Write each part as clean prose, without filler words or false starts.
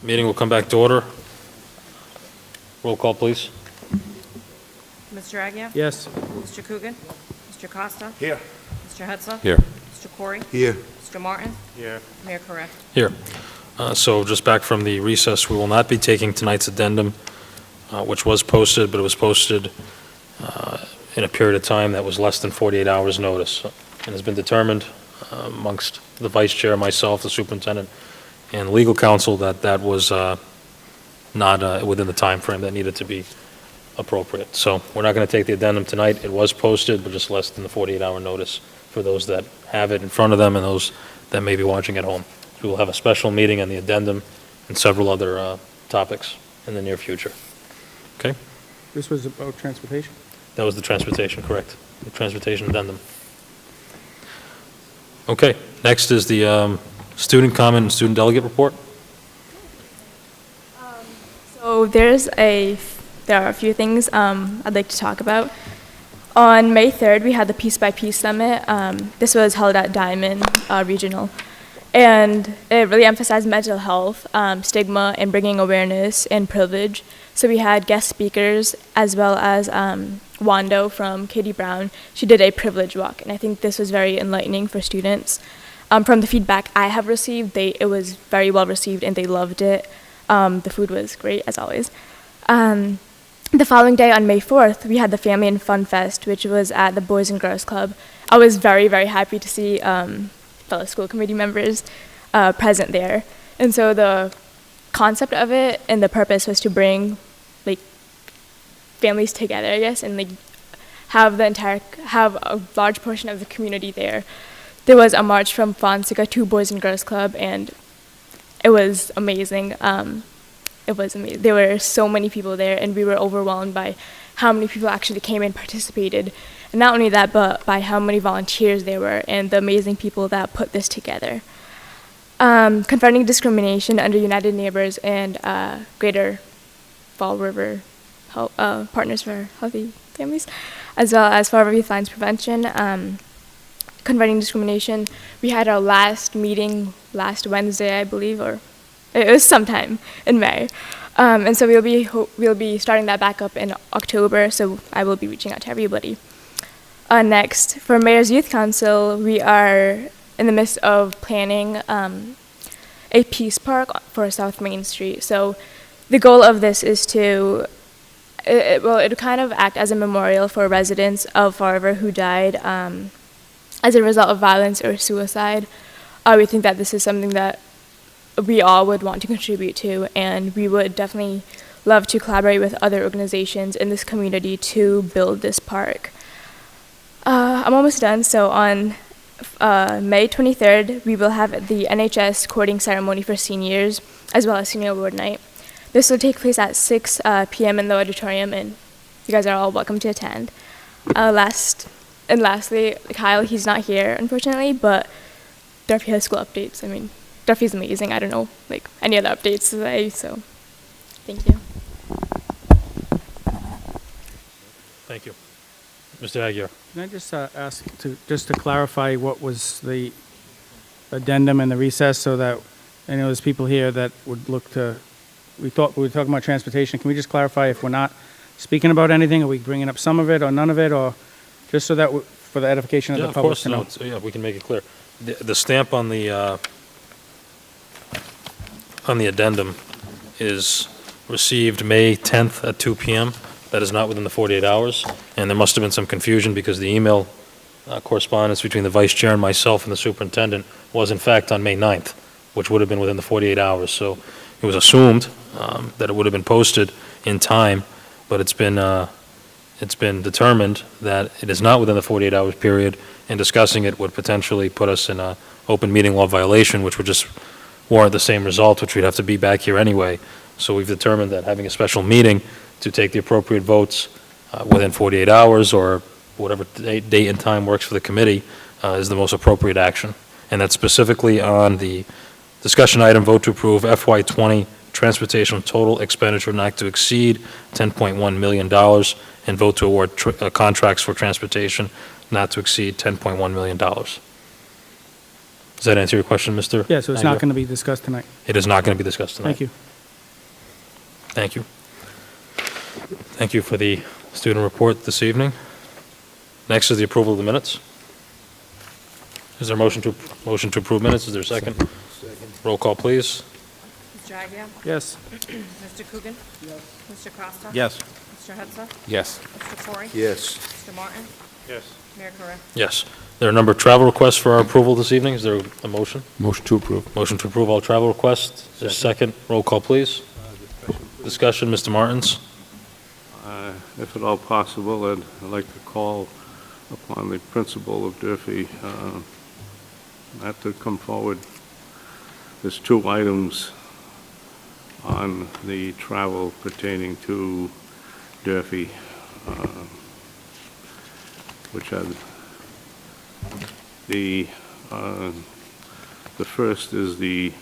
Meeting will come back to order. Roll call, please. Mr. Agia? Yes. Mr. Coogan? Mr. Costa? Here. Mr. Hetzler? Here. Mr. Corey? Here. Mr. Martin? Here. Mayor Correct. Here. So just back from the recess, we will not be taking tonight's addendum, which was posted, but it was posted in a period of time that was less than 48 hours' notice. And has been determined amongst the vice chair, myself, the superintendent, and legal counsel that that was not within the time frame that needed to be appropriate. So we're not going to take the addendum tonight. It was posted, but just less than the 48-hour notice for those that have it in front of them and those that may be watching at home. We will have a special meeting on the addendum and several other topics in the near future. Okay? This was about transportation? That was the transportation, correct? The transportation addendum. Okay, next is the student comment and student delegate report. So there are a few things I'd like to talk about. On May 3rd, we had the Piece by Piece Summit. This was held at Diamond Regional. And it really emphasized mental health, stigma, and bringing awareness and privilege. So we had guest speakers as well as Wando from Katie Brown. She did a privilege walk, and I think this was very enlightening for students. From the feedback I have received, it was very well received and they loved it. The food was great, as always. The following day, on May 4th, we had the Family and Fun Fest, which was at the Boys and Girls Club. I was very, very happy to see fellow school committee members present there. And so the concept of it and the purpose was to bring families together, I guess, and have a large portion of the community there. There was a march from Fonseca to Boys and Girls Club, and it was amazing. It was amazing. There were so many people there, and we were overwhelmed by how many people actually came and participated. And not only that, but by how many volunteers there were and the amazing people that put this together. Confronting discrimination under United Neighbors and Greater Fall River Partners for Healthy Families, as well as Fall River Youth Lines Prevention. Confronting discrimination, we had our last meeting last Wednesday, I believe, or it was sometime in May. And so we'll be starting that back up in October, so I will be reaching out to everybody. Next, for Mayor's Youth Council, we are in the midst of planning a peace park for South Main Street. So the goal of this is it'll kind of act as a memorial for residents of Fall River who died as a result of violence or suicide. We think that this is something that we all would want to contribute to, and we would definitely love to collaborate with other organizations in this community to build this park. I'm almost done. So on May 23rd, we will have the NHS courting ceremony for seniors, as well as senior award night. This will take place at 6 p.m. in the auditorium, and you guys are all welcome to attend. Lastly, Kyle, he's not here, unfortunately, but Duffy has school updates. I mean, Duffy's amazing. I don't know, any other updates today, so thank you. Thank you. Mr. Aguirre. Can I just ask to clarify what was the addendum and the recess, so that I know there's people here that would look to, we were talking about transportation. Can we just clarify if we're not speaking about anything? Are we bringing up some of it or none of it, or just so that for the edification of the public to know? Yeah, we can make it clear. The stamp on the addendum is received May 10th at 2 p.m. That is not within the 48 hours, and there must have been some confusion because the email correspondence between the vice chair and myself and the superintendent was in fact on May 9th, which would have been within the 48 hours. So it was assumed that it would have been posted in time, but it's been determined that it is not within the 48 hours period, and discussing it would potentially put us in an open meeting law violation, which would just warrant the same result, which we'd have to be back here anyway. So we've determined that having a special meeting to take the appropriate votes within 48 hours or whatever date and time works for the committee is the most appropriate action. And that's specifically on the discussion item, vote to approve FY20 transportation total expenditure not to exceed $10.1 million, and vote to award contracts for transportation not to exceed $10.1 million. Does that answer your question, Mr.? Yeah, so it's not going to be discussed tonight. It is not going to be discussed tonight. Thank you. Thank you. Thank you for the student report this evening. Next is the approval of the minutes. Is there a motion to approve minutes? Is there a second? Second. Roll call, please. Mr. Agia? Yes. Mr. Coogan? Yes. Mr. Costa? Yes. Mr. Hetzler? Yes. Mr. Corey? Yes. Mr. Martin? Yes. Mayor Correa? Yes. There are a number of travel requests for our approval this evening. Is there a motion? Motion to approve. Motion to approve all travel requests. Is there a second? Roll call, please. Discussion, Mr. Martins. If at all possible, I'd like to call upon the principal of Durfee not to come forward. There's 2 items on the travel pertaining to Durfee, which are the first is the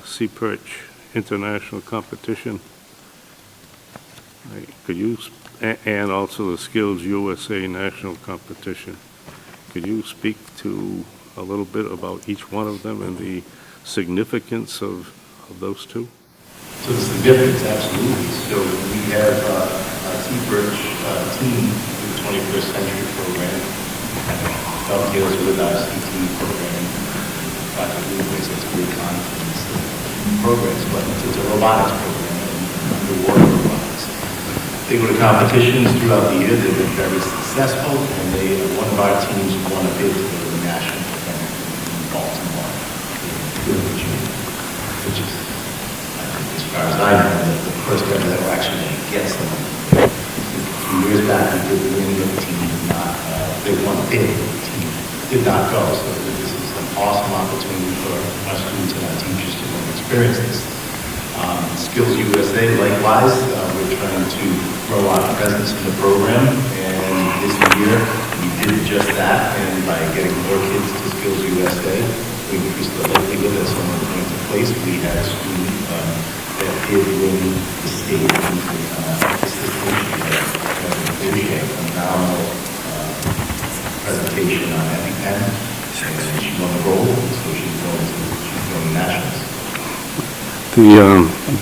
Sea Perch International Competition. Could you, and also the Skills USA National Competition. Could you speak to a little bit about each one of them and the significance of those 2? So the significance, absolutely. So we have a Sea Perch team in the 21st Century program. Dovetails with our CT program. Dr. Lewis has great confidence in programs, but it's a robotics program and underwater robotics. They go to competitions throughout the year. They've been very successful, and one of our teams won a bid to go to the national event in Baltimore, which is, I think, as far as I know, the first ever that we're actually going to get someone. A few years back, we did win, the team did not. They won a bid, the team did not go. So this is an awesome opportunity for our students and our teachers to experience this. Skills USA, likewise, we're trying to grow our presence in the program, and this year we did just that, and by getting more kids to Skills USA, we increased the likelihood that someone was going to place. We had a student that did win the state a phenomenal presentation on EpiPen, and she won the gold, so she's going nationals.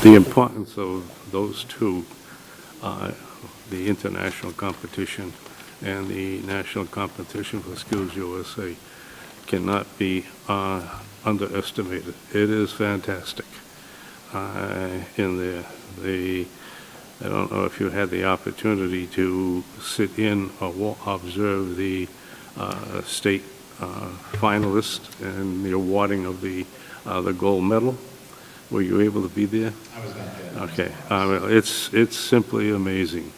The importance of those 2, the international competition and the national competition for Skills USA, cannot be underestimated. It is fantastic in there. I don't know if you had the opportunity to sit in or observe the state finalists and the awarding of the gold medal. Were you able to be there? I was not there. Okay. It's simply amazing.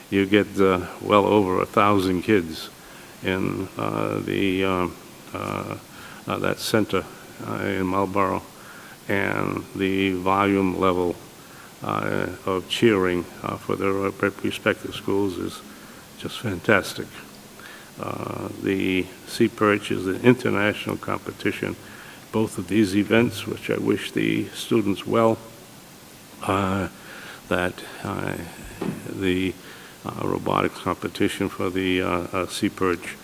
You get well over 1,000 kids in that center in Marlborough, and the volume level of cheering for their respective schools is just fantastic. The Sea Perch is an international competition. Both of these events, which I wish the students well, that the robotics competition for the Sea Perch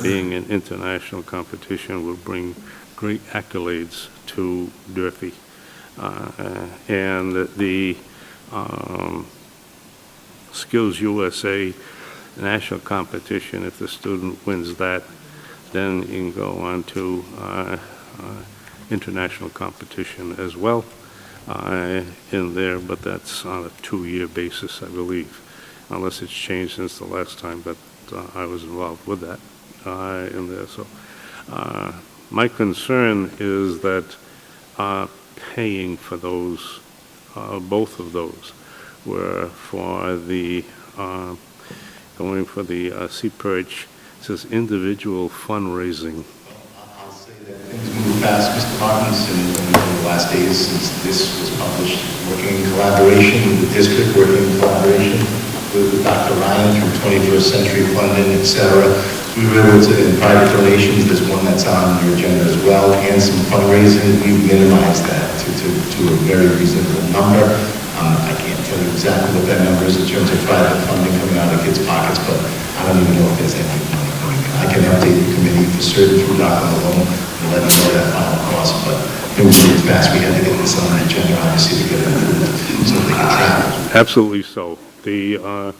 being an international competition will bring great accolades to Durfee. And the Skills USA national competition, if the student wins that, then you can go on to international competition as well in there, but that's on a 2-year basis, I believe, unless it's changed since the last time, but I was involved with that in there. So my concern is that paying for those, both of those, were for the, going for the Sea Perch. It says individual fundraising. I'll say that things move fast, Mr. Martins, in the last days since this was published, working in collaboration with the district, working in collaboration with Dr. Ryan from 21st Century Funding, et cetera. We were able to, in private donations, there's one that's on your agenda as well, and some fundraising. We minimized that to a very reasonable number. I can't tell you exactly what that number is in terms of private funding coming out of kids' pockets, but I don't even know if there's any money coming in. I can update the committee for certain through Dr. Malone and let them know that final cost, but things moved fast. We had to get this on the agenda, obviously, to get it approved so they could track Absolutely so. I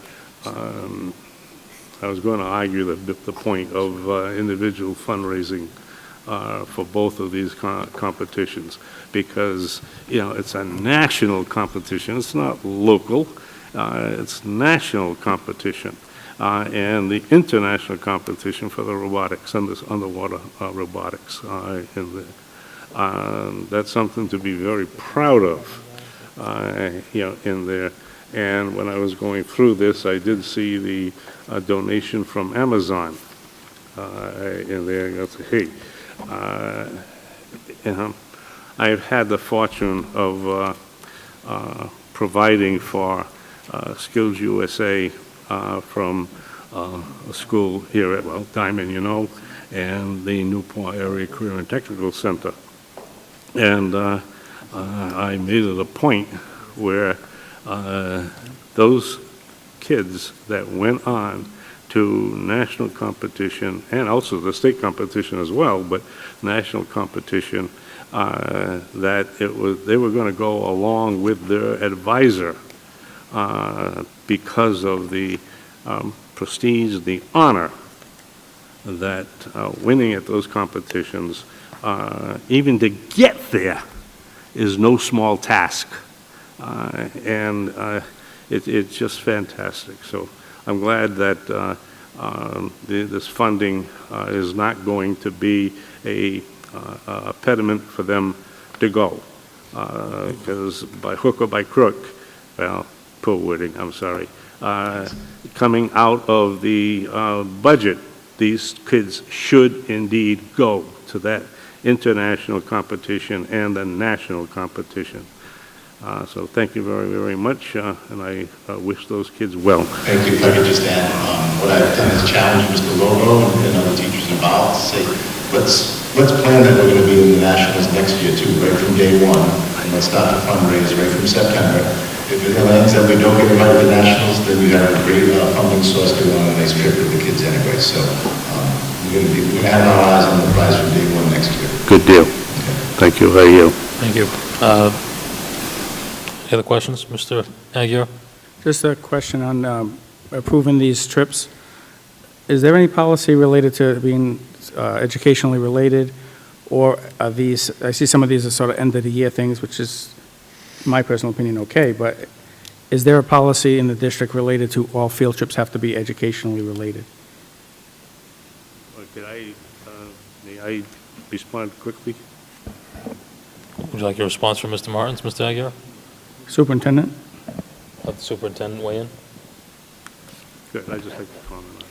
was going to argue the point of individual fundraising for both of these competitions, because, it's a national competition. It's not local. It's national competition. And the international competition for the robotics, underwater robotics. That's something to be very proud of, in there. And when I was going through this, I did see the donation from Amazon in there. And I said, hey, I've had the fortune of providing for Skills USA from a school here at, Diamond, and the Newport Area Career and Technical Center. And I made it a point where those kids that went on to national competition, and also the state competition as well, but national competition, that they were going to go along with their advisor because of the prestige, the honor that winning at those competitions, even to get there, is no small task. And it's just fantastic. So I'm glad that this funding is not going to be a pediment for them to go. Because by hook or by crook, well, poor wording, I'm sorry, coming out of the budget, these kids should indeed go to that international competition and the national competition. So thank you very, very much, and I wish those kids well. Thank you. If I could just add, what I've done is challenge Mr. Lobo and other teachers involved to say, let's plan that we're going to be in the nationals next year too, right from day one, and let's start to fundraise right from September. If it lands that we don't get invited to the nationals, then we have a great funding source to go on a nice trip with the kids anyway. So we're going to have our eyes on the prize from day one next year. Good deal. Thank you. How are you? Thank you. Any other questions, Mr. Aguirre? Just a question on approving these trips. Is there any policy related to being educationally related, or are these, I see some of these are sort of end-of-the-year things, which is, in my personal opinion, okay, but is there a policy in the district related to all field trips have to be educationally related? May I respond quickly? Would you like a response from Mr. Martins, Mr. Aguirre? Superintendent? Let the superintendent weigh in. Good. I just like to comment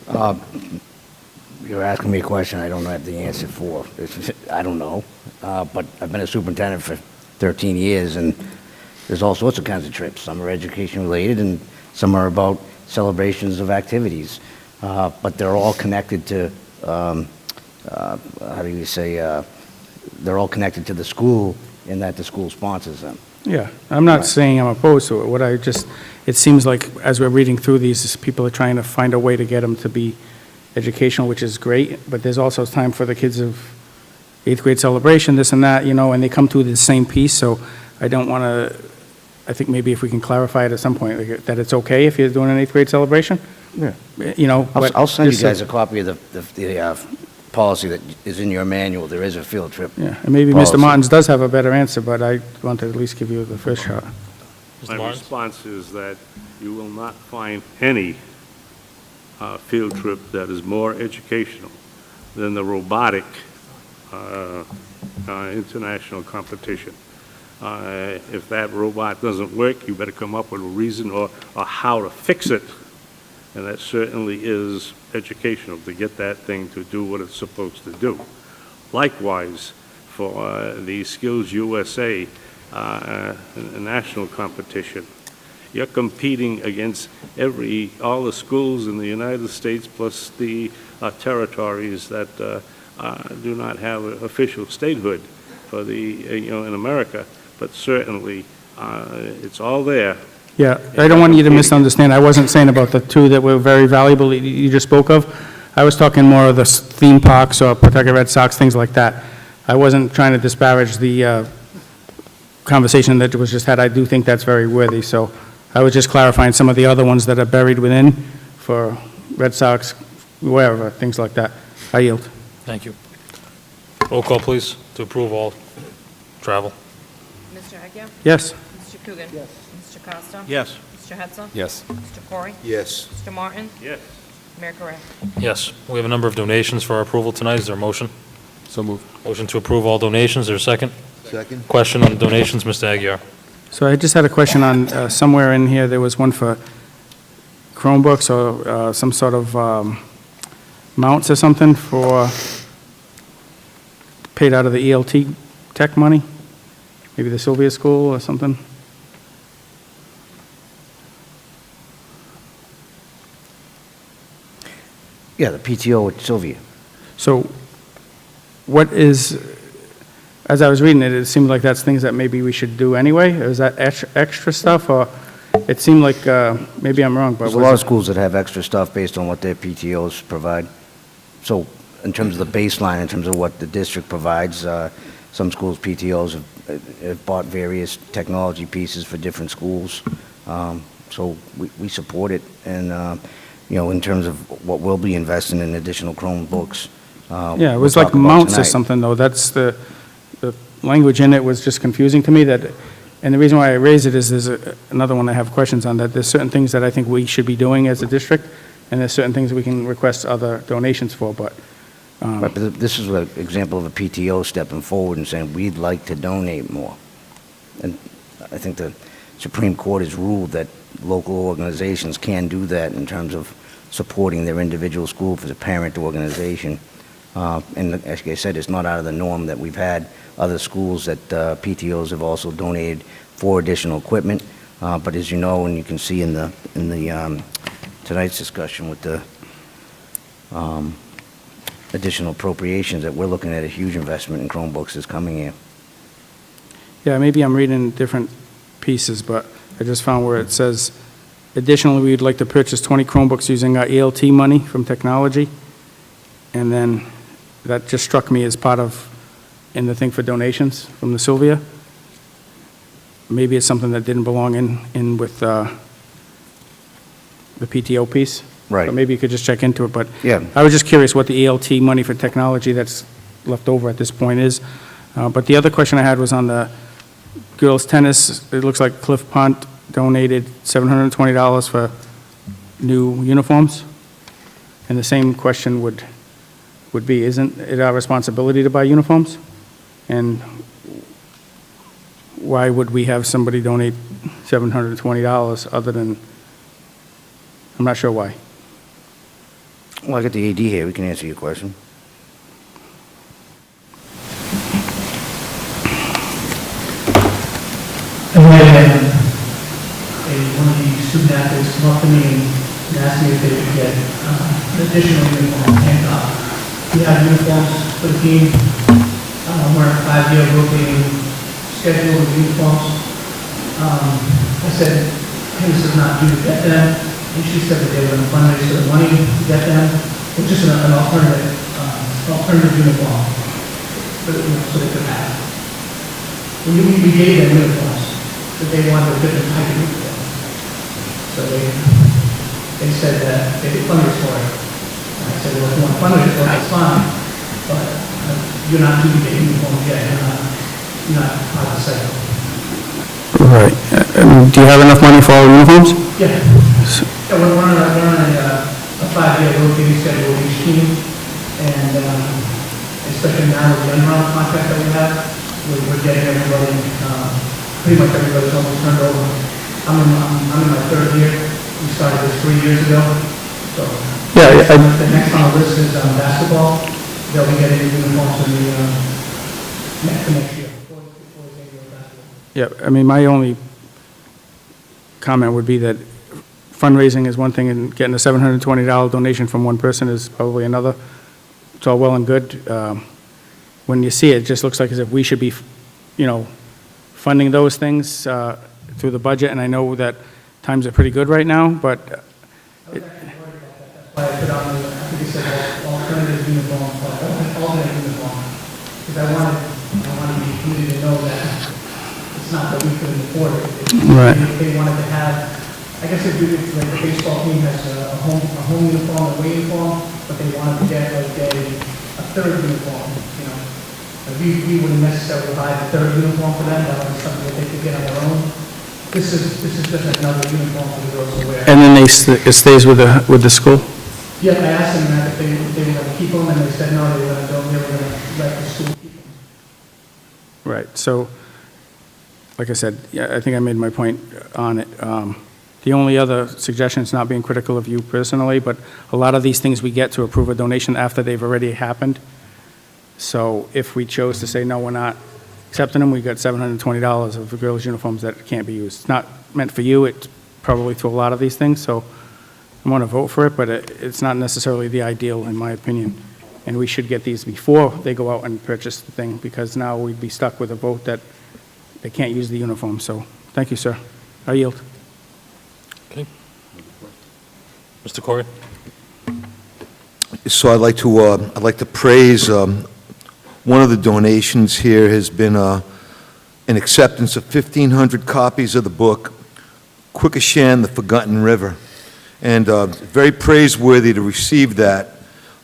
on it. You're asking me a question I don't have the answer for. I don't know. But I've been a superintendent for 13 years, and there's all sorts of kinds of trips. Some are education-related, and some are about celebrations of activities. But they're all connected to, how do you say, they're all connected to the school in that the school sponsors them. Yeah, I'm not saying I'm opposed to it. What I just, it seems like as we're reading through these, people are trying to find a way to get them to be educational, which is great, but there's also time for the kids of 8th grade celebration, this and that, and they come to the same piece, so I don't want to, I think maybe if we can clarify it at some point, like, that it's okay if you're doing an 8th grade celebration? Yeah. But I'll send you just guys a copy of the policy that is in your manual. There is a field trip. Yeah, and maybe policy. Mr. Martins does have a better answer, but I want to at least give you the first shot. Mr. My Martins? response is that you will not find any field trip that is more educational than the robotic international competition. If that robot doesn't work, you better come up with a reason or how to fix it. And that certainly is educational, to get that thing to do what it's supposed to do. Likewise, for the Skills USA national competition, you're competing against all the schools in the United States, plus the territories that do not have official statehood for in America, but certainly it's all there. Yeah, I don't want you to misunderstand. I wasn't saying about the two that were very valuable that you just spoke of. I was talking more of the theme parks or Pawtucket Red Sox, things like that. I wasn't trying to disparage the conversation that was just had. I do think that's very worthy, so I was just clarifying some of the other ones that are buried within for Red Sox, wherever, things like that. I yield. Thank you. Roll call, please, to approve all travel. Mr. Agia? Yes. Mr. Coogan? Yes. Mr. Costa? Yes. Mr. Hetzler? Yes. Mr. Corey? Yes. Mr. Martin? Yes. Mayor Correa? Yes, we have a number of donations for our approval tonight. Is there a motion? So moved. Motion to approve all donations. Is there a second? Second? Question on donations, Mr. Aguirre. So I just had a question on, somewhere in here, there was one for Chromebooks or some sort of mounts or something for, paid out of the ELT tech money? Maybe the Sylvia School or something? Yeah, the PTO at Sylvia. So what is, as I was reading it, it seemed like that's things that maybe we should do anyway? Is that extra stuff, or it seemed like, maybe I'm wrong, but There's a lot of was it? schools that have extra stuff based on what their PTOs provide. So in terms of the baseline, in terms of what the district provides, some schools' PTOs have bought various technology pieces for different schools. So we support it, and, in terms of what we'll be investing in additional Chromebooks. Yeah, it was we'll like talk about mounts or tonight. something, though. That's the language in it was just confusing to me, that, and the reason why I raise it is there's another one I have questions on, that there's certain things that I think we should be doing as a district, and there's certain things we can request other donations for, but, Right, but this is an example of a PTO stepping forward and saying, we'd like to donate more. And I think the Supreme Court has ruled that local organizations can do that in terms of supporting their individual school for the parent organization. And like I said, it's not out of the norm that we've had other schools that PTOs have also donated for additional equipment. But as you know, and you can see in the tonight's discussion with the additional appropriations, that we're looking at a huge investment in Chromebooks this coming year. yeah, maybe I'm reading different pieces, but I just found where it says, additionally, we'd like to purchase 20 Chromebooks using our ELT money from technology. And then that just struck me as part of, in the thing for donations from the Sylvia. Maybe it's something that didn't belong in with the PTO piece. Right. But maybe you could just check into it, but Yeah. I was just curious what the ELT money for technology that's left over at this point is. But the other question I had was on the girls' tennis. It looks like Cliff Punt donated $720 for new uniforms. And the same question would be, isn't it our responsibility to buy uniforms? And why would we have somebody donate $720 other than, I'm not sure why. Well, I got the AD here, we can answer your question. I had one of the student athletes come up to me and ask me if they could get additional uniforms. And we have uniforms for the team. We're on a 5-year rotating schedule of uniforms. I said, hey, this is not due to get them. And she said that they were going to fundraise for the money to get them. It's just an alternative uniform so they could have. We gave them uniforms, but they wanted a different type of uniform. So they said that they could fundraise for it. And I said, well, if you want to fundraise for it, that's fine, but you're not due to get uniforms yet. You're not part of the cycle. Right. Do you have enough money for all uniforms? Yeah. Yeah, we're on a 5-year rotating schedule with each team, and especially now with the underground contract that we have, we're getting everybody, pretty much everybody's almost turned over. I'm in my 3rd year. We started this 3 years ago, so. Yeah, The next on the list is basketball. They'll be getting uniforms in the next year, before they go basketball. Yeah, I mean, my only comment would be that fundraising is one thing, and getting a $720 donation from one person is probably another. It's all well and good. When you see it, it just looks like as if we should be, funding those things through the budget, and I know that times are pretty good right now, but, That's why I put on the, I think it said alternative uniform, alternate uniform, because I wanted the community to know that it's not that we couldn't afford it. Right. They wanted to have I guess if you could, like, the baseball team has a home uniform, a away uniform, but they wanted to get like a third uniform, you know. But we wouldn't necessarily buy the third uniform for them, that would be something that they could get on their own. This is just another uniform for the girls to wear. And then it stays with the school? Yeah, I asked them that if they were gonna keep them, and they said no, they were gonna let the school keep them. Right, so, like I said, yeah, I think I made my point on it. The only other suggestion, it's not being critical of you personally, but a lot of these things we get to approve a donation after they've already happened. So if we chose to say, no, we're not accepting them, we got $720 of the girls' uniforms that can't be used. It's not meant for you, it's probably to a lot of these things, so I want to vote for it, but it's not necessarily the ideal, in my opinion. And we should get these before they go out and purchase the thing, because now we'd be stuck with a vote that they can't use the uniform. So, thank you, sir. I yield. Okay. Mr. Corey? So I'd like to praise, one of the donations here has been an acceptance of 1,500 copies of the book, Quequechan, the Forgotten River. And very praiseworthy to receive that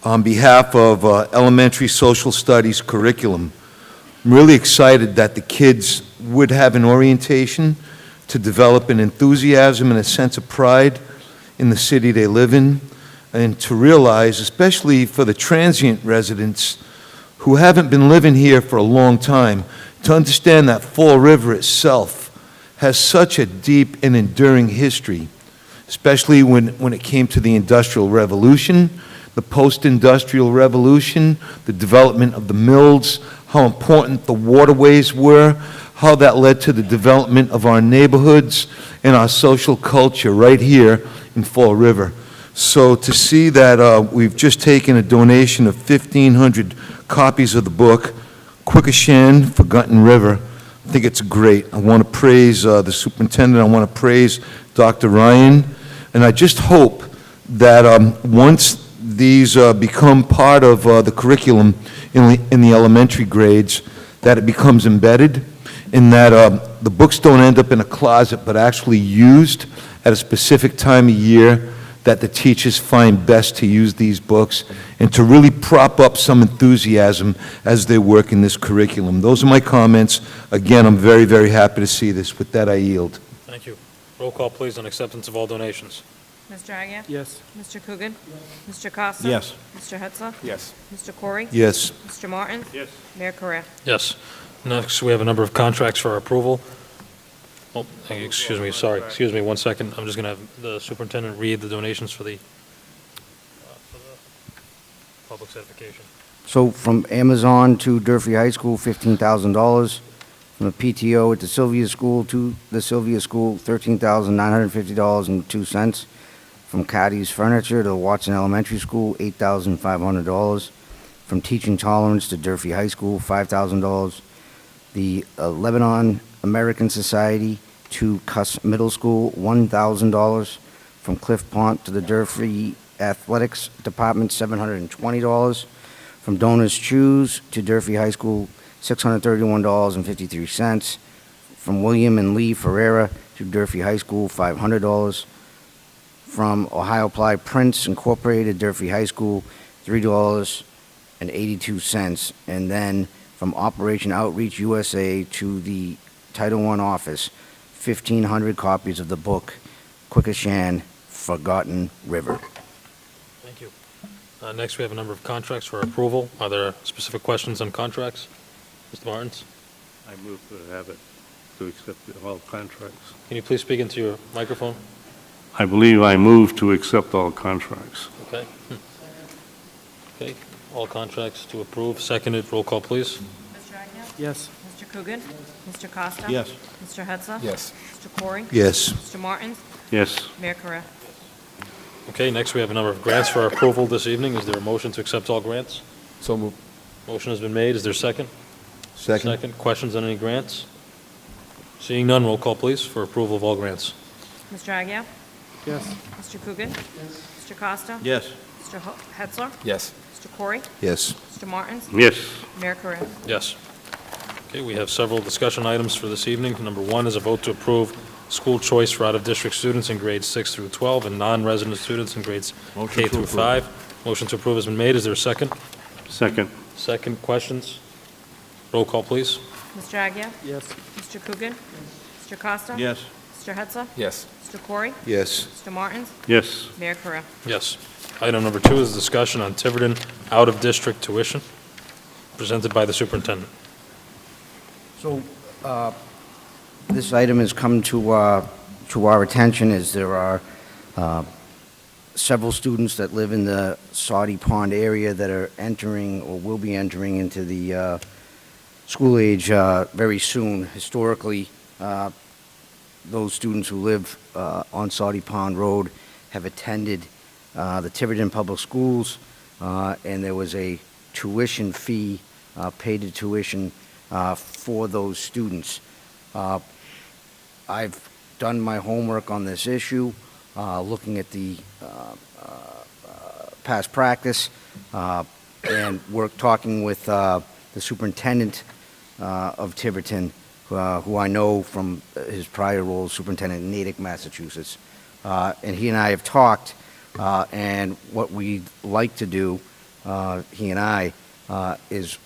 on behalf of elementary social studies curriculum. I'm really excited that the kids would have an orientation to develop an enthusiasm and a sense of pride in the city they live in, and to realize, especially for the transient residents who haven't been living here for a long time, to understand that Fall River itself has such a deep and enduring history, especially when it came to the Industrial Revolution, the post-industrial revolution, the development of the mills, how important the waterways were, how that led to the development of our neighborhoods and our social culture right here in Fall River. So to see that we've just taken a donation of 1,500 copies of the book, Quequechan, Forgotten River, I think it's great. I want to praise the superintendent. I want to praise Dr. Ryan. And I just hope that once these become part of the curriculum in the elementary grades, that it becomes embedded, and that the books don't end up in a closet, but actually used at a specific time of year, that the teachers find best to use these books, and to really prop up some enthusiasm as they work in this curriculum. Those are my comments. Again, I'm very, very happy to see this. With that, I yield. Thank you. Roll call, please, on acceptance of all donations. Mr. Agia? Yes. Mr. Coogan? Mr. Costa? Yes. Mr. Hetzler? Yes. Mr. Corey? Yes. Mr. Martin? Yes. Mayor Correa? Yes. Next, we have a number of contracts for our approval. Oh, excuse me, sorry, excuse me, 1 second. I'm just going to have the superintendent read the donations for the public certification. So from Amazon to Durfee High School, $15,000. From the PTO at the Sylvia School to the Sylvia School, $13,950.02. From Caddy's Furniture to the Watson Elementary School, $8,500. From Teaching Tolerance to Durfee High School, $5,000. The Lebanon American Society to Cuss Middle School, $1,000. From Cliff Pont to the Durfee Athletics Department, $720. From Donors Choose to Durfee High School, $631.53. From William and Lee Ferreira to Durfee High School, $500. From Ohio Ply Prince Incorporated, Durfee High School, $3.82. And then from Operation Outreach USA to the Title I office, 1,500 copies of the book, Quequechan, Forgotten River. Thank you. Next, we have a number of contracts for approval. Are there specific questions on contracts? Mr. Martins? I move to have it, to accept all contracts. Can you please speak into your microphone? I believe I move to accept all contracts. Okay. Okay, all contracts to approve, seconded, roll call, please. Mr. Agia? Yes. Mr. Coogan? Mr. Costa? Yes. Mr. Hetzler? Yes. Mr. Corey? Yes. Mr. Martin? Yes. Mayor Correa? Okay, next we have a number of grants for approval this evening. Is there a motion to accept all grants? So moved. Motion has been made. Is there a second? Second. Questions on any grants? Seeing none, roll call, please, for approval of all grants. Mr. Agia? Yes. Mr. Coogan? Mr. Costa? Yes. Mr. Hetzler? Yes. Mr. Corey? Yes. Mr. Martin? Yes. Mayor Correa? Yes. Okay, we have several discussion items for this evening. Number one is a vote to approve school choice for out-of-district students in grades 6 through 12 and non-resident students in grades Motion K to through approve. 5. Motion to approve has been made. Is there a second? Second. Second, questions? Roll call, please. Mr. Agia? Yes. Mr. Coogan? Mr. Costa? Yes. Mr. Hetzler? Yes. Mr. Corey? Yes. Mr. Martins? Yes. Mayor Correa? Yes. Item number 2 is discussion on Tiverton out-of-district tuition, presented by the superintendent. So, this item has come to our attention as there are several students that live in the Saudi Pond area that are entering or will be entering into the school age very soon. Historically, those students who live on Saudi Pond Road have attended the Tiverton Public Schools, and there was a tuition fee, paid to tuition for those students. I've done my homework on this issue, looking at the past practice, and talking with the superintendent of Tiverton, who I know from his prior role as superintendent in Natick, Massachusetts. And he and I have talked, and what we'd like to do, he and I, is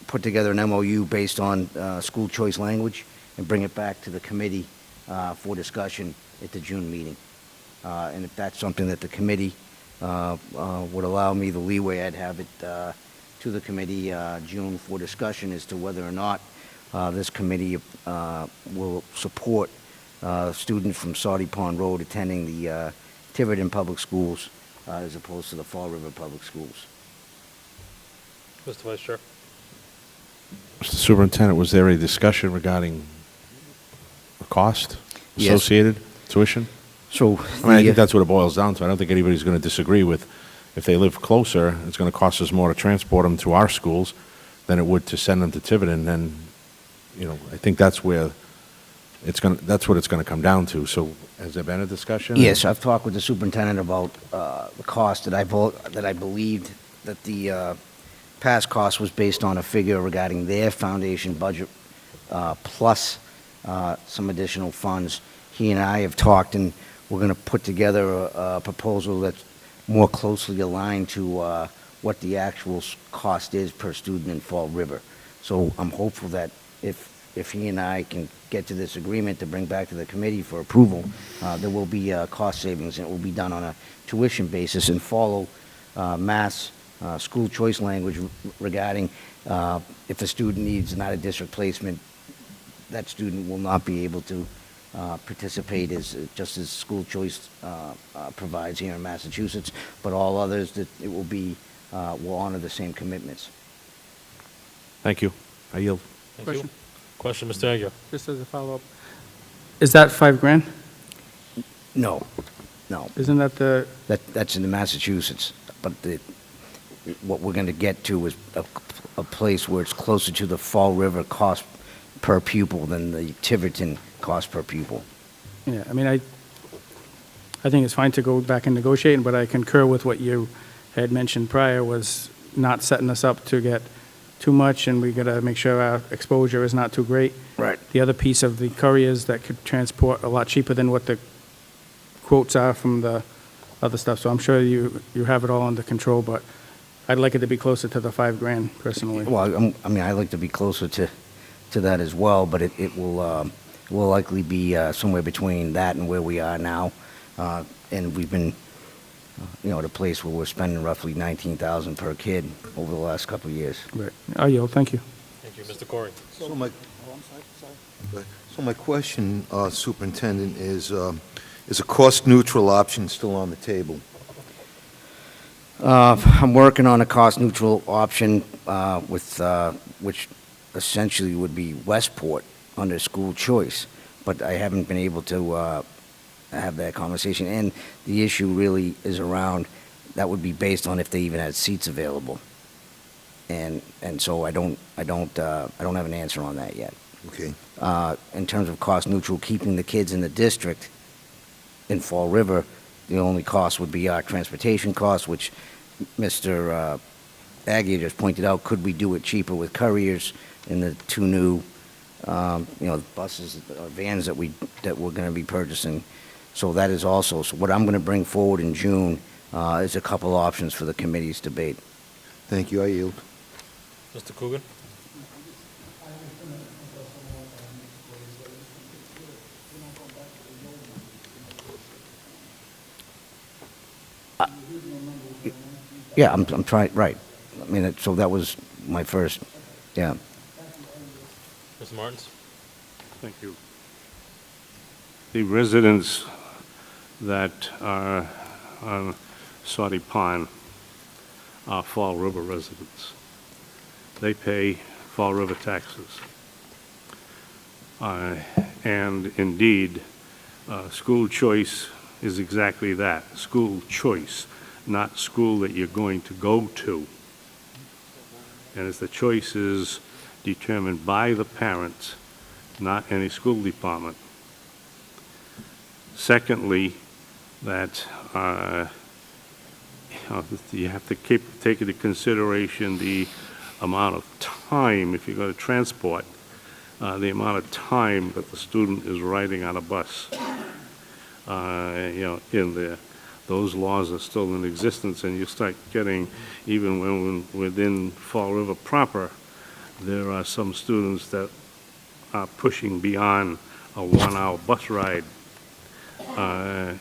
put together an MOU based on school choice language and bring it back to the committee for discussion at the June meeting. And if that's something that the committee would allow me the leeway, I'd have it to the committee June for discussion as to whether or not this committee will support students from Saudi Pond Road attending the Tiverton Public Schools as opposed to the Fall River Public Schools. Mr. Vice Chair. Mr. Superintendent, was there a discussion regarding the cost Yes. associated, tuition? So, I mean, I think that's what it boils down to. I don't think anybody's going to disagree with, if they live closer, it's going to cost us more to transport them to our schools than it would to send them to Tiverton, and, I think that's where that's what it's going to come down to. So has there been a discussion? yes, I've talked with the superintendent about the cost that I believed that the past cost was based on a figure regarding their foundation budget plus some additional funds. He and I have talked, and we're going to put together a proposal that's more closely aligned to what the actual cost is per student in Fall River. So I'm hopeful that if he and I can get to this agreement to bring back to the committee for approval, there will be cost savings, and it will be done on a tuition basis and follow Mass school choice language regarding if a student needs an out-of-district placement, that student will not be able to participate just as school choice provides here in Massachusetts, but all others that it will honor the same commitments. Thank you. I yield. Thank you. Question, Mr. Agia. Just as a follow-up, is that $5,000? No, Isn't that the, that's in Massachusetts, but what we're going to get to is a place where it's closer to the Fall River cost per pupil than the Tiverton cost per pupil. yeah, I mean, I think it's fine to go back and negotiate, but I concur with what you had mentioned prior, was not setting us up to get too much, and we got to make sure our exposure is not too great. Right. The other piece of the couriers that could transport a lot cheaper than what the quotes are from the other stuff. So I'm sure you have it all under control, but I'd like it to be closer to the $5,000 personally. Well, I'd like to be closer to that as well, but it will likely be somewhere between that and where we are now. And we've been, at a place where we're spending roughly $19,000 per kid over the last couple of years. Right. I yield. Thank you. Thank you. Mr. Corey. So my question, Superintendent, is a cost-neutral option still on the table? I'm working on a cost-neutral option with which essentially would be Westport under school choice, but I haven't been able to have that conversation. And the issue really is around, that would be based on if they even had seats available. And so I don't have an answer on that yet. Okay. In terms of cost-neutral, keeping the kids in the district in Fall River, the only cost would be our transportation costs, which Mr. Agia just pointed out, could we do it cheaper with couriers in the two new buses, vans that we're going to be purchasing. So that is also, so what I'm going to bring forward in June is a couple options for the committee's debate. Thank you, I yield. Mr. Coogan? Yeah, I'm trying, right. I mean, so that was my first, yeah. Mr. Martins? Thank you. The residents that are on Saudi Pond are Fall River residents. They pay Fall River taxes. And indeed, school choice is exactly that, school choice, not school that you're going to go to. And as the choice is determined by the parents, not any school department. Secondly, that you have to take into consideration the amount of time, if you're going to transport, the amount of time that the student is riding on a bus. In there, those laws are still in existence, and you start getting, even when within Fall River proper, there are some students that are pushing beyond a 1-hour bus ride. The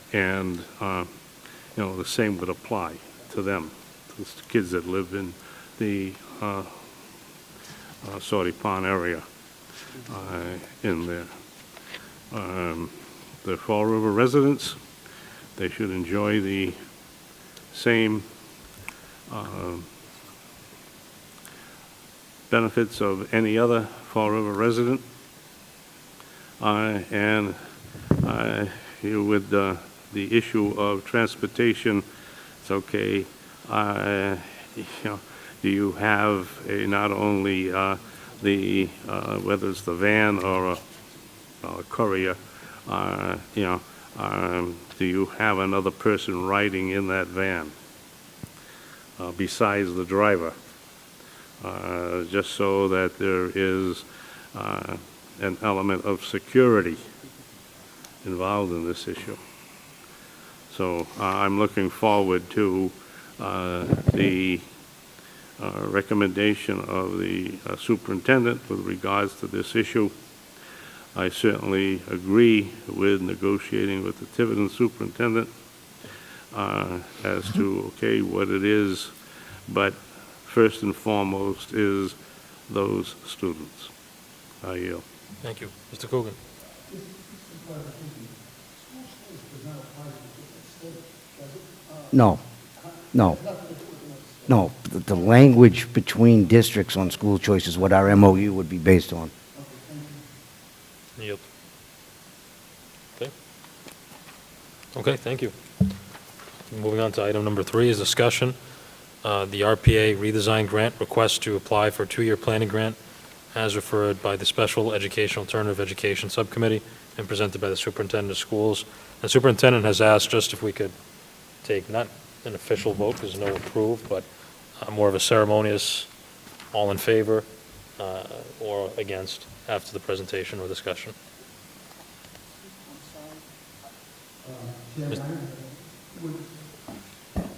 same would apply to them, to the kids that live in the Saudi Pond area in there. The Fall River residents, they should enjoy the same benefits of any other Fall River resident. With the issue of transportation, it's okay. Do you have not only whether it's the van or a courier, do you have another person riding in that van besides the driver? Just so that there is an element of security involved in this issue. So I'm looking forward to the recommendation of the superintendent with regards to this issue. I certainly agree with negotiating with the Tiverton superintendent as to, okay, what it is, but first and foremost is those students. I yield. Thank you. Mr. Coogan? No. The language between districts on school choice is what our MOU would be based on. Yield. Okay. Okay, thank you. Moving on to item number 3 is discussion. The RPA redesign grant request to apply for a 2-year planning grant as referred by the Special Education Alternative Education Subcommittee and presented by the Superintendent of Schools. The Superintendent has asked just if we could take not an official vote, because no approved, but more of a ceremonious all in favor or against after the presentation or discussion.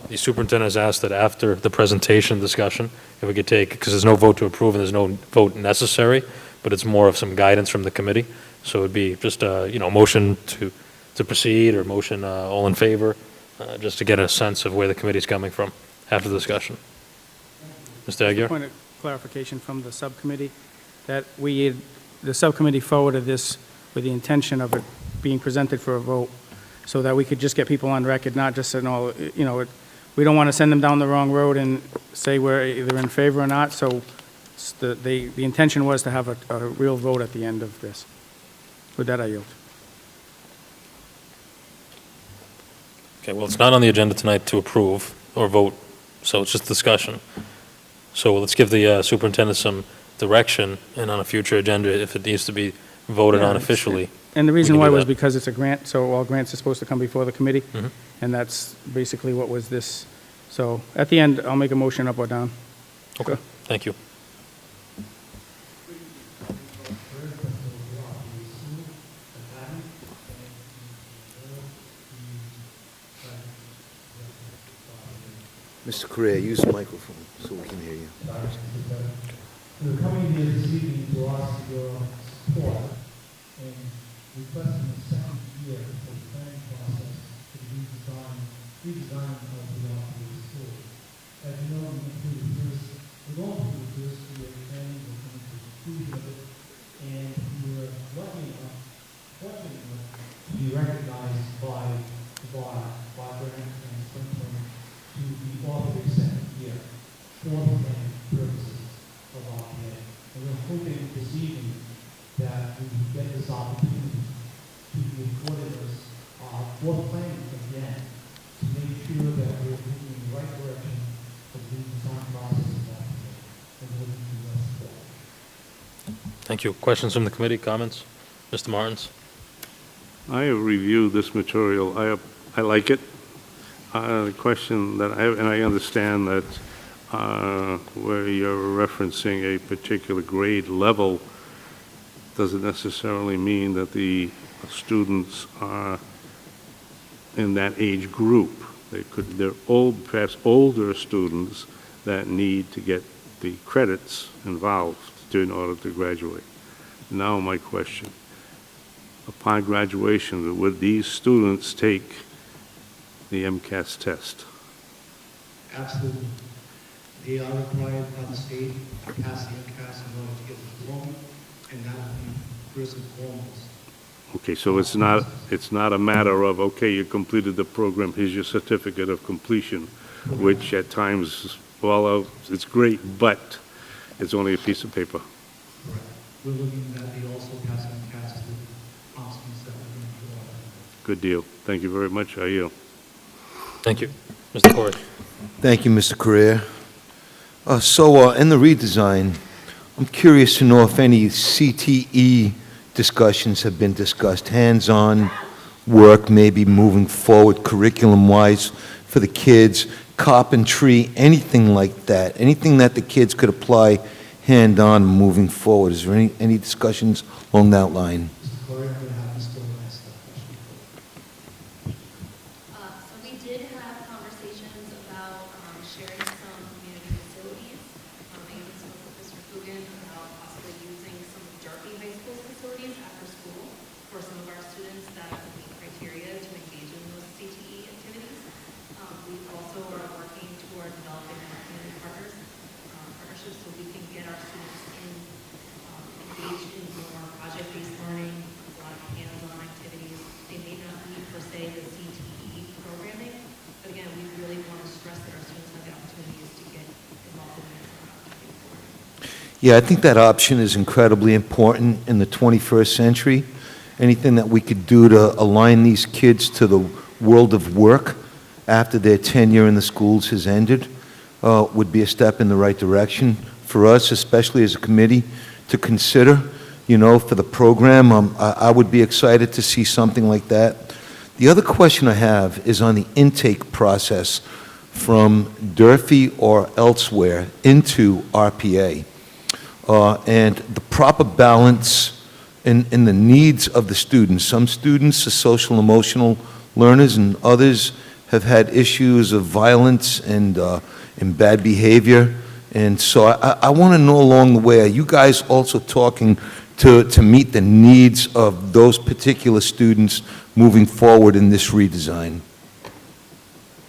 The superintendent has asked that after the presentation discussion, if we could take, because there's no vote to approve and there's no vote necessary, but it's more of some guidance from the committee. So it'd be just a, motion to proceed or motion all in favor, just to get a sense of where the committee's coming from after the discussion. Mr. Aguirre? Point of clarification from the subcommittee, that the subcommittee forwarded this with the intention of it being presented for a vote, so that we could just get people on record, not just saying, we don't want to send them down the wrong road and say we're either in favor or not, so the intention was to have a real vote at the end of this. With that, I yield. Okay, well, it's not on the agenda tonight to approve or vote, so it's just discussion. So let's give the superintendent some direction, and on a future agenda, if it needs to be voted on officially. And the we reason can why do was that. because it's a grant, so all grants are supposed to come before the committee, Mhm. and that's basically what was this. So at the end, I'll make a motion up or down. Okay, thank you. Mr. Correa, use the microphone so we can hear you. We're coming here this evening to ask your support in requesting a second year for the planning process to redesign of the operating school. As you know, we're going through the first year planning, we're coming to the conclusion of it, and we're lucky enough, fortunate enough, to be recognized by the bar, Grant and Springfield, to be offered a second year for the planning purposes of RPA. And we're hoping this evening that we can get this opportunity to be afforded us for planning again, to make sure that we're moving in the right direction for the design process of RPA. And we're looking to support. Thank you. Questions from the committee, comments? Mr. Martins? I have reviewed this material. I like it. The question that I have, and I understand that where you're referencing a particular grade level doesn't necessarily mean that the students are in that age group. They're perhaps older students that need to get the credits involved in order to graduate. Now my question. Upon graduation, would these students take the MCAS test? Absolutely. They are required by the state to pass the MCAS in order to get the diploma, and that would be first and foremost. Okay, so it's not a matter of, okay, you completed the program, here's your certificate of completion, which at times, well, it's great, but it's only a piece of paper. Correct. We're looking at they also pass MCAS to students that we're going to order. Good deal. Thank you very much. I yield. Thank you. Mr. Corey? Thank you, Mr. Correa. In the redesign, I'm curious to know if any CTE discussions have been discussed, hands-on work, maybe moving forward curriculum-wise for the kids, carpentry, anything like that, anything that the kids could apply hand-on moving forward. Is there any discussions along that line? Mr. Corey, I'm going to have Mr. ask that question. So we did have conversations about sharing some community facilities. Maybe spoke with Mr. Coogan about possibly using some of Derby High School's facilities after school for some of our students that meet criteria to engage in those CTE activities. We also are working toward developing our community partnerships so we can get our students engaged in more project-based learning, a lot of hands-on activities. They may not need, per se, the CTE programming, but again, we really want to stress that our students have the opportunities to get involved in hands-on activities. Yeah, I think that option is incredibly important in the 21st century. Anything that we could do to align these kids to the world of work after their tenure in the schools has ended would be a step in the right direction for us, especially as a committee, to consider, for the program. I would be excited to see something like that. The other question I have is on the intake process from Durfee or elsewhere into RPA, and the proper balance in the needs of the students. Some students are social emotional learners, and others have had issues of violence and bad behavior. And so I want to know along the way, are you guys also talking to meet the needs of those particular students moving forward in this redesign?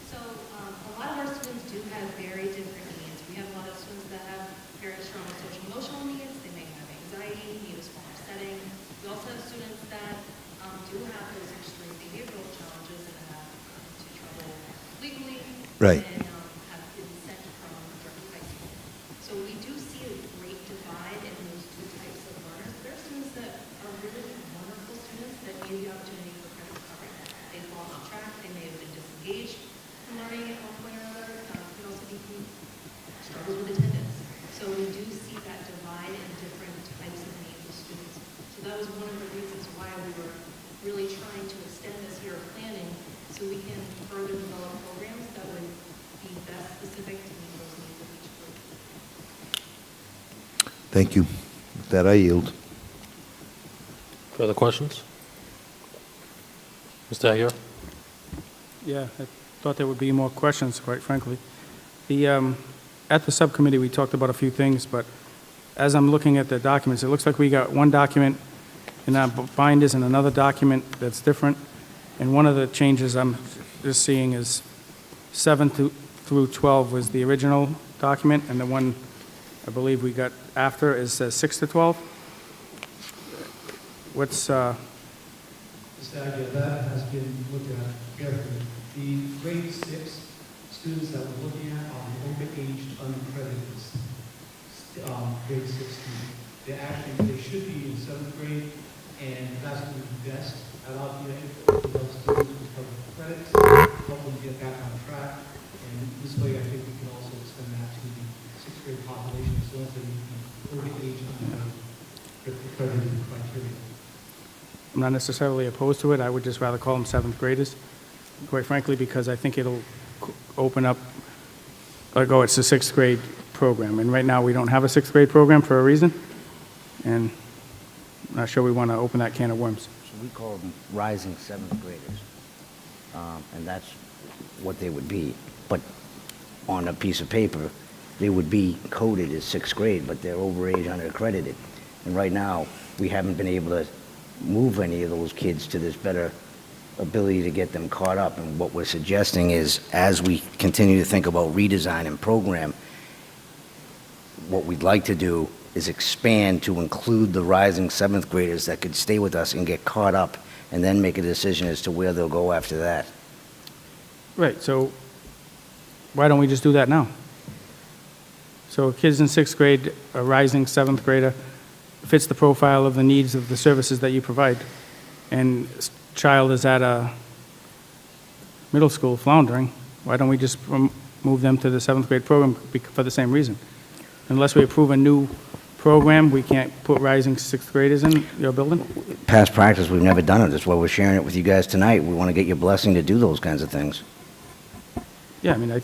So a lot of our students do have very different needs. We have a lot of students that have very strong social emotional needs. They may have anxiety, need a smaller setting. We also have students that do have those extreme behavioral challenges and have to trouble legally. Right. And have been sent from Durfee High School. So we do see a great divide in those two types of learners. There are students that are really wonderful students that need the opportunity for credit recovery. They've fallen off track. They may have been disengaged from learning at one point or another. Could also be struggles with attendance. So we do see that divide in different types of needs of students. So that was one of the reasons why we were really trying to extend this year of planning so we can further develop programs that would be best specific to meet those needs of each group. Thank you. With that, I yield. Further questions? Mr. Aguirre? Yeah, I thought there would be more questions, quite frankly. At the subcommittee, we talked about a few things, but as I'm looking at the documents, it looks like we got one document in our binders and another document that's different. And one of the changes I'm just seeing is 7 through 12 was the original document, and the one I believe we got after is 6 to 12. What's, Mr. Aguirre, that has been looked at carefully. The grade 6 students that we're looking at are the over-aged uncredited grade 6 students. They should be in 7th grade, and that's what we best allow the those students with cover credits, help them get back on track, and this way I think we can also extend that to the 6th grade population, as long as they meet the over-aged uncredited criteria. I'm not necessarily opposed to it. I would just rather call them 7th graders, quite frankly, because I think it'll open up, it's a 6th grade program. And right now, we don't have a 6th grade program for a reason, and I'm not sure we want to open that can of worms. So we call them rising 7th graders, and that's what they would be. But on a piece of paper, they would be coded as 6th grade, but they're overage unaccredited. And right now, we haven't been able to move any of those kids to this better ability to get them caught up. And what we're suggesting is, as we continue to think about redesign and program, what we'd like to do is expand to include the rising 7th graders that could stay with us and get caught up, and then make a decision as to where they'll go after that. Right, so why don't we just do that now? So kids in 6th grade, a rising 7th grader, fits the profile of the needs of the services that you provide, and child is at a middle school floundering, why don't we just move them to the 7th grade program for the same reason? Unless we approve a new program, we can't put rising 6th graders in your building? Past practice, we've never done it. That's why we're sharing it with you guys tonight. We want to get your blessing to do those kinds of things. Yeah, I mean,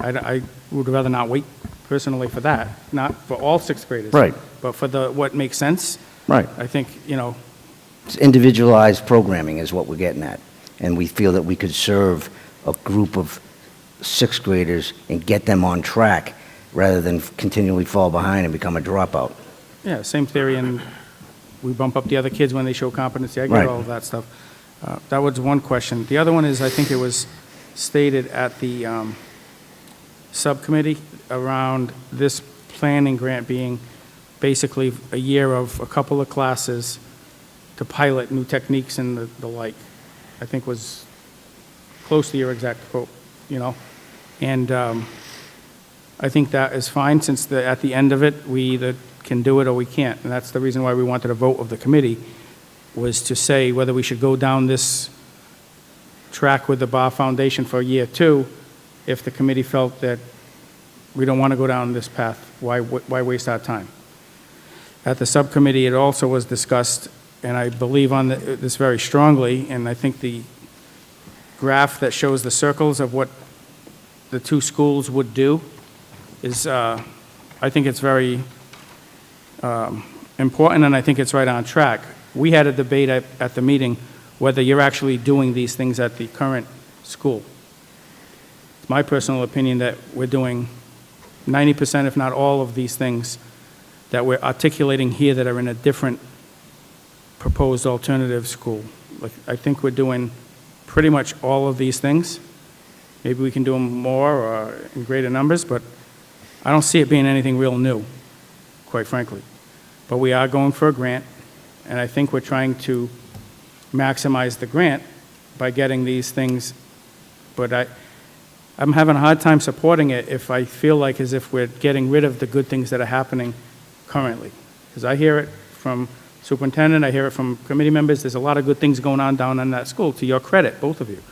I would rather not wait personally for that, not for all 6th graders. Right. But for what makes sense. Right. I think, It's individualized programming is what we're getting at. And we feel that we could serve a group of 6th graders and get them on track rather than continually fall behind and become a dropout. yeah, same theory, and we bump up the other kids when they show competency. I get Right. all of that stuff. That was one question. The other one is, I think it was stated at the subcommittee around this planning grant being basically a year of a couple of classes to pilot new techniques and the like. I think was close to your exact quote, And I think that is fine, since at the end of it, we either can do it or we can't. And that's the reason why we wanted a vote of the committee, was to say whether we should go down this track with the Bar Foundation for year 2. If the committee felt that we don't want to go down this path, why waste our time? At the subcommittee, it also was discussed, and I believe on this very strongly, and I think the graph that shows the circles of what the two schools would do is, I think it's very important, and I think it's right on track. We had a debate at the meeting whether you're actually doing these things at the current school. It's my personal opinion that we're doing 90%, if not all, of these things that we're articulating here that are in a different proposed alternative school. Like, I think we're doing pretty much all of these things. Maybe we can do them more or in greater numbers, but I don't see it being anything real new, quite frankly. But we are going for a grant, and I think we're trying to maximize the grant by getting these things. But I'm having a hard time supporting it if I feel like as if we're getting rid of the good things that are happening currently. Because I hear it from superintendent, I hear it from committee members, there's a lot of good things going on down in that school, to your credit, both of you.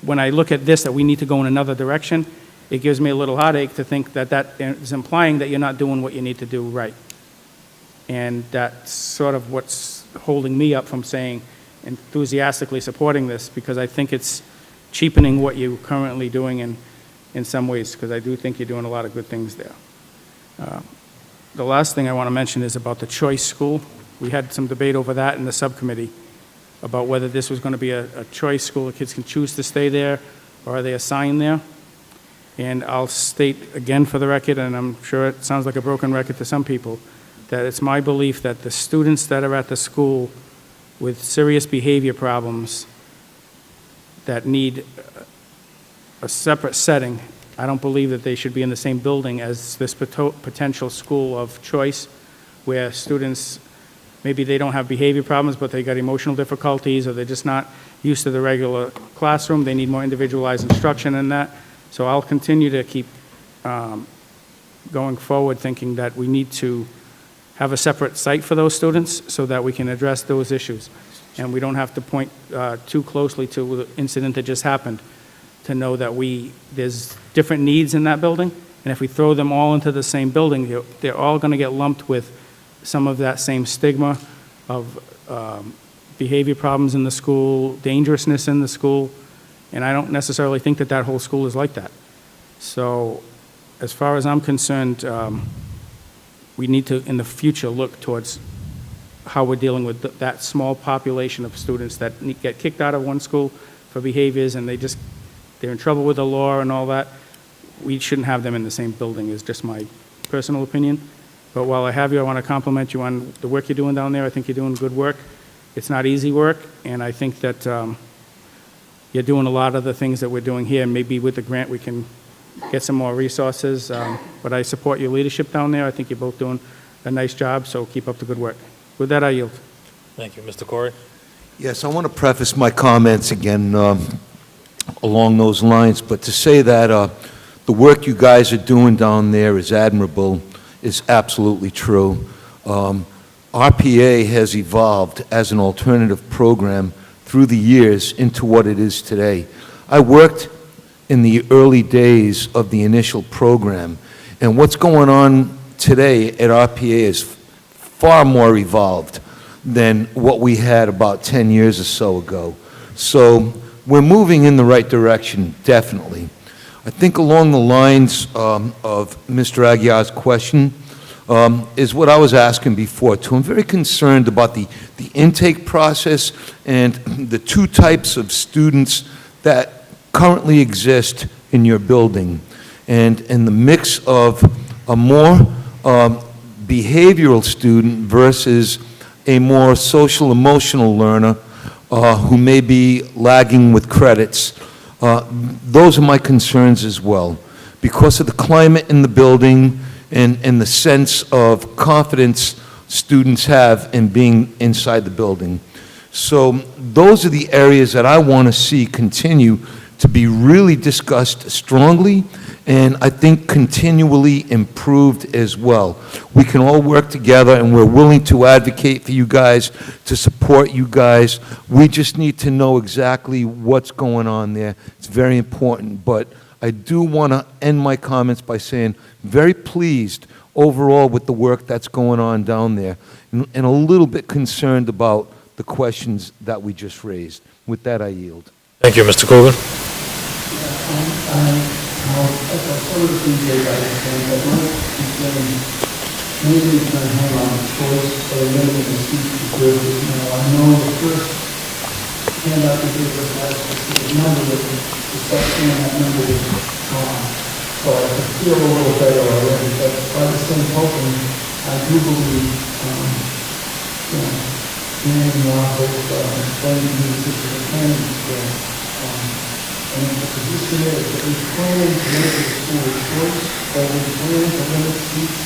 When I look at this, that we need to go in another direction, it gives me a little heartache to think that that is implying that you're not doing what you need to do right. And that's sort of what's holding me up from saying, enthusiastically supporting this, because I think it's cheapening what you're currently doing in some ways, because I do think you're doing a lot of good things there. The last thing I want to mention is about the choice school. We had some debate over that in the subcommittee about whether this was going to be a choice school, the kids can choose to stay there, or are they assigned there? And I'll state again for the record, and I'm sure it sounds like a broken record to some people, that it's my belief that the students that are at the school with serious behavior problems that need a separate setting, I don't believe that they should be in the same building as this potential school of choice, where students, maybe they don't have behavior problems, but they got emotional difficulties, or they're just not used to the regular classroom. They need more individualized instruction in that. So I'll continue to keep going forward, thinking that we need to have a separate site for those students so that we can address those issues. And we don't have to point too closely to the incident that just happened to know that there's different needs in that building. And if we throw them all into the same building, they're all going to get lumped with some of that same stigma of behavior problems in the school, dangerousness in the school. And I don't necessarily think that that whole school is like that. So as far as I'm concerned, we need to, in the future, look towards how we're dealing with that small population of students that get kicked out of one school for behaviors, and they're in trouble with the law and all that. We shouldn't have them in the same building, is just my personal opinion. But while I have you, I want to compliment you on the work you're doing down there. I think you're doing good work. It's not easy work, and I think that you're doing a lot of the things that we're doing here. Maybe with the grant we can get some more resources, but I support your leadership down there. I think you're both doing a nice job, so keep up the good work. With that, I yield. Thank you. Mr. Corey? Yes, I want to preface my comments again along those lines, but to say that the work you guys are doing down there is admirable is absolutely true. RPA has evolved as an alternative program through the years into what it is today. I worked in the early days of the initial program, and what's going on today at RPA is far more evolved than what we had about 10 years or so ago. So we're moving in the right direction, definitely. I think along the lines of Mr. Aguiar's question is what I was asking before, too. I'm very concerned about the intake process and the two types of students that currently exist in your building, and the mix of a more behavioral student versus a more social emotional learner who may be lagging with credits. Those are my concerns as well, because of the climate in the building and the sense of confidence students have in being inside the building. So those are the areas that I want to see continue to be really discussed strongly, and I think continually improved as well. We can all work together, and we're willing to advocate for you guys, to support you guys. We just need to know exactly what's going on there. It's very important, but I do want to end my comments by saying very pleased overall with the work that's going on down there, and a little bit concerned about the questions that we just raised. With that, I yield. Thank you, Mr. Coogan. I'll sort of things that I understand, but my concern mainly is going to hang on the choice of the limiting the seats to good. I know the first handout we gave us had a specific number, but the section on that number is gone. So I could feel a little better already, but by the same token, I do believe, being in the office, explaining to the superintendent, and the position is that we plan to make the school a choice, or we plan to limit seats.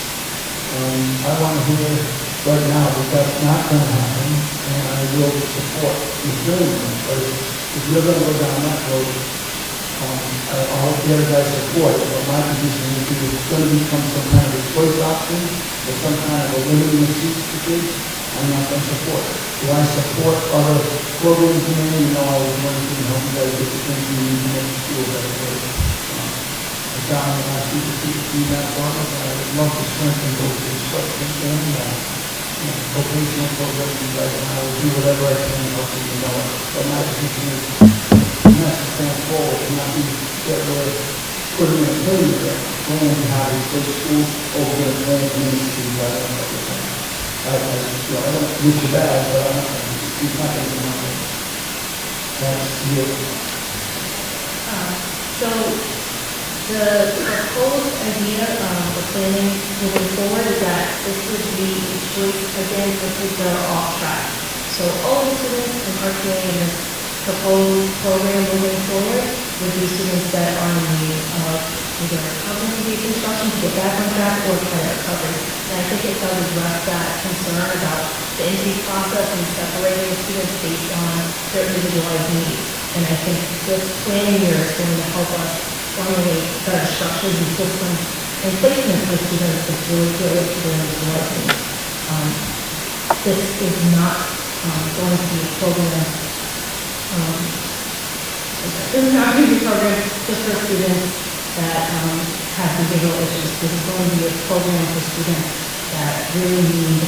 I want to hear right now that that's not going to happen, and I will support the doing it. But if you're going to go down that road, I hope the other guys support it. But my position is that it's going to become some kind of a choice option, or some kind of a limiting of seats to kids. I'm not going to support it. Do I support other programs in there? You know, I was wanting to help you guys get the things you need to make the school better. John, and I see that progress, and I would love to strengthen both the instruction and vocational programs, you guys, and I will do whatever I can to help you know it. But my position is, you have to stand forward and not be get away, putting in a failure there. Going to have a good school, over the plan, and ministry, rather than everything. I don't wish you bad, but he's not going to be my That's you. So, The proposed idea for planning moving forward is that this would be a choice again for kids that are off track. So all the students in RPA in this proposed program moving forward would be students that are in need of either recovery instruction to get back on track or credit recovery. And I think it does address that concern about the intake process and separating students based on their individualized needs. And I think this planning year is going to help us formulate better structures and systems and placement for students that's really good for their individualized needs. This is not going to be a program this is not going to be a program just for students that have behavioral issues. This is going to be a program for students that really need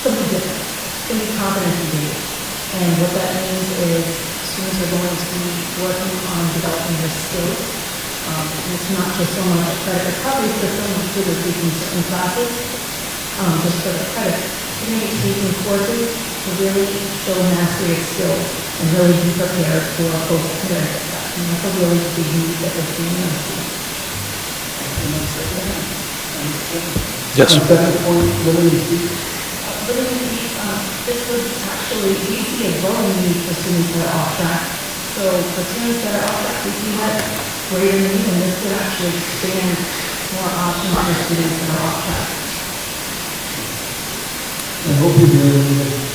something different. It's going to be competency-based. And what that means is students are going to be working on developing their skills. And it's not just so much a credit recovery system, which they're taking certain classes, just for the credit. They're going to be taking courses to really show mastery of skills and really be prepared for post-secondary success. And that's a really big need that we're seeing in our schools. Yes. Second point, limited seats. Limited seats, this was actually, we see a growing need for students that are off track. So for students that are off track, we see that greater need, and this would actually expand more options for students that are off track. I hope you're dealing with,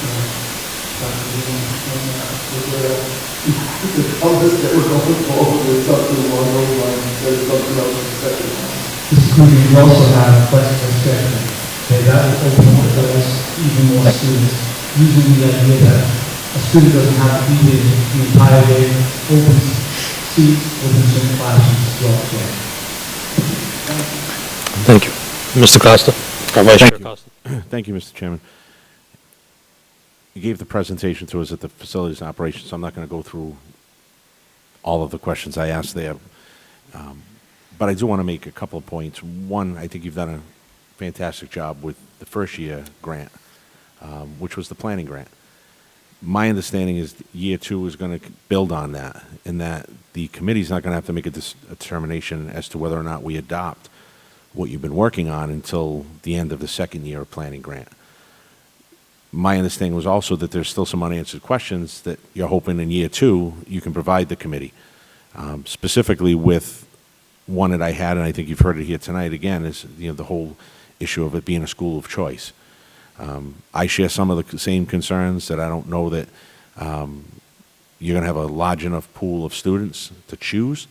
all this that we're going forward with something along those lines, there's something else in the second one. Mr. Coogan, you also have flexible scheduling. Okay, that will open up the doors even more students. Using the idea that a student doesn't have to be there the entire day, open seats, open certain classrooms as well. Thank you. Mr. Costa? Or Vice Chair Costa? Thank you, Mr. Chairman. You gave the presentation to us at the facilities and operations, so I'm not going to go through all of the questions I asked there. But I do want to make a couple of points. One, I think you've done a fantastic job with the first year grant, which was the planning grant. My understanding is year two is going to build on that, in that the committee's not going to have to make a determination as to whether or not we adopt what you've been working on until the end of the second year of planning grant. My understanding was also that there's still some unanswered questions that you're hoping in year two you can provide the committee. Specifically with one that I had, and I think you've heard it here tonight again, is the whole issue of it being a school of choice. I share some of the same concerns that I don't know that you're going to have a large enough pool of students to choose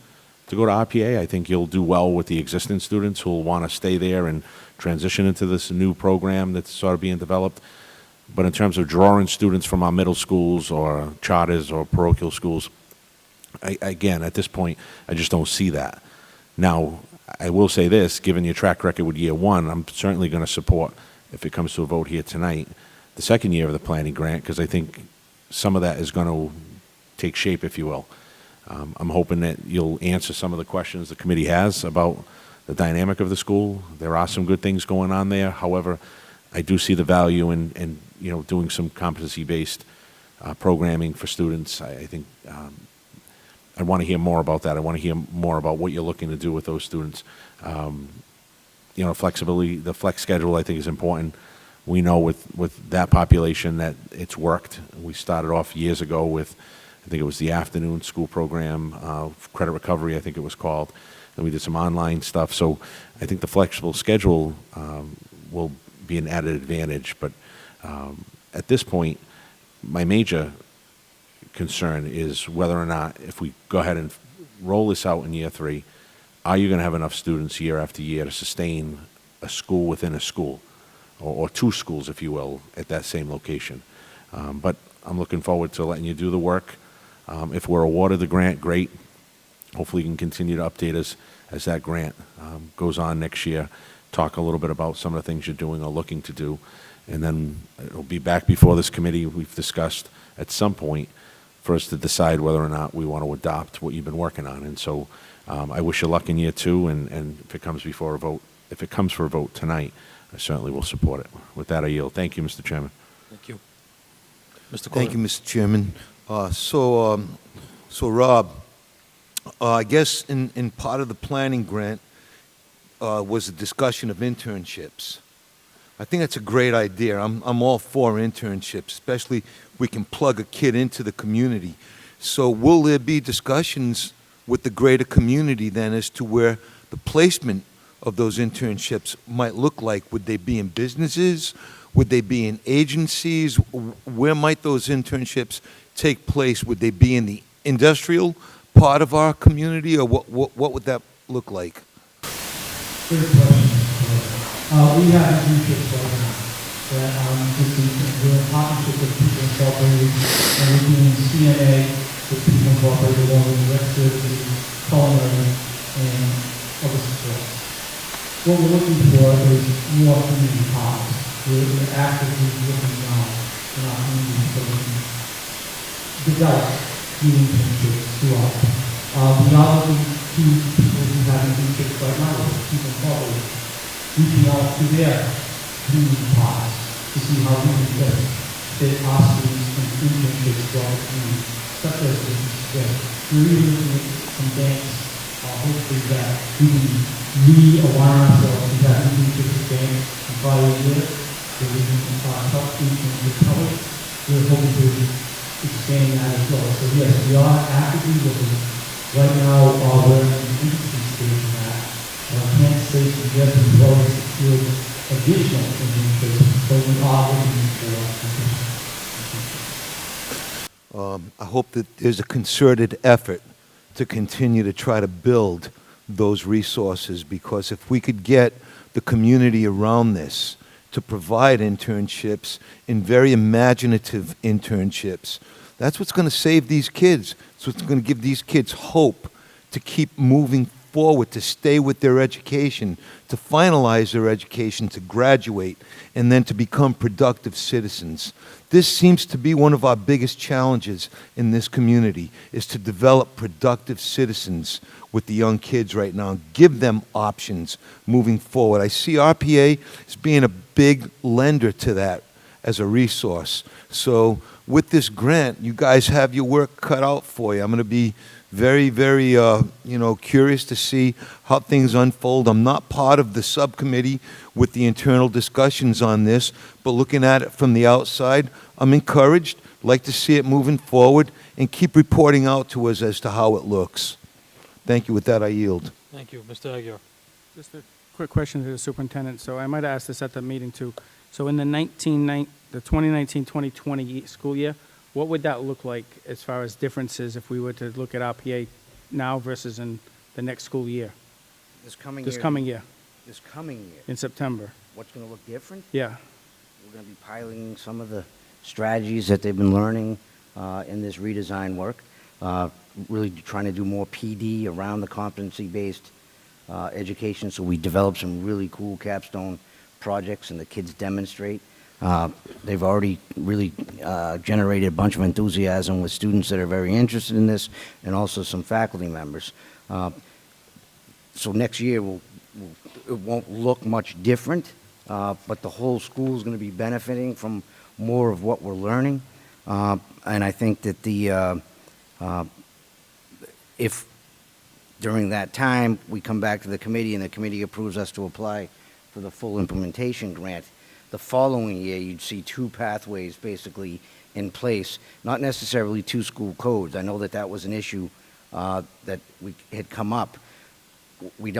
to go to RPA. I think you'll do well with the existing students who will want to stay there and transition into this new program that's sort of being developed. But in terms of drawing students from our middle schools or charters or parochial schools, again, at this point, I just don't see that. Now, I will say this, given your track record with year one, I'm certainly going to support, if it comes to a vote here tonight, the second year of the planning grant, because I think some of that is going to take shape, if you will. I'm hoping that you'll answer some of the questions the committee has about the dynamic of the school. There are some good things going on there. However, I do see the value in doing some competency-based programming for students. I think I want to hear more about that. I want to hear more about what you're looking to do with those students. Flexibility, the flex schedule, I think, is important. We know with that population that it's worked. We started off years ago with, I think it was the afternoon school program, credit recovery, I think it was called. And we did some online stuff. So I think the flexible schedule will be an added advantage. But at this point, my major concern is whether or not, if we go ahead and roll this out in year three, are you going to have enough students year after year to sustain a school within a school, or two schools, if you will, at that same location? But I'm looking forward to letting you do the work. If we're awarded the grant, great. Hopefully you can continue to update us as that grant goes on next year. Talk a little bit about some of the things you're doing or looking to do. And then it'll be back before this committee, we've discussed at some point, for us to decide whether or not we want to adopt what you've been working on. And so I wish you luck in year two, and if it comes before a vote, if it comes for a vote tonight, I certainly will support it. With that, I yield. Thank you, Mr. Chairman. Thank you. Mr. Thank Corder? you, Mr. Chairman. So Rob, I guess in part of the planning grant was a discussion of internships. I think that's a great idea. I'm all for internships, especially if we can plug a kid into the community. So will there be discussions with the greater community then as to where the placement of those internships might look like? Would they be in businesses? Would they be in agencies? Where might those internships take place? Would they be in the industrial part of our community, or what would that look like? Good question. We have internships right now that we're in partnership with People Incorporated, and we're doing CNA with People Incorporated, along with the rest of the culinary and other supports. What we're looking for is more community partners. We're actively looking now in our community so we can develop new internships throughout. We are looking to people who have internships right now with People Incorporated, reaching out to their community partners to see how we can best fit our students and internships to our community, such as this today. We're really looking at some banks, hopefully that we can realign ourselves to have internships with banks in prior years, so we can help students with public. We're hoping to expand that as well. So yes, we are actively looking. Right now, we're in the interesting stage of that. I can't say for yes, we've already secured additional internships, but we are looking for additional. I hope that there's a concerted effort to continue to try to build those resources, because if we could get the community around this to provide internships in very imaginative internships, that's what's going to save these kids. It's what's going to give these kids hope to keep moving forward, to stay with their education, to finalize their education, to graduate, and then to become productive citizens. This seems to be one of our biggest challenges in this community, is to develop productive citizens with the young kids right now, give them options moving forward. I see RPA as being a big lender to that as a resource. So with this grant, you guys have your work cut out for you. I'm going to be very, very, curious to see how things unfold. I'm not part of the subcommittee with the internal discussions on this, but looking at it from the outside, I'm encouraged, like to see it moving forward, and keep reporting out to us as to how it looks. Thank you. With that, I yield. Thank you. Mr. Aguirre. Just a quick question to the superintendent. So I might have asked this at the meeting too. So in the 2019-2020 school year, what would that look like as far as differences if we were to look at RPA now versus in the next school year? This coming This year. coming year, This coming year. in September? What's going to look different? Yeah. We're going to be piloting some of the strategies that they've been learning in this redesign work, really trying to do more PD around the competency-based education, so we develop some really cool capstone projects and the kids demonstrate. They've already really generated a bunch of enthusiasm with students that are very interested in this, and also some faculty members. So next year, it won't look much different, but the whole school is going to be benefiting from more of what we're learning. And I think that if during that time we come back to the committee and the committee approves us to apply for the full implementation grant, the following year you'd see two pathways basically in place, not necessarily two school codes. I know that that was an issue that had come up. We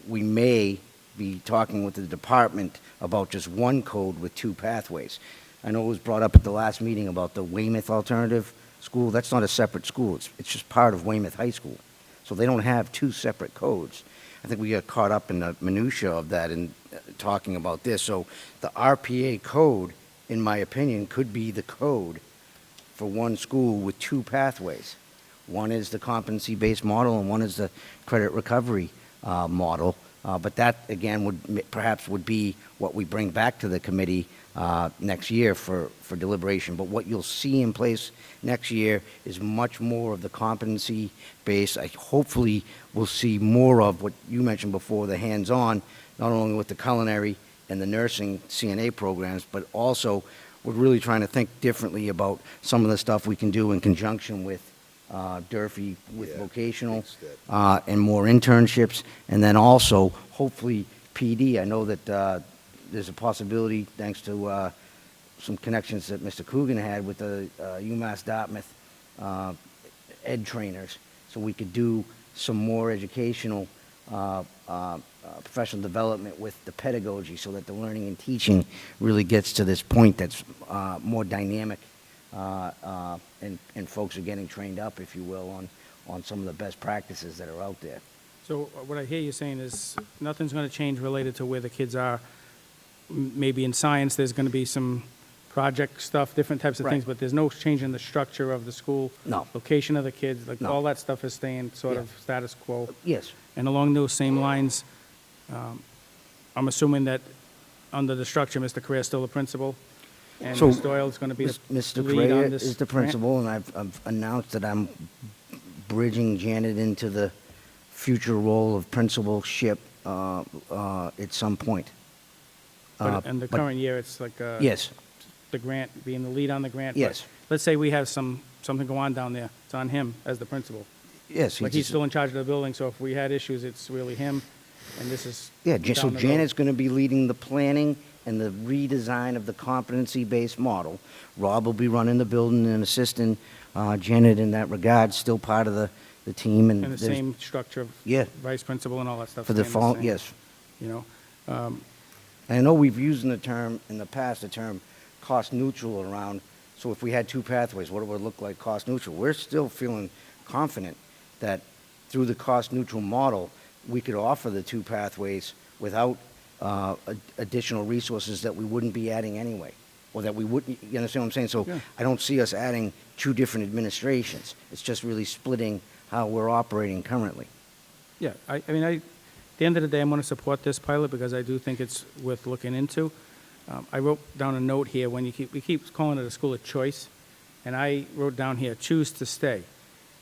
may be talking with the department about just one code with two pathways. I know it was brought up at the last meeting about the Weymouth Alternative School. That's not a separate school. It's just part of Weymouth High School. So they don't have two separate codes. I think we got caught up in the minutia of that in talking about this. So the RPA code, in my opinion, could be the code for one school with two pathways. One is the competency-based model, and one is the credit recovery model. But that, again, would be what we bring back to the committee next year for deliberation. But what you'll see in place next year is much more of the competency base. Hopefully we'll see more of what you mentioned before, the hands-on, not only with the culinary and the nursing CNA programs, but also we're really trying to think differently about some of the stuff we can do in conjunction with Durfee with Yeah, vocational, thanks, Dad. and more internships, and then also, hopefully, PD. I know that there's a possibility, thanks to some connections that Mr. Coogan had with the UMass Dartmouth ed trainers, so we could do some more educational professional development with the pedagogy, so that the learning and teaching really gets to this point that's more dynamic, and folks are getting trained up, if you will, on some of the best practices that are out there. So what I hear you saying is nothing's going to change related to where the kids are. Maybe in science, there's going to be some project stuff, different types of things, Right. but there's no change in the structure of the school. No. Location of the kids, like No. all that stuff is staying sort Yeah. of status quo. Yes. And along those same lines, I'm assuming that under the structure, Mr. Correa is still the principal, and So, Ms. Doyle is going to be the Mr. lead Correa on this is the grant? principal, and I've announced that I'm bridging Janet into the future role of principalship at some point. But in the but- current year, it's like Yes, the grant, being the lead on the grant. but Yes. Let's say we have something go on down there, it's on him as the principal. yes. Like he's still in charge of the building, so if we had issues, it's really him, and this is. Yeah, so down the road. Janet's going to be leading the planning and the redesign of the competency-based model. Rob will be running the building and assisting Janet in that regard, still part of the team. And the there's- same structure of Yeah, vice principal and all that stuff. for the staying fall, same, yes. You know, And I know we've used in the past, the term cost neutral around, so if we had two pathways, what it would look like cost neutral. We're still feeling confident that through the cost neutral model, we could offer the two pathways without additional resources that we wouldn't be adding anyway, or that we wouldn't, you understand what I'm saying? So Yeah. I don't see us adding two different administrations. It's just really splitting how we're operating currently. yeah, I mean, at the end of the day, I'm going to support this pilot because I do think it's worth looking into. I wrote down a note here, when we keep calling it a school of choice, and I wrote down here, choose to stay,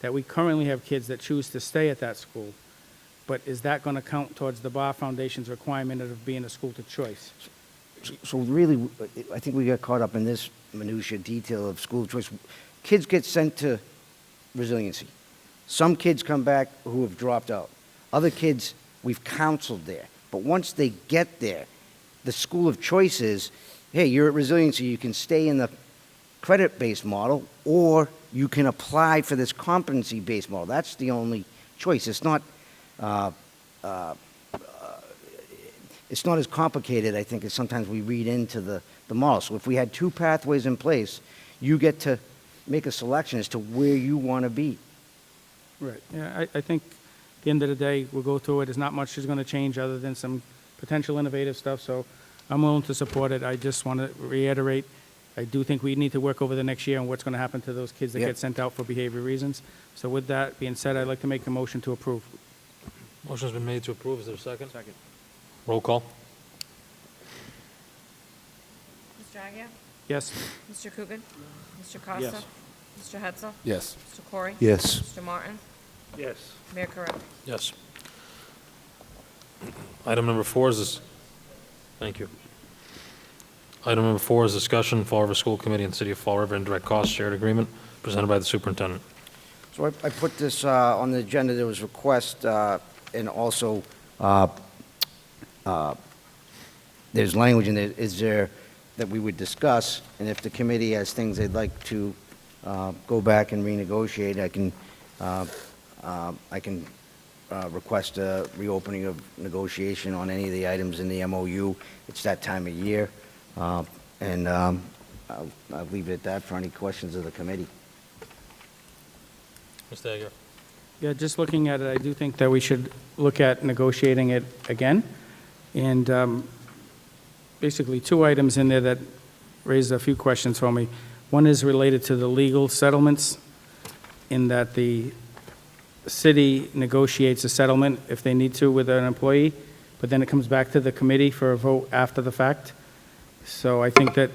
that we currently have kids that choose to stay at that school, but is that going to count towards the Bar Foundation's requirement of being a school to choice? So really, I think we got caught up in this minutia detail of school choice. Kids get sent to resiliency. Some kids come back who have dropped out. Other kids, we've counseled there. But once they get there, the school of choice is, hey, you're at resiliency, you can stay in the credit-based model, or you can apply for this competency-based model. That's the only choice. It's not as complicated, I think, as sometimes we read into the model. So if we had two pathways in place, you get to make a selection as to where you want to be. Right, yeah, I think at the end of the day, we'll go through it, there's not much is going to change other than some potential innovative stuff, so I'm willing to support it. I just want to reiterate, I do think we need to work over the next year on what's going to happen to those kids that Yep. get sent out for behavior reasons. So with that being said, I'd like to make a motion to approve. Motion's been made to approve. Is there a second? Second. Roll call. Mr. Agia? Yes? Mr. Coogan? Mr. Costa? Yes. Mr. Hetzler? Yes. Mr. Corey? Yes. Mr. Martin? Yes. Mayor Correa? Yes. Item number 4 is thank you. Item number 4 is discussion, Fall River School Committee and City of Fall River indirect cost shared agreement presented by the superintendent. So I put this on the agenda. There was request, and also there's language in there, is there, that we would discuss, and if the committee has things they'd like to go back and renegotiate, I can request a reopening of negotiation on any of the items in the MOU. It's that time of year, and I'll leave it at that for any questions of the committee. Mr. Aguirre. Yeah, just looking at it, I do think that we should look at negotiating it again. And basically, two items in there that raised a few questions for me. One is related to the legal settlements, in that the city negotiates a settlement if they need to with an employee, but then it comes back to the committee for a vote after the fact. So I think that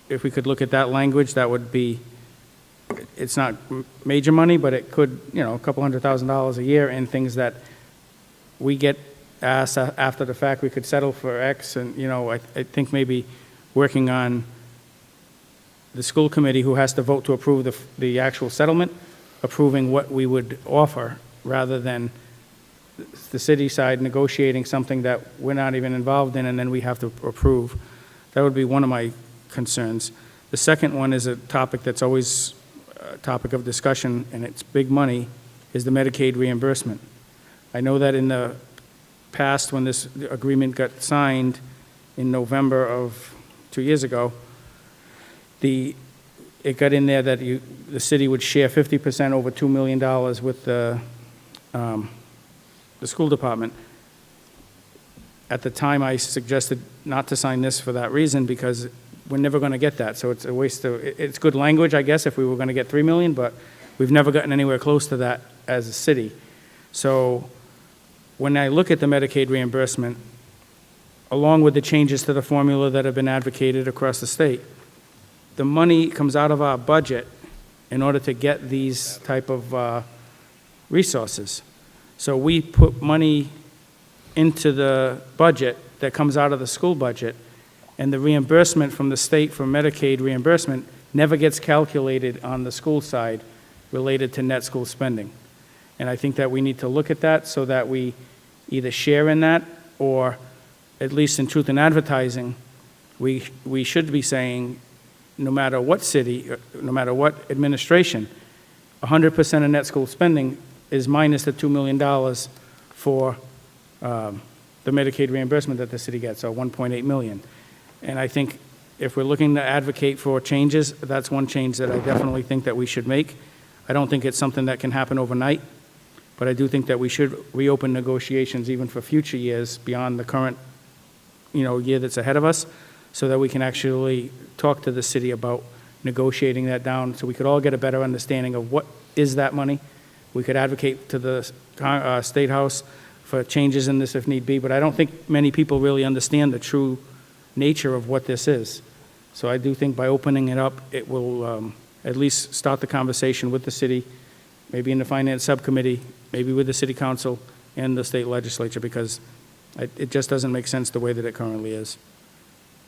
if we could look at that language, that would be, it's not major money, but it could, a couple $100,000 a year in things that we get asked after the fact. We could settle for X, and, I think maybe working on the school committee, who has to vote to approve the actual settlement, approving what we would offer, rather than the city side negotiating something that we're not even involved in, and then we have to approve. That would be one of my concerns. The second one is a topic that's always a topic of discussion, and it's big money, is the Medicaid reimbursement. I know that in the past, when this agreement got signed in November of 2 years ago, it got in there that the city would share 50% over $2 million with the school department. At the time, I suggested not to sign this for that reason, because we're never going to get that. So it's a waste of, it's good language, I guess, if we were going to get 3 million, but we've never gotten anywhere close to that as a city. So when I look at the Medicaid reimbursement, along with the changes to the formula that have been advocated across the state, the money comes out of our budget in order to get these type of resources. So we put money into the budget that comes out of the school budget, and the reimbursement from the state for Medicaid reimbursement never gets calculated on the school side related to net school spending. And I think that we need to look at that so that we either share in that, or at least in truth in advertising, we should be saying, no matter what city, no matter what administration, 100% of net school spending is minus the $2 million for the Medicaid reimbursement that the city gets, so 1.8 million. And I think if we're looking to advocate for changes, that's one change that I definitely think that we should make. I don't think it's something that can happen overnight, but I do think that we should reopen negotiations even for future years beyond the current, year that's ahead of us, so that we can actually talk to the city about negotiating that down, so we could all get a better understanding of what is that money. We could advocate to the State House for changes in this if need be, but I don't think many people really understand the true nature of what this is. So I do think by opening it up, it will at least start the conversation with the city, maybe in the finance subcommittee, maybe with the city council and the state legislature, because it just doesn't make sense the way that it currently is.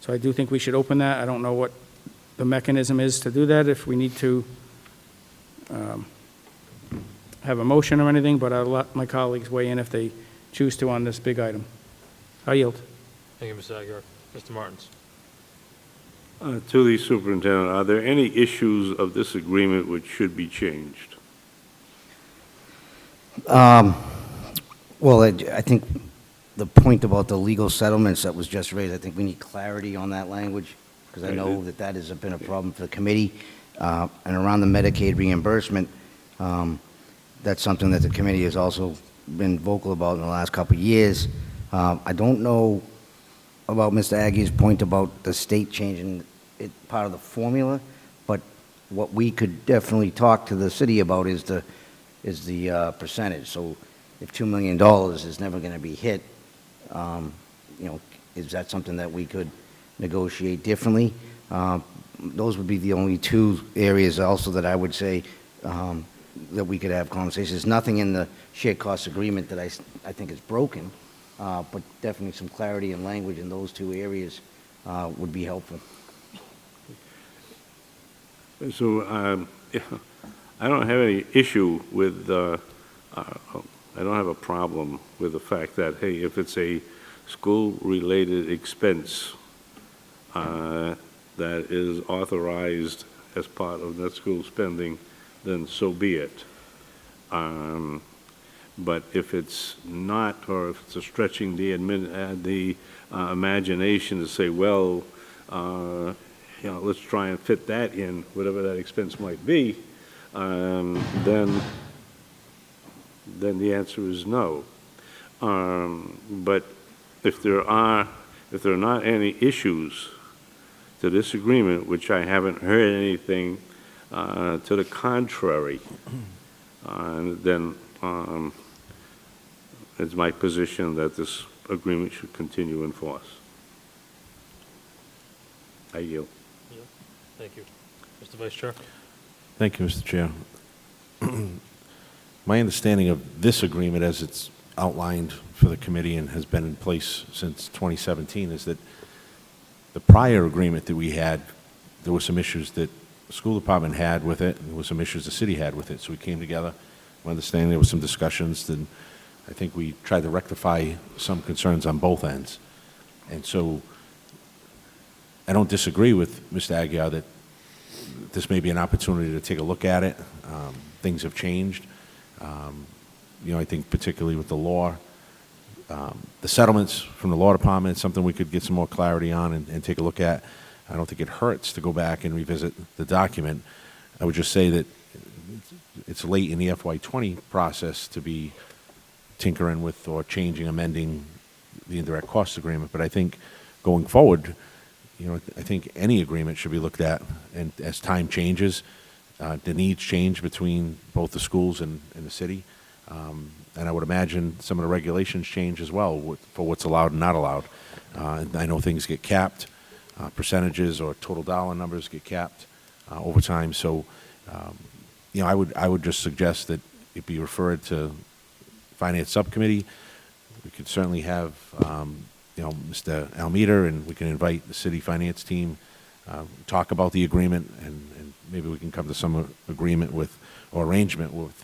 So I do think we should open that. I don't know what the mechanism is to do that, if we need to have a motion or anything, but I'll let my colleagues weigh in if they choose to on this big item. I yield. Thank you, Mr. Aguirre. Mr. Martins. To the superintendent, are there any issues of this agreement which should be changed? Well, I think the point about the legal settlements that was just raised, I think we need clarity on that language, because I know that that has been a problem for the committee. And around the Medicaid reimbursement, that's something that the committee has also been vocal about in the last couple of years. I don't know about Mr. Aggie's point about the state changing it part of the formula, but what we could definitely talk to the city about is the percentage. So if $2 million is never going to be hit, is that something that we could negotiate differently? Those would be the only two areas also that I would say that we could have conversations. Nothing in the shared cost agreement that I think is broken, but definitely some clarity and language in those two areas would be helpful. So I don't have any issue with, I don't have a problem with the fact that, hey, if it's a school-related expense that is authorized as part of net school spending, then so be it. But if it's not, or if it's stretching the imagination to say, well, let's try and fit that in, whatever that expense might be, then the answer is no. But if there are not any issues to this agreement, which I haven't heard anything to the contrary, then it's my position that this agreement should continue in force. I yield. Thank you. Mr. Vice Chair. Thank you, Mr. Chair. My understanding of this agreement as it's outlined for the committee and has been in place since 2017 is that the prior agreement that we had, there were some issues that school department had with it, and there were some issues the city had with it. So we came together, we understand there was some discussions, and I think we tried to rectify some concerns on both ends. And so I don't disagree with Mr. Aguirre that this may be an opportunity to take a look at it. Things have changed. I think particularly with the law, the settlements from the law department, is something we could get some more clarity on and take a look at. I don't think it hurts to go back and revisit the document. I would just say that it's late in the FY20 process to be tinkering with or changing, amending the indirect cost agreement. But I think going forward, I think any agreement should be looked at, and as time changes, the needs change between both the schools and the city. And I would imagine some of the regulations change as well for what's allowed and not allowed. And I know things get capped, percentages or total dollar numbers get capped over time. So, I would just suggest that it be referred to Finance Subcommittee. We could certainly have, Mr. Almeida, and we can invite the city finance team, talk about the agreement, and maybe we can come to some agreement with, or arrangement with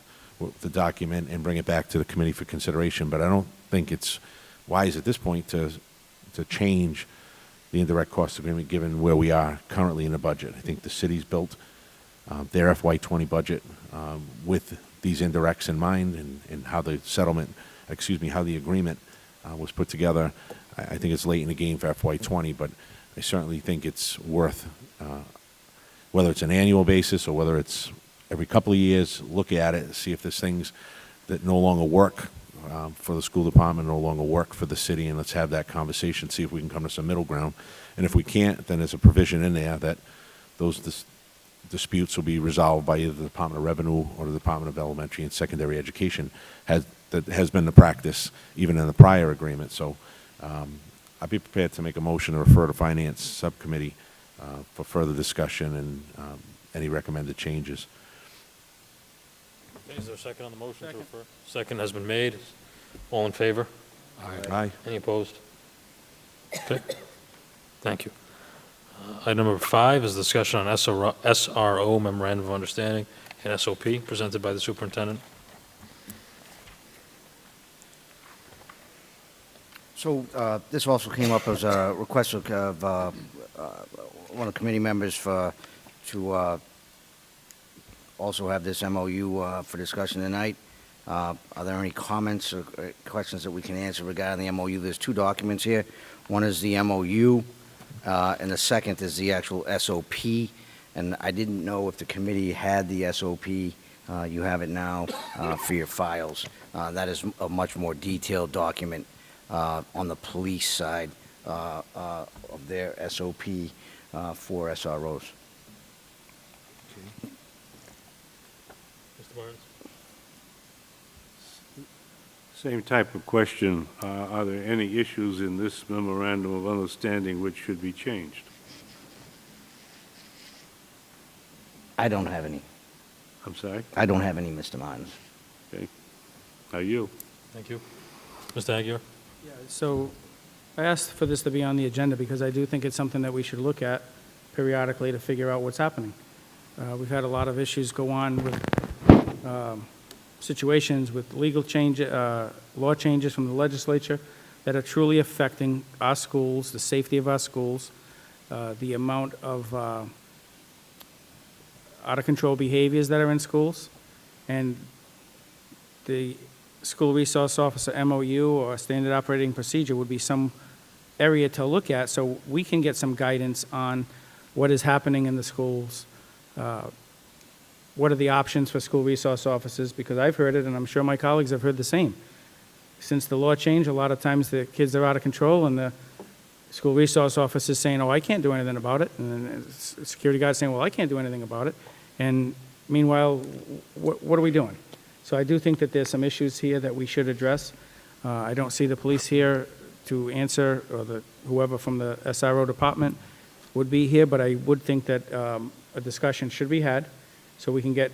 the document and bring it back to the committee for consideration. But I don't think it's wise at this point to change the indirect cost agreement given where we are currently in the budget. I think the city's built their FY20 budget with these indirects in mind, and how the how the agreement was put together. I think it's late in the game for FY20, but I certainly think it's worth, whether it's an annual basis or whether it's every couple of years, look at it, see if there's things that no longer work for the school department, no longer work for the city, and let's have that conversation, see if we can come to some middle ground. And if we can't, then there's a provision in there that those disputes will be resolved by either the Department of Revenue or the Department of Elementary and Secondary Education. That has been the practice even in the prior agreement. So I'd be prepared to make a motion to refer to Finance Subcommittee for further discussion and any recommended changes. Okay, is there a second on the motion to refer? Second has been made. All in favor? Aye. Any opposed? Okay. Thank you. Item number 5 is discussion on SRO Memorandum of Understanding and SOP presented by the superintendent. So this also came up as a request of one of the committee members to also have this MOU for discussion tonight. Are there any comments or questions that we can answer regarding the MOU? There's 2 documents here. One is the MOU, and the second is the actual SOP. And I didn't know if the committee had the SOP. You have it now for your files. That is a much more detailed document on the police side of their SOP for SROs. Mr. Barnes? Same type of question. Are there any issues in this memorandum of understanding which should be changed? I don't have any. I'm sorry? I don't have any, Mr. Martins. Okay. Are you? Thank you. Mr. Aguirre? Yeah, so I asked for this to be on the agenda because I do think it's something that we should look at periodically to figure out what's happening. We've had a lot of issues go on with situations with legal change, law changes from the legislature that are truly affecting our schools, the safety of our schools, the amount of out-of-control behaviors that are in schools, and the school resource officer MOU or standard operating procedure would be some area to look at so we can get some guidance on what is happening in the schools. What are the options for school resource officers? Because I've heard it, and I'm sure my colleagues have heard the same. Since the law changed, a lot of times the kids are out of control, and the school resource officer is saying, oh, I can't do anything about it. And then the security guard saying, well, I can't do anything about it. And meanwhile, what are we doing? So I do think that there's some issues here that we should address. I don't see the police here to answer, or whoever from the SRO department would be here, but I would think that a discussion should be had so we can get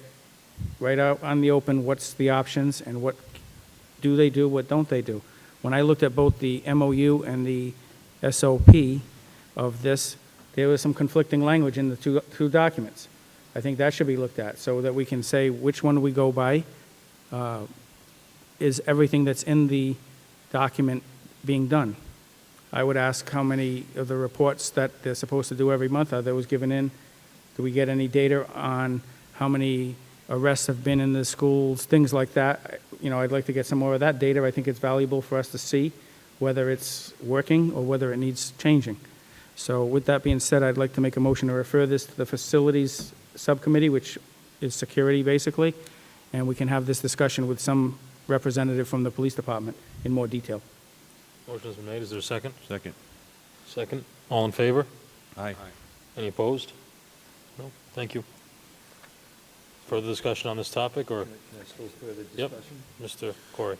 right out on the open what's the options and what do they do, what don't they do. When I looked at both the MOU and the SOP of this, there was some conflicting language in the two documents. I think that should be looked at, so that we can say which one we go by. Is everything that's in the document being done? I would ask how many of the reports that they're supposed to do every month, are those given in? Do we get any data on how many arrests have been in the schools, things like that? You know, I'd like to get some more of that data. I think it's valuable for us to see whether it's working or whether it needs changing. So with that being said, I'd like to make a motion to refer this to the Facilities Subcommittee, which is security, basically, and we can have this discussion with some representative from the police department in more detail. Motion's been made. Is there a second? Second. Second. All in favor? Aye. Any opposed? No? Thank you. Further discussion on this topic, or? Yep. Mr. Corey.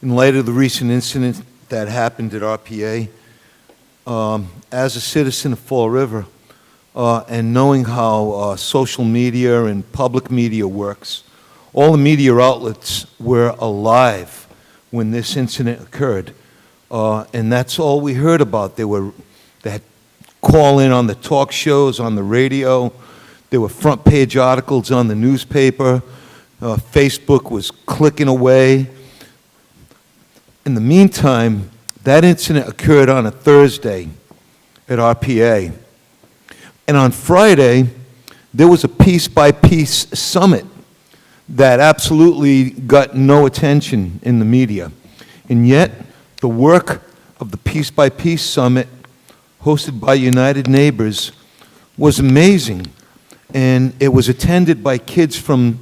In light of the recent incident that happened at RPA, as a citizen of Fall River, and knowing how social media and public media works, all the media outlets were alive when this incident occurred, and that's all we heard about. They had call in on the talk shows, on the radio. There were front page articles on the newspaper. Facebook was clicking away. In the meantime, that incident occurred on a Thursday at RPA. And on Friday, there was a piece-by-piece summit that absolutely got no attention in the media. And yet, the work of the piece-by-piece summit hosted by United Neighbors was amazing. And it was attended by kids from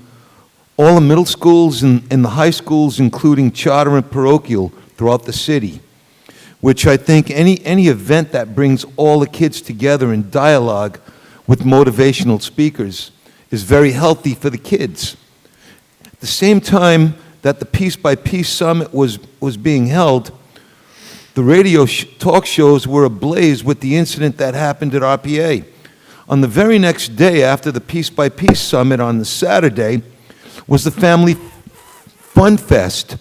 all the middle schools and the high schools, including charter and parochial throughout the city, which I think any event that brings all the kids together in dialogue with motivational speakers is very healthy for the kids. At the same time that the Piece by Piece Summit was being held, the radio talk shows were ablaze with the incident that happened at RPA. On the very next day after the Piece by Piece Summit on the Saturday was the Family Fun Fest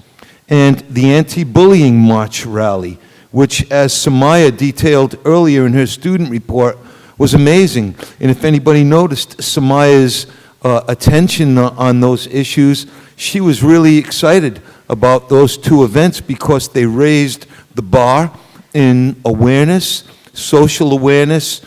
and the Anti-Bullying March Rally, which, as Samaya detailed earlier in her student report, was amazing. And if anybody noticed Samaya's attention on those issues, she was really excited about those two events because they raised the bar in awareness, social awareness,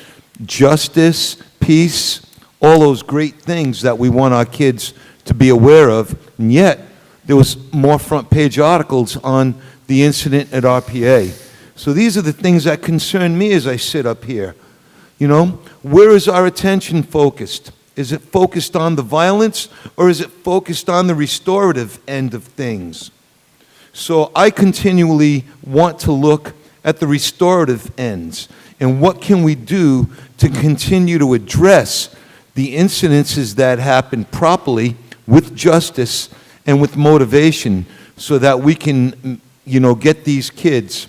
justice, peace, all those great things that we want our kids to be aware of. And yet, there was more front page articles on the incident at RPA. So these are the things that concern me as I sit up here. You know, where is our attention focused? Is it focused on the violence, or is it focused on the restorative end of things? So I continually want to look at the restorative ends, and what can we do to continue to address the incidences that happen properly with justice and with motivation, so that we can, you know, get these kids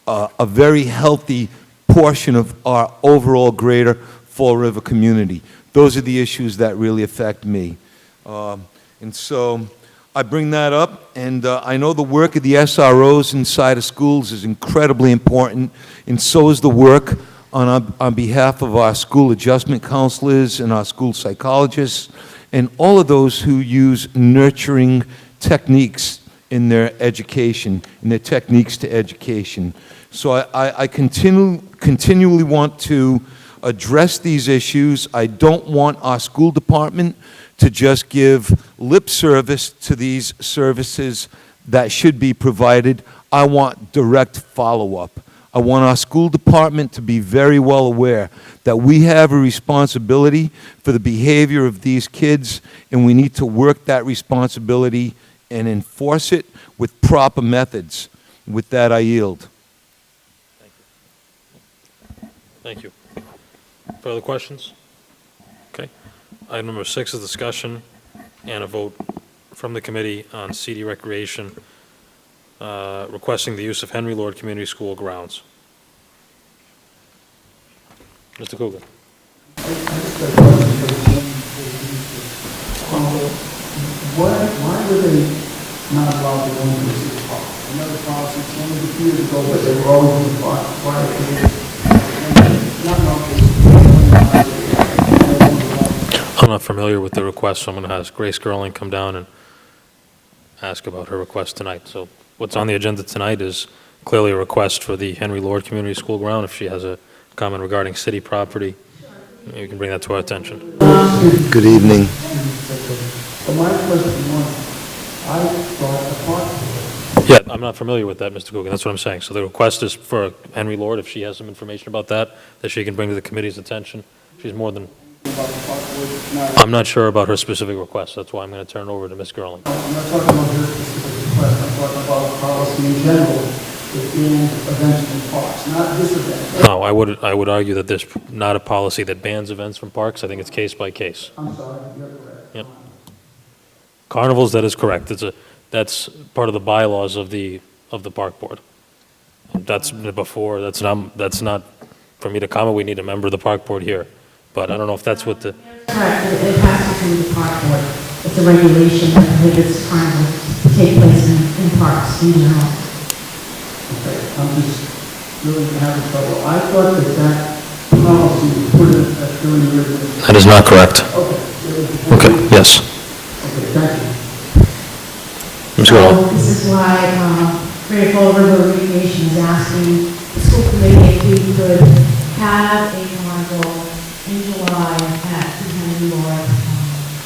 a very healthy portion of our overall greater Fall River community. Those are the issues that really affect me. And so I bring that up, and I know the work of the SROs inside of schools is incredibly important, and so is the work on behalf of our school adjustment counselors and our school psychologists, and all of those who use nurturing techniques in their education, in their techniques to education. So I continually want to address these issues. I don't want our school department to just give lip service to these services that should be provided. I want direct follow-up. I want our school department to be very well aware that we have a responsibility for the behavior of these kids, and we need to work that responsibility and enforce it with proper methods. With that, I yield. Thank you. Further questions? Okay. Item number 6 is discussion and a vote from the committee on CD Recreation requesting the use of Henry Lord Community School grounds. Mr. Coogan. Why were they not allowed to go into the city park? Another policy 20 years ago, but they were always in the park. Why are they not not familiar with the request, so I'm going to ask Grace Gerling come down and ask about her request tonight. So what's on the agenda tonight is clearly a request for the Henry Lord Community School ground. If she has a comment regarding city property, you can bring that to our attention. Good evening. So my question was, I thought the park board, Yeah, I'm not familiar with that, Mr. Coogan, that's what I'm saying. So the request is for Henry Lord, if she has some information about that she can bring to the committee's attention. She's more than, about the park board, now, I'm not sure about her specific request, that's why I'm going to turn it over to Ms. Gerling. I'm not talking about your specific request, I'm talking about policy in general within events and parks, not this event. No, I would argue that there's not a policy that bans events from parks. I think it's case by case. I'm sorry, you're correct. Yep. Carnivals, that is correct. That's part of the bylaws of the park board. That's before, that's not for me to comment. We need a member of the park board here. But I don't know if that's what the, Correct, it has to do with the park board. It's a regulation that prohibits carnivals to take place in parks in general. Okay, I'm just really having trouble. I thought that policy was put in during the year. that is not correct. Okay. Okay, yes. Okay, thank you. Ms. So Gerling. this is why Greater Fall River Recreation is asking the school committee if we could have a carnival in July at the Henry Lord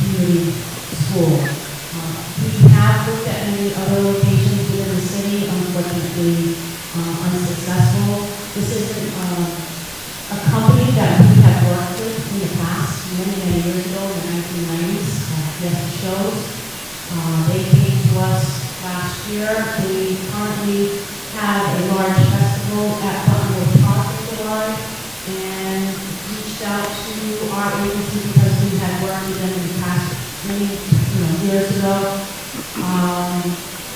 Community School. We have looked at many other locations within the city, unfortunately unsuccessful. This isn't a company that we have worked with in the past, many years ago, in the 1990s, Fiesta Shows. They came to us last year. We currently have a large festival at Buttonwood Park in July, and reached out to our agency because we had worked with them in the past many years ago,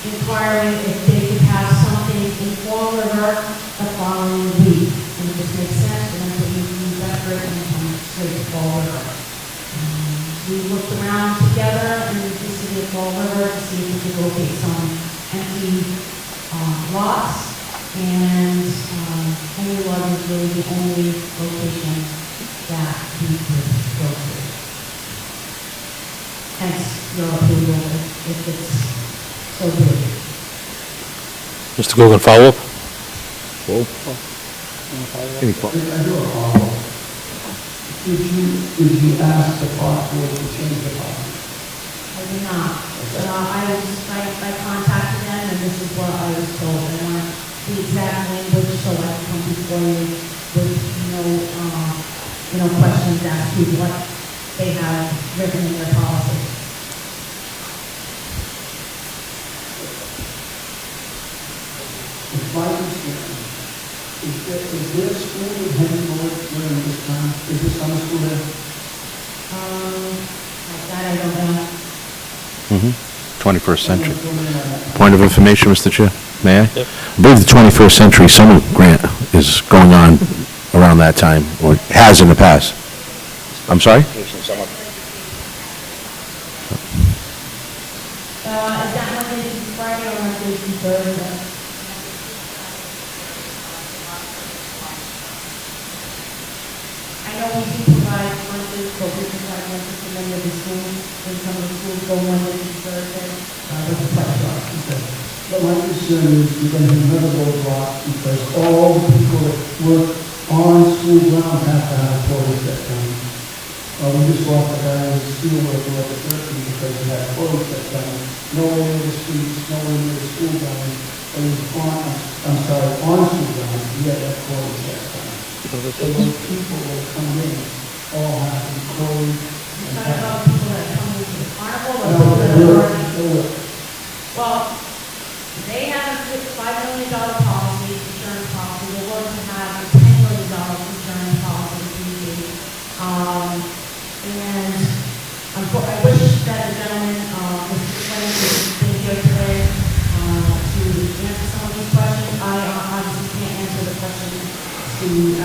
inquiring if they could have something in Fall River the following week. And it just makes sense for them to be separate and come straight to Fall River. We looked around together in the city of Fall River to see if we could locate some empty lots, and Henry Lord was really the only location that we could go to. Hence your approval if it's so big. Mr. Coogan, follow-up? Any thought? I do a follow-up. Did you ask the park board to change the policy? I did not. I contacted them, and this is what I was told. I want the exact language so I can come before you with no questions asked to what they have written in their policy. It's my concern. Is there a school in Henry Lord during this time? Is there summer school there? Like that, I don't know. 21st century. Point of information, Mr. Chair, may I? Yep. I believe the 21st Century Summer Grant is going on around that time, or has in the past. I'm sorry? Is that Monday through Friday or Monday through Thursday? I know we do provide lunches, but we provide lunches to many of the schools, and some of the schools go Monday through Thursday, with the quite short. But my concern is you're going to have another roadblock because all the people that work on school grounds have to have employees that time. We just lost a guy who was a steel worker at the 13 because he had employees that time. Nowhere near the streets, nowhere near the school grounds. But he was on school grounds, he had employees that time. So those people that come in all have to be clothed and Talking have. about people that come into the carnival or No, people that no, are working? no. Well, they have a $5 million policy, insurance policy. We're going to have a $10 million insurance policy. And I wish that the gentleman, Mr. Clinton, was here today to answer some of these questions. I obviously can't answer the question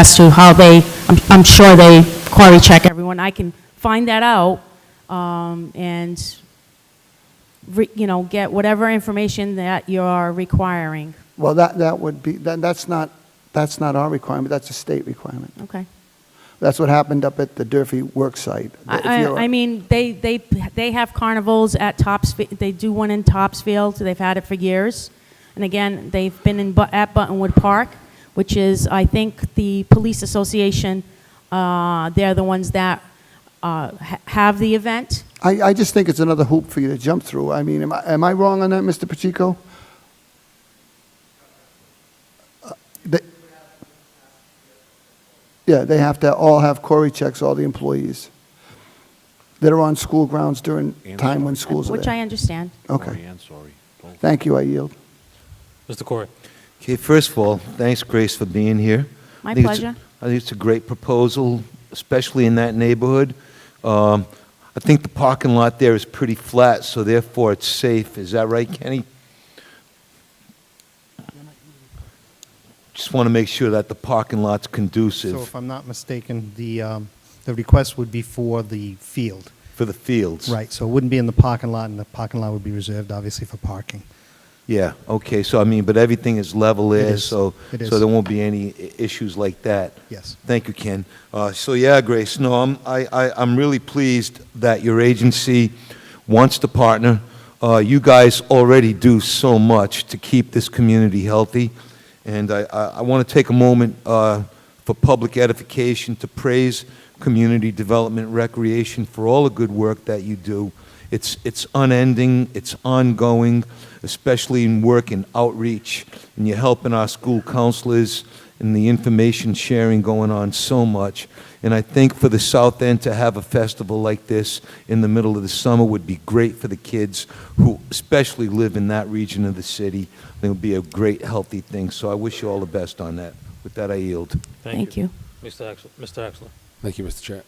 as to how they, I'm sure they query check everyone. I can find that out and get whatever information that you're requiring. Well, that would be, that's not our requirement, that's a state requirement. Okay. That's what happened up at the Durfee work site. If you're- I mean, they have carnivals at Topsfield. They do one in Topsfield. They've had it for years. And again, they've been at Buttonwood Park, which is, I think, the police association. They're the ones that have the event. I just think it's another hoop for you to jump through. I mean, am I wrong on that, Mr. Pacheco? Yeah, they have to all have Cory checks, all the employees that are on school grounds during time when schools are Which there. I understand. Okay. And sorry. Both. Thank you, I yield. Mr. Corey? Okay, first of all, thanks, Grace, for being here. My I think it's- pleasure. I think it's a great proposal, especially in that neighborhood. I think the parking lot there is pretty flat, so therefore it's safe. Is that right, Kenny? Just want to make sure that the parking lot's So conducive if I'm not mistaken, the request would be for the field. for the fields. Right, so it wouldn't be in the parking lot, and the parking lot would be reserved, obviously, for parking. Yeah, okay, so I mean, but everything is level there, is. so It is. there won't be any issues like that. Yes. Thank you, Ken. So yeah, Grace, no, I'm really pleased that your agency wants to partner. You guys already do so much to keep this community healthy, and I want to take a moment for public edification to praise Community Development Recreation for all the good work that you do. It's unending, it's ongoing, especially in work and outreach, and you're helping our school counselors and the information sharing going on so much. And I think for the South End to have a festival like this in the middle of the summer would be great for the kids who especially live in that region of the city. I think it would be a great, healthy thing. So I wish you all the best on that. With that, I yield. Thank you. Mr. Axler? Thank you, Mr. Chair.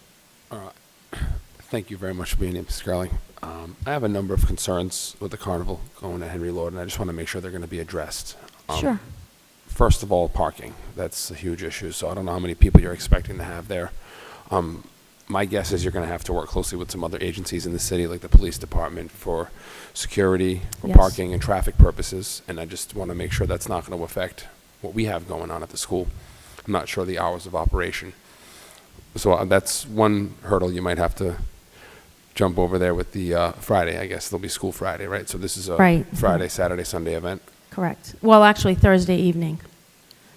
Thank you very much for being here, Mr. Scarling. I have a number of concerns with the carnival going to Henry Lord, and I just want to make sure they're going to be addressed. Sure. First of all, parking. That's a huge issue, so I don't know how many people you're expecting to have there. My guess is you're going to have to work closely with some other agencies in the city, like the police department, for security, for Yes. parking and traffic purposes, and I just want to make sure that's not going to affect what we have going on at the school. I'm not sure the hours of operation. So that's one hurdle you might have to jump over there with the Friday. I guess there'll be school Friday, right? So this is a Right. Friday, Saturday, Sunday event. Correct. Well, actually, Thursday evening.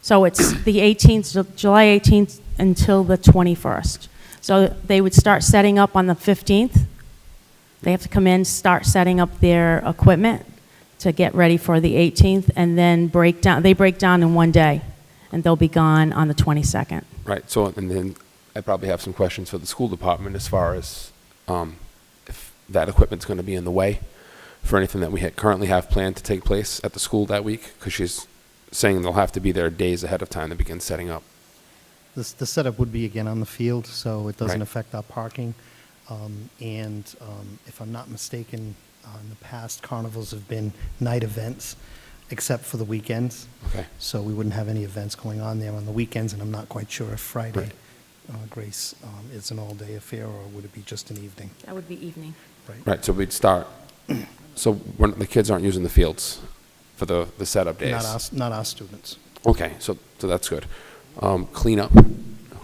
So it's the 18th, July 18th until the 21st. So they would start setting up on the 15th. They have to come in, start setting up their equipment to get ready for the 18th, and then break down. They break down in one day, and they'll be gone on the 22nd. Right. So, and then I probably have some questions for the school department as far as if that equipment's going to be in the way for anything that we currently have planned to take place at the school that week, because she's saying they'll have to be there days ahead of time to begin setting up. The setup would be, again, on the field, so it doesn't Right. affect our parking. And if I'm not mistaken, in the past, carnivals have been night events, except for the weekends. Okay. So we wouldn't have any events going on there on the weekends, and I'm not quite sure if Friday, Right. Grace, is an all-day affair, or would it be just an evening? That would be evening. Right. So we'd start. So when the kids aren't using the fields for the setup days. Not our students. Okay. So that's good. Cleanup.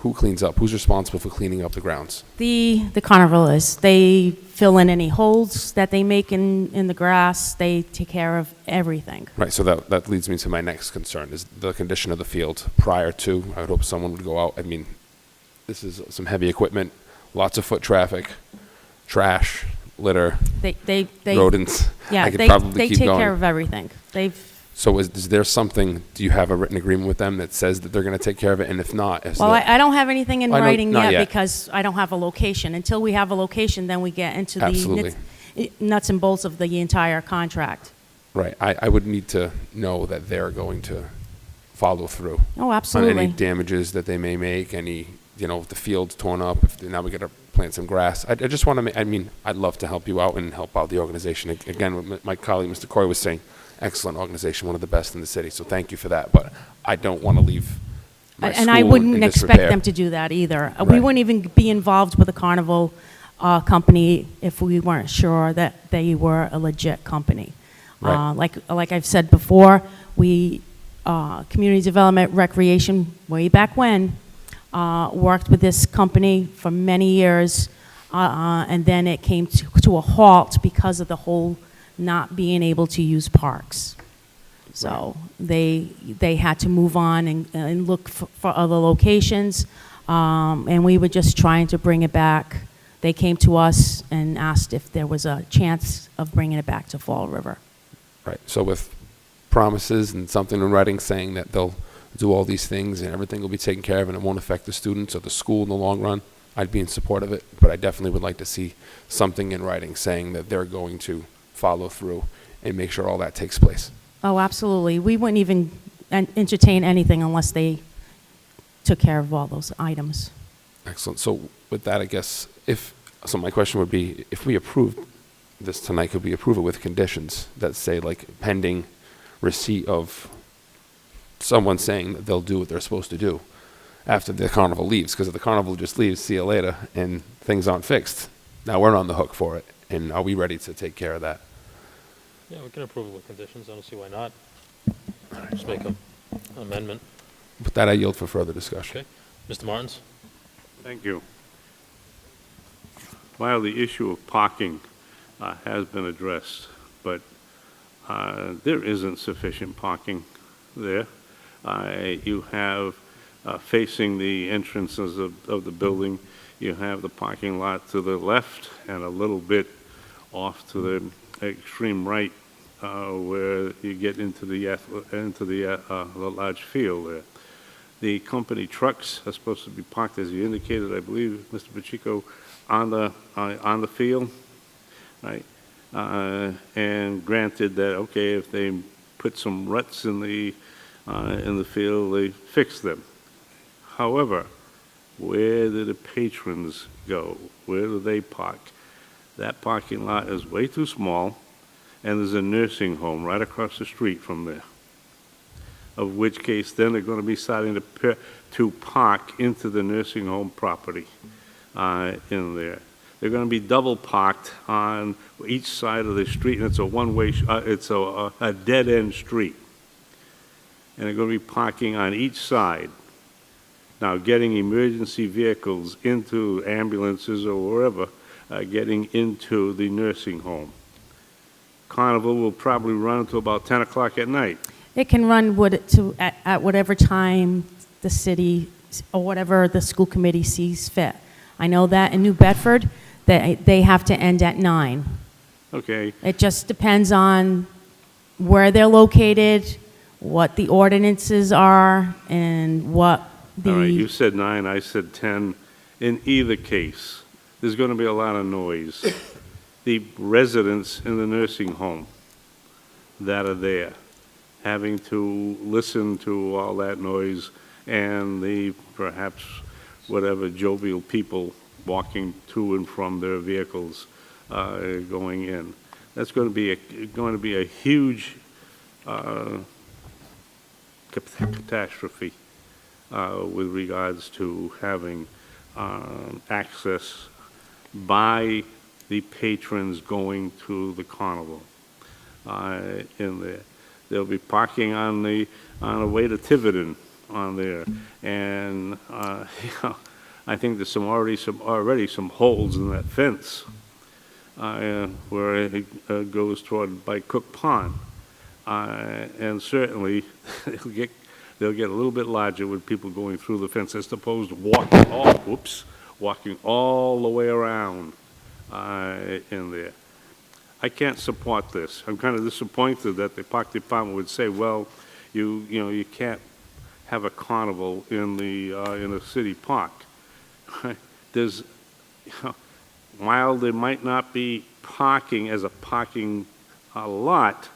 Who cleans up? Who's responsible for cleaning up the grounds? The carnival is. They fill in any holes that they make in the grass. They take care of everything. Right, so that leads me to my next concern, is the condition of the field prior to. I would hope someone would go out. I mean, this is some heavy equipment, lots of foot traffic, trash, litter, They rodents. Yeah, I could they probably keep take going. care of everything. So is there something, do you have a written agreement with them that says that they're going to take care of it? And if not, Well, I don't have anything in I know- writing not yet. because I don't have a location. Until we have a location, then we get into Absolutely. the nuts and bolts of the entire contract. Right, I would need to know that they're going to follow through. Oh, On absolutely. any damages that they may make, any, if the field's torn up, if now we got to plant some grass. I just want to I'd love to help you out and help out the organization. Again, what my colleague, Mr. Corey, was saying, excellent organization, one of the best in the city, so thank you for that. But I don't want to leave my And I school wouldn't in expect disrepair. them to do that either. We Right. wouldn't even be involved with a carnival company if we weren't sure that they were a legit company. Right. Like I've said before, we, Community Development Recreation, way back when, worked with this company for many years, and then it came to a halt because of the whole not being able to use parks. So they had to move on and look for other locations, and we were just trying to bring it back. They came to us and asked if there was a chance of bringing it back to Fall River. Right, so with promises and something in writing saying that they'll do all these things and everything will be taken care of and it won't affect the students or the school in the long run, I'd be in support of it, but I definitely would like to see something in writing saying that they're going to follow through and make sure all that takes place. Oh, absolutely. We wouldn't even entertain anything unless they took care of all those items. Excellent. So with that, I guess, so my question would be, if we approve this tonight, could we approve it with conditions that say, like, pending receipt of someone saying that they'll do what they're supposed to do after the carnival leaves? Because if the carnival just leaves, see you later, and things aren't fixed, now we're on the hook for it. And are we ready to take care of that? Yeah, we can approve it with conditions. I don't see why not. Just make an amendment. With that, I yield for further discussion. Okay. Mr. Martins? Thank you. While the issue of parking has been addressed, but there isn't sufficient parking there. You have, facing the entrances of the building, you have the parking lot to the left and a little bit off to the extreme right where you get into the large field there. The company trucks are supposed to be parked, as you indicated, I believe, Mr. Pacheco, on the field, right? And granted that, okay, if they put some ruts in the field, they fix them. However, where do the patrons go? Where do they park? That parking lot is way too small, and there's a nursing home right across the street from there. Of which case, then they're going to be starting to park into the nursing home property in there. They're going to be double parked on each side of the street, and it's a one-way, it's a dead-end street. And they're going to be parking on each side. Now, getting emergency vehicles into ambulances or wherever, getting into the nursing home. Carnival will probably run until about 10 o'clock at night. It can run at whatever time the city or whatever the school committee sees fit. I know that in New Bedford, they have to end at 9. Okay. It just depends on where they're located, what the ordinances are, and what the... All right, you said 9, I said 10. In either case, there's going to be a lot of noise. The residents in the nursing home that are there, having to listen to all that noise and the perhaps whatever jovial people walking to and from their vehicles going in. That's going to be a huge catastrophe with regards to having access by the patrons going to the carnival in there. They'll be parking on the way to Tiverton on there, and I think there's already some holes in that fence where it goes toward by Cook Pond, and certainly they'll get a little bit larger with people going through the fence as opposed to walking all the way around in there. I can't support this. I'm kind of disappointed that the park department would say, well, you can't have a carnival in a city park. There's, while there might not be parking as a parking lot,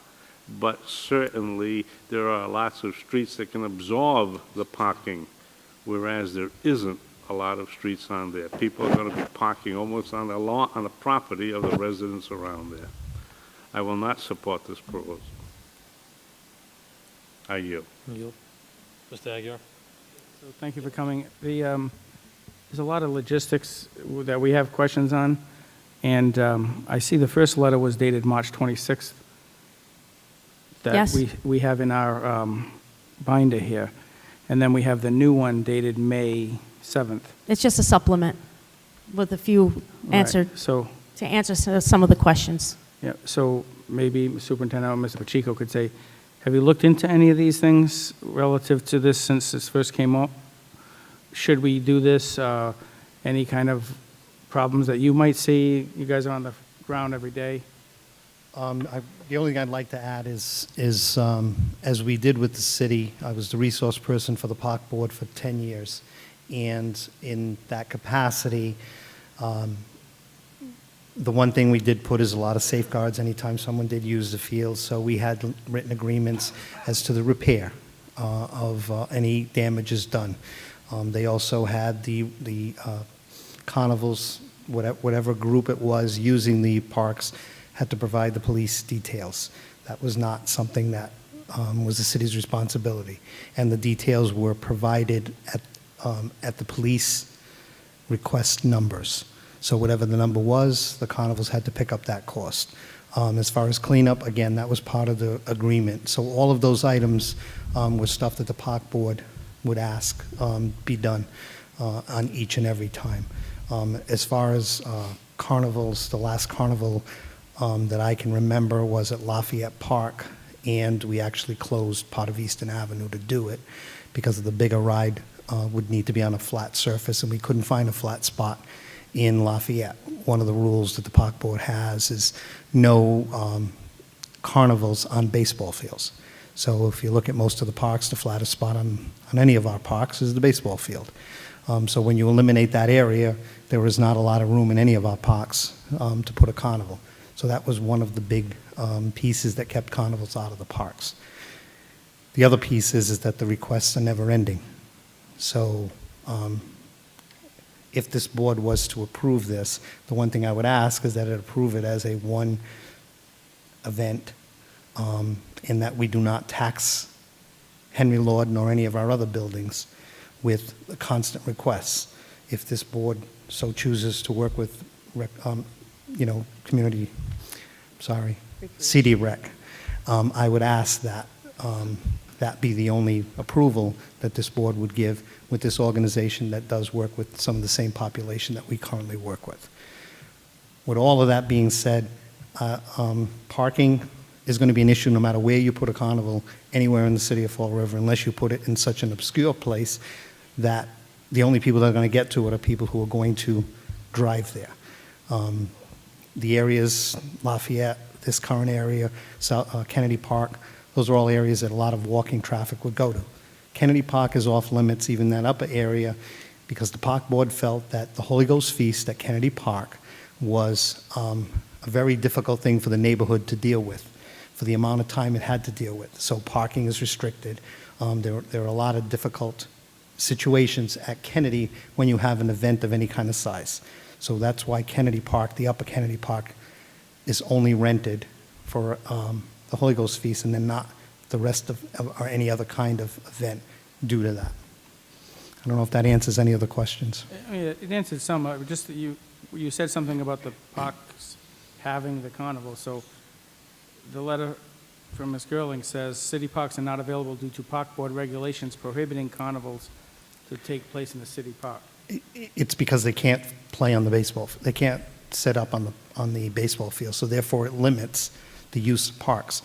but certainly there are lots of streets that can absorb the parking, whereas there isn't a lot of streets on there. People are going to be parking almost on the lawn, on the property of the residents around there. I will not support this proposal. I yield. Mr. Aguirre? So thank you for coming. There's a lot of logistics that we have questions on, and I see the first letter was dated March 26th. Yes. That we have in our binder here. And then we have the new one dated May 7th. It's just a supplement with a few answered, Right. So, to answer some of the questions. yeah, so maybe Superintendent or Mr. Pacheco could say, have you looked into any of these things relative to this since this first came up? Should we do this? Any kind of problems that you might see? You guys are on the ground every day. The only thing I'd like to add is as we did with the city, I was the resource person for the park board for 10 years. And in that capacity, the one thing we did put is a lot of safeguards anytime someone did use the field. So we had written agreements as to the repair of any damages done. They also had the carnivals, whatever group it was using the parks, had to provide the police details. That was not something that was the city's responsibility. And the details were provided at the police request numbers. So whatever the number was, the carnivals had to pick up that cost. As far as cleanup, again, that was part of the agreement. So all of those items were stuff that the park board would ask be done on each and every time. As far as carnivals, the last carnival that I can remember was at Lafayette Park, and we actually closed part of Eastern Avenue to do it because of the bigger ride would need to be on a flat surface, and we couldn't find a flat spot in Lafayette. One of the rules that the park board has is no carnivals on baseball fields. So if you look at most of the parks, the flattest spot on any of our parks is the baseball field. So when you eliminate that area, there was not a lot of room in any of our parks to put a carnival. So that was one of the big pieces that kept carnivals out of the parks. The other piece is that the requests are never ending. So if this board was to approve this, the one thing I would ask is that it approve it as a one event, in that we do not tax Henry Lord nor any of our other buildings with constant requests. If this board so chooses to work with, CD Rec, I would ask that that be the only approval that this board would give with this organization that does work with some of the same population that we currently work with. With all of that being said, parking is going to be an issue no matter where you put a carnival anywhere in the city of Fall River, unless you put it in such an obscure place that the only people that are going to get to it are people who are going to drive there. The areas, Lafayette, this current area, Kennedy Park, those are all areas that a lot of walking traffic would go to. Kennedy Park is off limits, even that upper area, because the park board felt that the Holy Ghost Feast at Kennedy Park was a very difficult thing for the neighborhood to deal with, for the amount of time it had to deal with. So parking is restricted. There are a lot of difficult situations at Kennedy when you have an event of any kind of size. So that's why Kennedy Park, the upper Kennedy Park, is only rented for the Holy Ghost Feast, and then not the rest of or any other kind of event due to that. I don't know if that answers any other questions. I mean, it answered some. Just that you said something about the parks having the carnival. So the letter from Ms. Gerling says city parks are not available due to park board regulations prohibiting carnivals to take place in the city park. It's because they can't play on the baseball. They can't set up on the baseball field. So therefore, it limits the use of parks.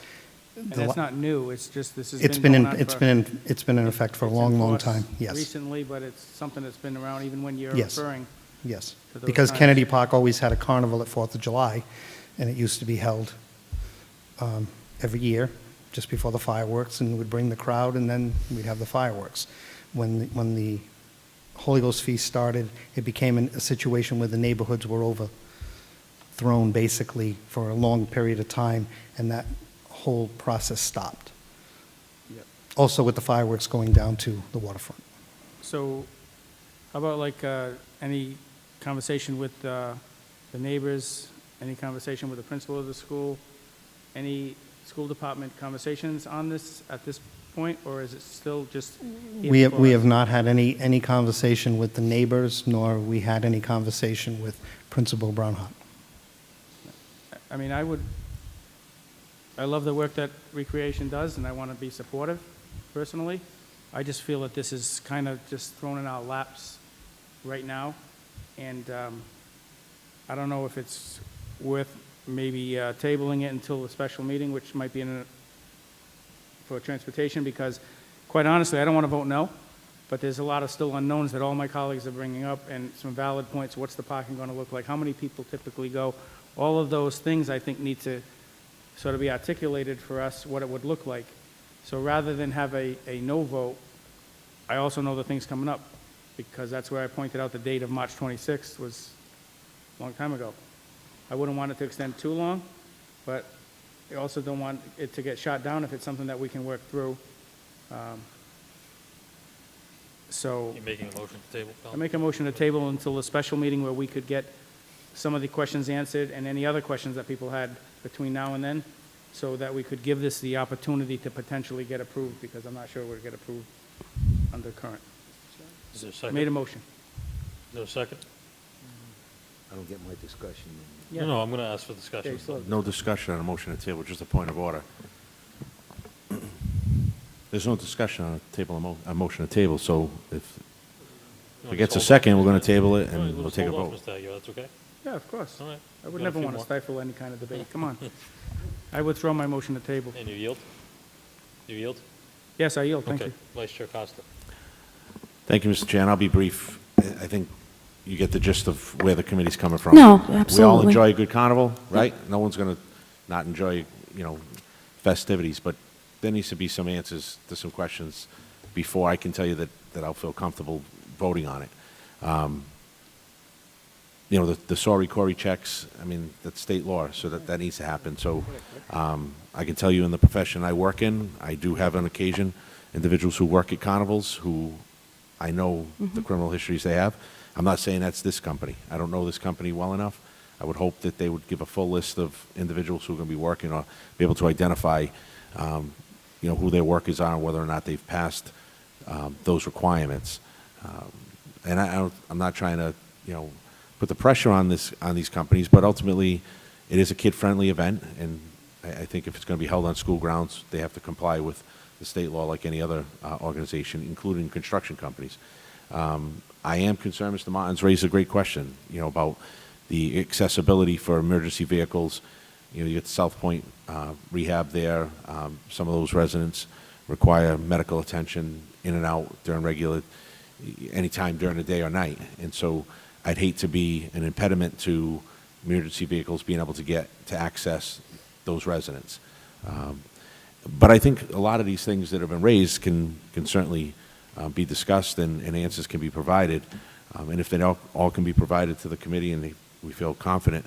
And that's not new. It's just this has It's been been going on it's been in effect for a long, long time. Yes. Recently, but it's something that's been around even when you're Yes. referring. Yes, to those because times. Kennedy Park always had a carnival at 4th of July, and it used to be held every year, just before the fireworks, and we'd bring the crowd, and then we'd have the fireworks. When the Holy Ghost Feast started, it became a situation where the neighborhoods were overthrown, basically, for a long period of time, and that whole process stopped. Yep. Also with the fireworks going down to the waterfront. So how about like any conversation with the neighbors, any conversation with the principal of the school, any school department conversations on this at this point, or is it still just? We have not had any conversation with the neighbors, nor we had any conversation with Principal Brownhart. I mean, I love the work that Recreation does, and I want to be supportive, personally. I just feel that this is kind of just thrown in our laps right now, and I don't know if it's worth maybe tabling it until the special meeting, which might be for transportation, because quite honestly, I don't want to vote no, but there's a lot of still unknowns that all my colleagues are bringing up, and some valid points. What's the parking going to look like? How many people typically go? All of those things, I think, need to sort of be articulated for us, what it would look like. So rather than have a no vote, I also know the things coming up, because that's where I pointed out the date of March 26th was a long time ago. I wouldn't want it to extend too long, but I also don't want it to get shot down if it's something that we can work through. So You making a motion to table, Phil? I make a motion to table until the special meeting where we could get some of the questions answered and any other questions that people had between now and then, so that we could give this the opportunity to potentially get approved, because I'm not sure we'll get approved under current. Is there a second? Made a motion. Is there a second? I don't get my discussion. Yeah. No, I'm going to ask for discussion. Okay, so- No discussion on a motion to table, just a point of order. There's no discussion on a motion to table, so if No, it gets a just hold second, off. we're going to table it, All right, and we'll just take a hold vote. off, Mr. Aguirre, that's okay? Yeah, of course. All right. I would Got a never few want to more. stifle any kind of debate. Come on. I withdraw my motion to table. And you yield? You yield? Yes, I yield. Thank Okay. you. Vice Chair Costa. Thank you, Mr. Chair, and I'll be brief. I think you get the gist of where the committee's coming from. No, We all absolutely. enjoy a good carnival, right? No one's going to not enjoy, festivities, but there needs to be some answers to some questions before I can tell you that I'll feel comfortable voting on it. The sorry Cory checks, I mean, that's state law, so that needs to happen. So I can tell you in the profession I work in, I do have on occasion individuals who work at carnivals who I know the criminal histories they have. I'm not saying that's this company. I don't know this company well enough. I would hope that they would give a full list of individuals who are going to be working or be able to identify, who their workers are and whether or not they've passed those requirements. And I'm not trying to, put the pressure on these companies, but ultimately, it is a kid-friendly event, and I think if it's going to be held on school grounds, they have to comply with the state law like any other organization, including construction companies. I am concerned, Mr. Martin's raised a great question, about the accessibility for emergency vehicles. You get the South Point rehab there. Some of those residents require medical attention in and out during anytime during the day or night. And so I'd hate to be an impediment to emergency vehicles being able to get to access those residents. But I think a lot of these things that have been raised can certainly be discussed and answers can be provided. And if they all can be provided to the committee and we feel confident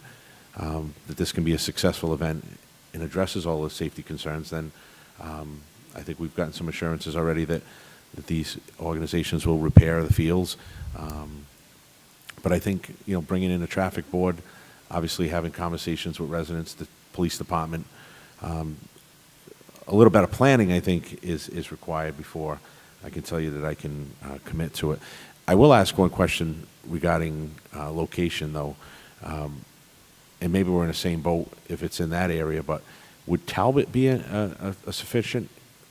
that this can be a successful event and addresses all the safety concerns, then I think we've gotten some assurances already that these organizations will repair the fields. But I think, bringing in a traffic board, obviously having conversations with residents, the police department, a little bit of planning, I think, is required before I can tell you that I can commit to it. I will ask one question regarding location, though, and maybe we're in the same boat if it's in that area, but would Talbot be a sufficient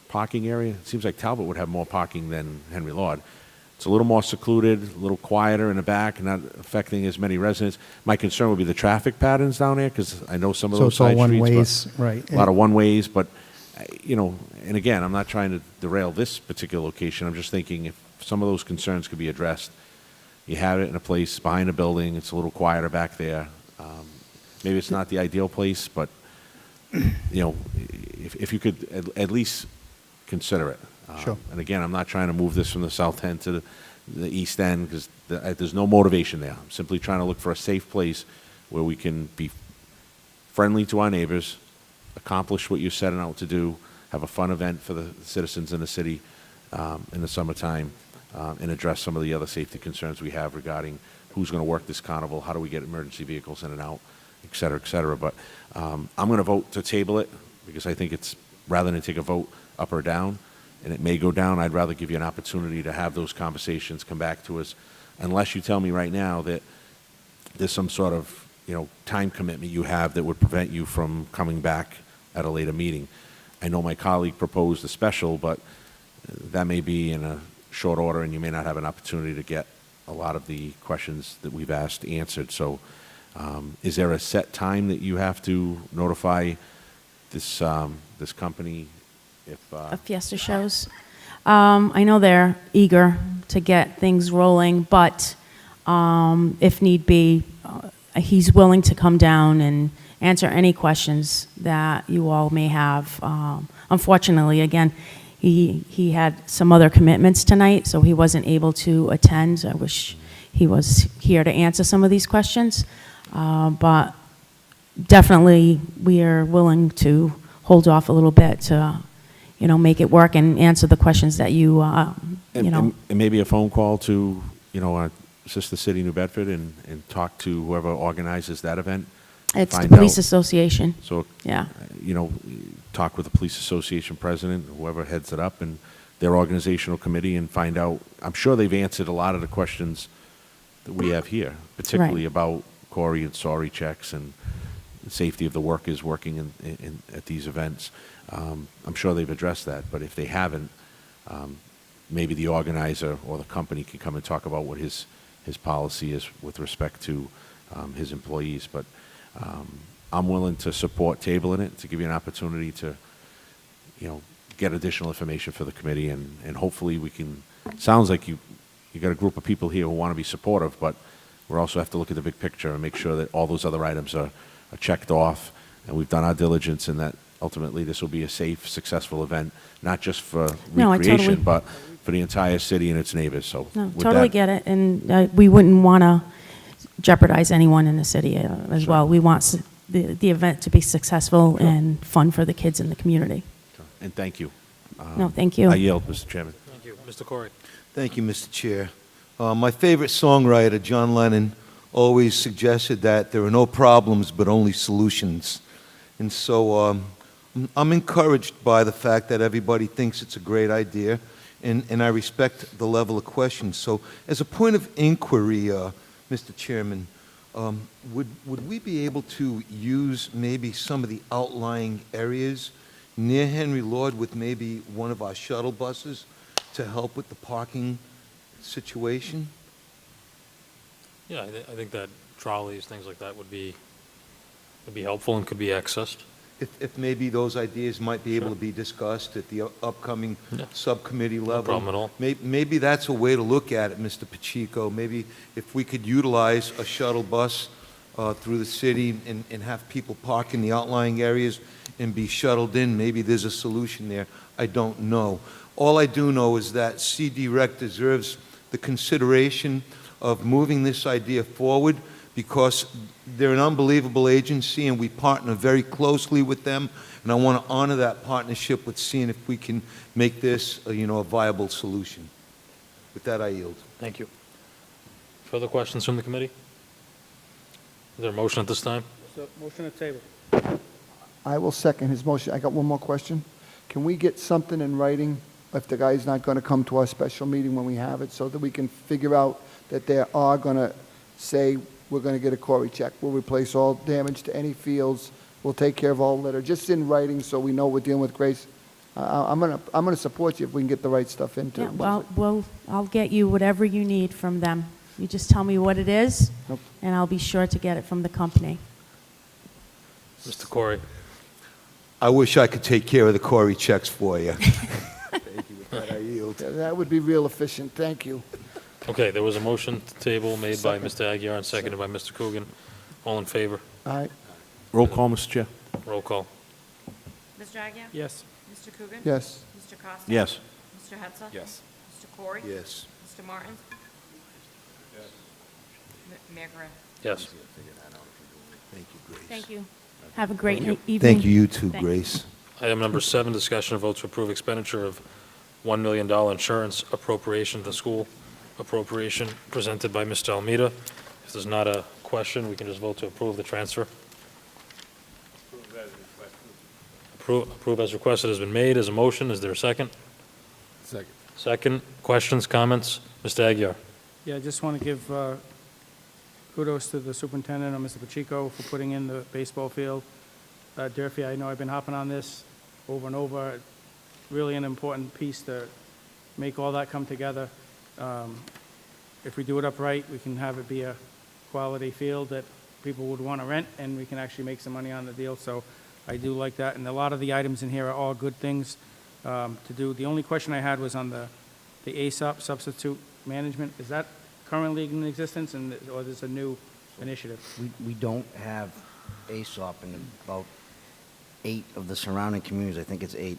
parking area? It seems like Talbot would have more parking than Henry Lord. It's a little more secluded, a little quieter in the back, not affecting as many residents. My concern would be the traffic patterns down there, because I know some of So those it's all side streets. one-ways, but right. A lot of one-ways, but, and again, I'm not trying to derail this particular location. I'm just thinking if some of those concerns could be addressed, you have it in a place behind a building, it's a little quieter back there. Maybe it's not the ideal place, but, if you could at least consider it. Sure. And again, I'm not trying to move this from the south end to the east end, because there's no motivation there. I'm simply trying to look for a safe place where we can be friendly to our neighbors, accomplish what you're setting out to do, have a fun event for the citizens in the city in the summertime, and address some of the other safety concerns we have regarding who's going to work this carnival, how do we get emergency vehicles in and out, et cetera, et cetera. But I'm going to vote to table it, because I think it's, rather than take a vote up or down, and it may go down, I'd rather give you an opportunity to have those conversations, come back to us, unless you tell me right now that there's some sort of, time commitment you have that would prevent you from coming back at a later meeting. I know my colleague proposed a special, but that may be in a short order, and you may not have an opportunity to get a lot of the questions that we've asked answered. So is there a set time that you have to notify this, this company if? Of Fiesta shows. I know they're eager to get things rolling, but if need be, he's willing to come down and answer any questions that you all may have. Unfortunately, again, he had some other commitments tonight, so he wasn't able to attend. I wish he was here to answer some of these questions. But definitely, we are willing to hold off a little bit to, you know, make it work and answer the questions that you know. And maybe a phone call to, you know, Sister City, New Bedford, and talk to whoever organizes that event. It's the find police out. association. So, Yeah. you know, talk with the police association president, whoever heads it up, and their organizational committee, and find out. I'm sure they've answered a lot of the questions that we have here, particularly about Corey and sorry checks and the safety of the workers working at these events. I'm sure they've addressed that, but if they haven't, maybe the organizer or the company can come and talk about what his policy is with respect to his employees. But I'm willing to support tabling it to give you an opportunity to, you know, get additional information for the committee, and hopefully we can. Sounds like you got a group of people here who want to be supportive, but we also have to look at the big picture and make sure that all those other items are checked off, and we've done our diligence, and that ultimately this will be a safe, successful event, not just for No, I recreation, totally- but for the entire city and its neighbors. So No, with totally that, get it, and we wouldn't want to jeopardize anyone in the city as well. We want the event to be successful and fun for the kids in the community. and thank you. No, thank you. I yield, Mr. Chairman. Thank you. Mr. Corey? Thank you, Mr. Chair. My favorite songwriter, John Lennon, always suggested that there are no problems but only solutions. And so I'm encouraged by the fact that everybody thinks it's a great idea, and I respect the level of questions. So as a point of inquiry, Mr. Chairman, would we be able to use maybe some of the outlying areas near Henry Lord with maybe one of our shuttle buses to help with the parking situation? Yeah, I think that trolleys, things like that would be helpful and could be accessed. If maybe those ideas might be able to be discussed at the upcoming subcommittee level. problem at all. Maybe that's a way to look at it, Mr. Pacheco. Maybe if we could utilize a shuttle bus through the city and have people park in the outlying areas and be shuttled in, maybe there's a solution there. I don't know. All I do know is that CD Rec deserves the consideration of moving this idea forward, because they're an unbelievable agency and we partner very closely with them, and I want to honor that partnership with seeing if we can make this a viable solution. With that, I yield. Thank you. Further questions from the committee? Is there a motion at this time? So, motion to table. I will second his motion. I got one more question. Can we get something in writing if the guy's not going to come to our special meeting when we have it, so that we can figure out that they are going to say, we're going to get a Corey check. We'll replace all damage to any fields. We'll take care of all litter. Just in writing so we know we're dealing with Grace. I'm gonna support you if we can get the right stuff into. Yeah, well, I'll get you whatever you need from them. You just tell me what it is, and I'll be sure to get it from the company. Mr. Corey? I wish I could take care of the Corey checks for you. Thank you. With that, I yield. That would be real efficient. Thank you. Okay, there was a motion to table made by Mr. Aguirre and seconded by Mr. Coogan. All in favor? Aye. Roll call, Mr. Chair. Roll call. Mr. Agia? Yes. Mr. Coogan? Yes. Mr. Costa? Yes. Mr. Hetzel? Yes. Mr. Corey? Yes. Mr. Martin? Mayor Guerrero? Yes. Thank you, Grace. Thank you. Have a great evening. Thank you, you too, Thanks. Grace. Item number 7, discussion of vote to approve expenditure of $1 million insurance appropriation to the school appropriation presented by Mr. Almeida. If there's not a question, we can just vote to approve the transfer. Approve as requested has been made as a motion. Is there a second? Second. Second. Questions, comments? Mr. Aguirre? Yeah, I just want to give kudos to the superintendent and Mr. Pacheco for putting in the baseball field. Durfee, I know I've been hopping on this over and over. Really an important piece to make all that come together. if we do it upright, we can have it be a quality field that people would want to rent, and we can actually make some money on the deal. So I do like that, and a lot of the items in here are all good things to do. The only question I had was on the ASOP, substitute management. Is that currently in existence, or is this a new initiative? We don't have ASOP in about 8 of the surrounding communities, I think it's 8,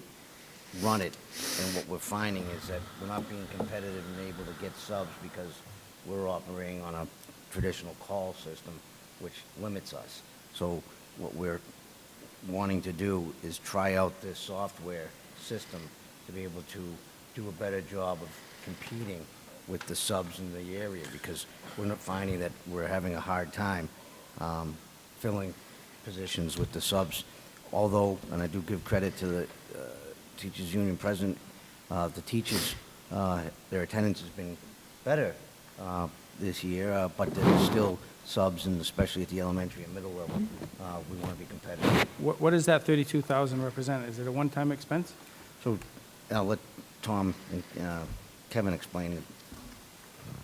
run it. And what we're finding is that we're not being competitive and able to get subs because we're operating on a traditional call system, which limits us. So what we're wanting to do is try out this software system to be able to do a better job of competing with the subs in the area, because we're not finding that we're having a hard time filling positions with the subs. Although, and I do give credit to the Teachers Union president, the teachers, their attendance has been better this year, but there's still subs, and especially at the elementary and middle level, we want to be competitive. What does that 32,000 represent? Is it a one-time expense? So I'll let Tom and Kevin explain it.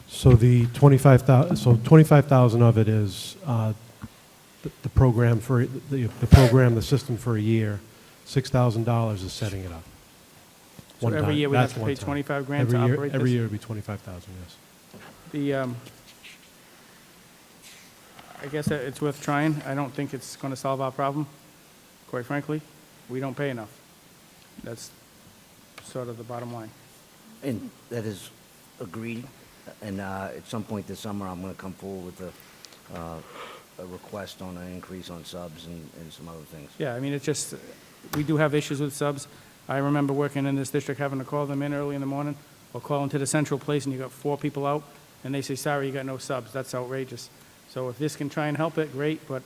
So the 25,000 of it is the program for the program, the system for a year. $6,000 is setting it up. So One every time. year we have That's to one pay time. 25 grand to operate this? Every year it'd be 25,000, yes. I guess it's worth trying. I don't think it's going to solve our problem, quite frankly. We don't pay enough. That's sort of the bottom line. And that is agreed, and at some point this summer, I'm going to come forward with a request on an increase on subs and some other things. Yeah, I mean, it's just, we do have issues with subs. I remember working in this district, having to call them in early in the morning, or call into the central place, and you got 4 people out, and they say, sorry, you got no subs. That's outrageous. So if this can try and help it, great, but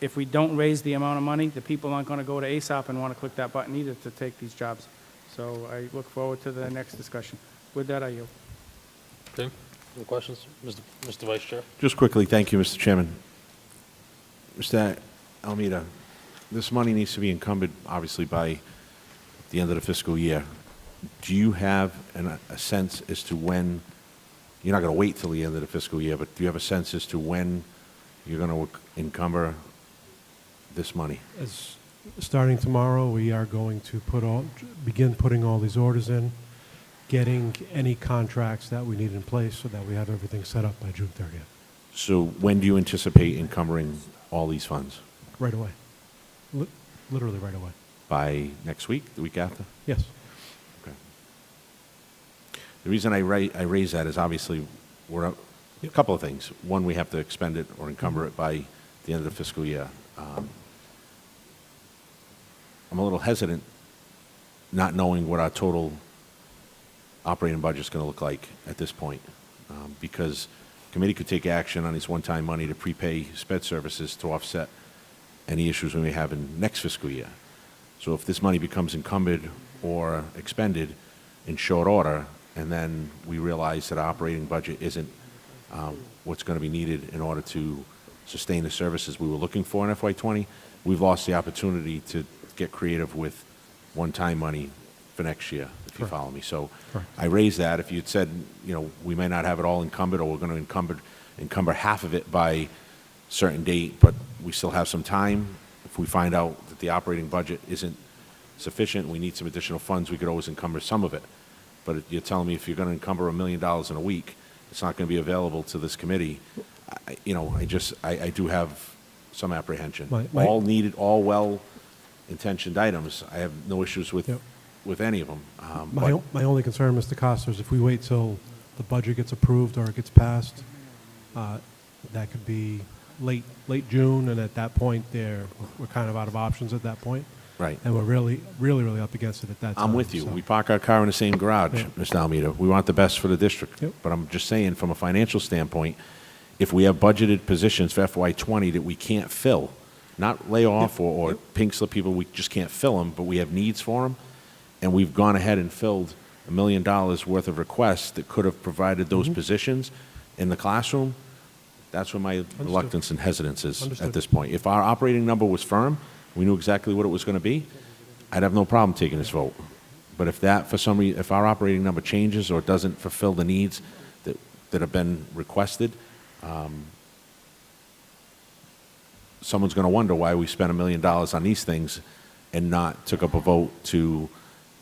if we don't raise the amount of money, the people aren't going to go to ASOP and want to click that button either to take these jobs. So I look forward to the next discussion. With that, I yield. Okay, any questions? Mr. Vice Chair? Just quickly, thank you, Mr. Chairman. Mr. Almeida, this money needs to be encumbered, obviously, by the end of the fiscal year. Do you have a sense as to when, you're not going to wait till the end of the fiscal year, but do you have a sense as to when you're going to encumber this money? Starting tomorrow, we are going to begin putting all these orders in, getting any contracts that we need in place so that we have everything set up by June 30th. So when do you anticipate encumbering all these funds? Right away. Literally right away. By next week, the week after? Yes. Okay. The reason I raise that is obviously a couple of things. One, we have to expend it or encumber it by the end of the fiscal year. I'm a little hesitant not knowing what our total operating budget is going to look like at this point, because the committee could take action on this one-time money to prepay sped services to offset any issues we may have in next fiscal year. So if this money becomes encumbered or expended in short order, and then we realize that our operating budget isn't what's going to be needed in order to sustain the services we were looking for in FY20, we've lost the opportunity to get creative with one-time money for next year, if you follow me. So I raised that. If you'd said, we may not have it all encumbered, or we're going to encumber half of it by a certain date, but we still have some time. If we find out that the operating budget isn't sufficient, we need some additional funds, we could always encumber some of it. But you're telling me if you're going to encumber $1 million in a week, it's not going to be available to this committee. I do have some apprehension. All needed, all well-intentioned items. I have no issues with any of them. My only concern, Mr. Costa, is if we wait till the budget gets approved or it gets passed, that could be late June, and at that point, we're kind of out of options at that point. Right. And we're really, really, really up against it at that time. I'm with you. So. We park our car in the same garage, Mr. Almeida. We want the best for the district. But I'm just saying, from a financial standpoint, if we have budgeted positions for FY20 that we can't fill, not lay off or pink slip people, we just can't fill them, but we have needs for them, and we've gone ahead and filled $1 million worth of requests that could have provided those positions in the classroom, that's where my reluctance and hesitance is at this point. If our operating number was firm, we knew exactly what it was going to be, I'd have no problem taking this vote. But if that, for some reason, if our operating number changes or doesn't fulfill the needs that that have been requested, someone's going to wonder why we spent $1 million on these things and not took up a vote to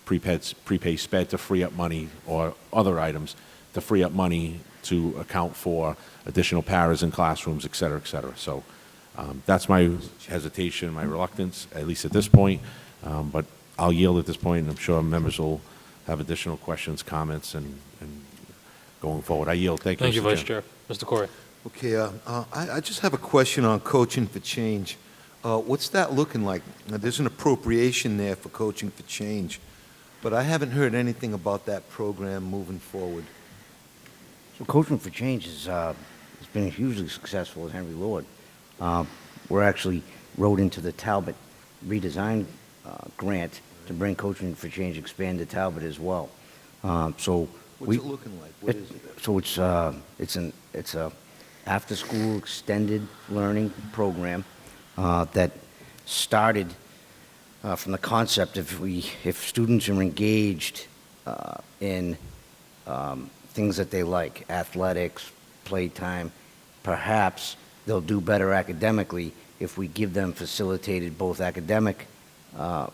prepay sped to free up money, or other items to free up money to account for additional paras in classrooms, et cetera, et cetera. So that's my hesitation, my reluctance, at least at this point. But I'll yield at this point, and I'm sure members will have additional questions, comments, and going forward. I yield. Thank you, Thank you, Mr. Vice Chairman. Chair. Mr. Corey. Okay, I just have a question on Coaching for Change. What's that looking like? Now, there's an appropriation there for Coaching for Change, but I haven't heard anything about that program moving forward. So Coaching for Change has been hugely successful at Henry Lord. We're actually wrote into the Talbot redesign grant to bring Coaching for Change, expand to Talbot as well. So What's it looking like? What is it? So it's a after-school extended learning program that started from the concept if students are engaged in things that they like, athletics, playtime, perhaps they'll do better academically if we give them facilitated both academic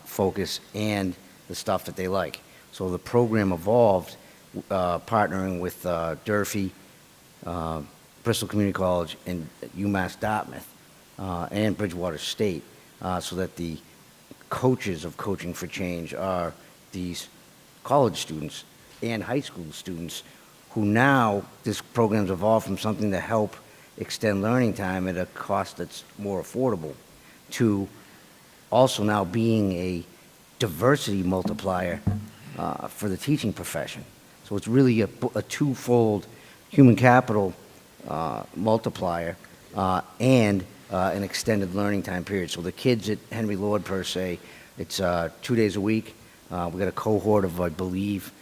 focus and the stuff that they like. So the program evolved partnering with Durfee, Bristol Community College, and UMass Dartmouth, and Bridgewater State, so that the coaches of Coaching for Change are these college students and high school students who now, this program's evolved from something to help extend learning time at a cost that's more affordable to also now being a diversity multiplier for the teaching profession. So it's really a twofold human capital multiplier and an extended learning time period. So the kids at Henry Lord, per se, it's 2 days a week. We've got a cohort of, I believe,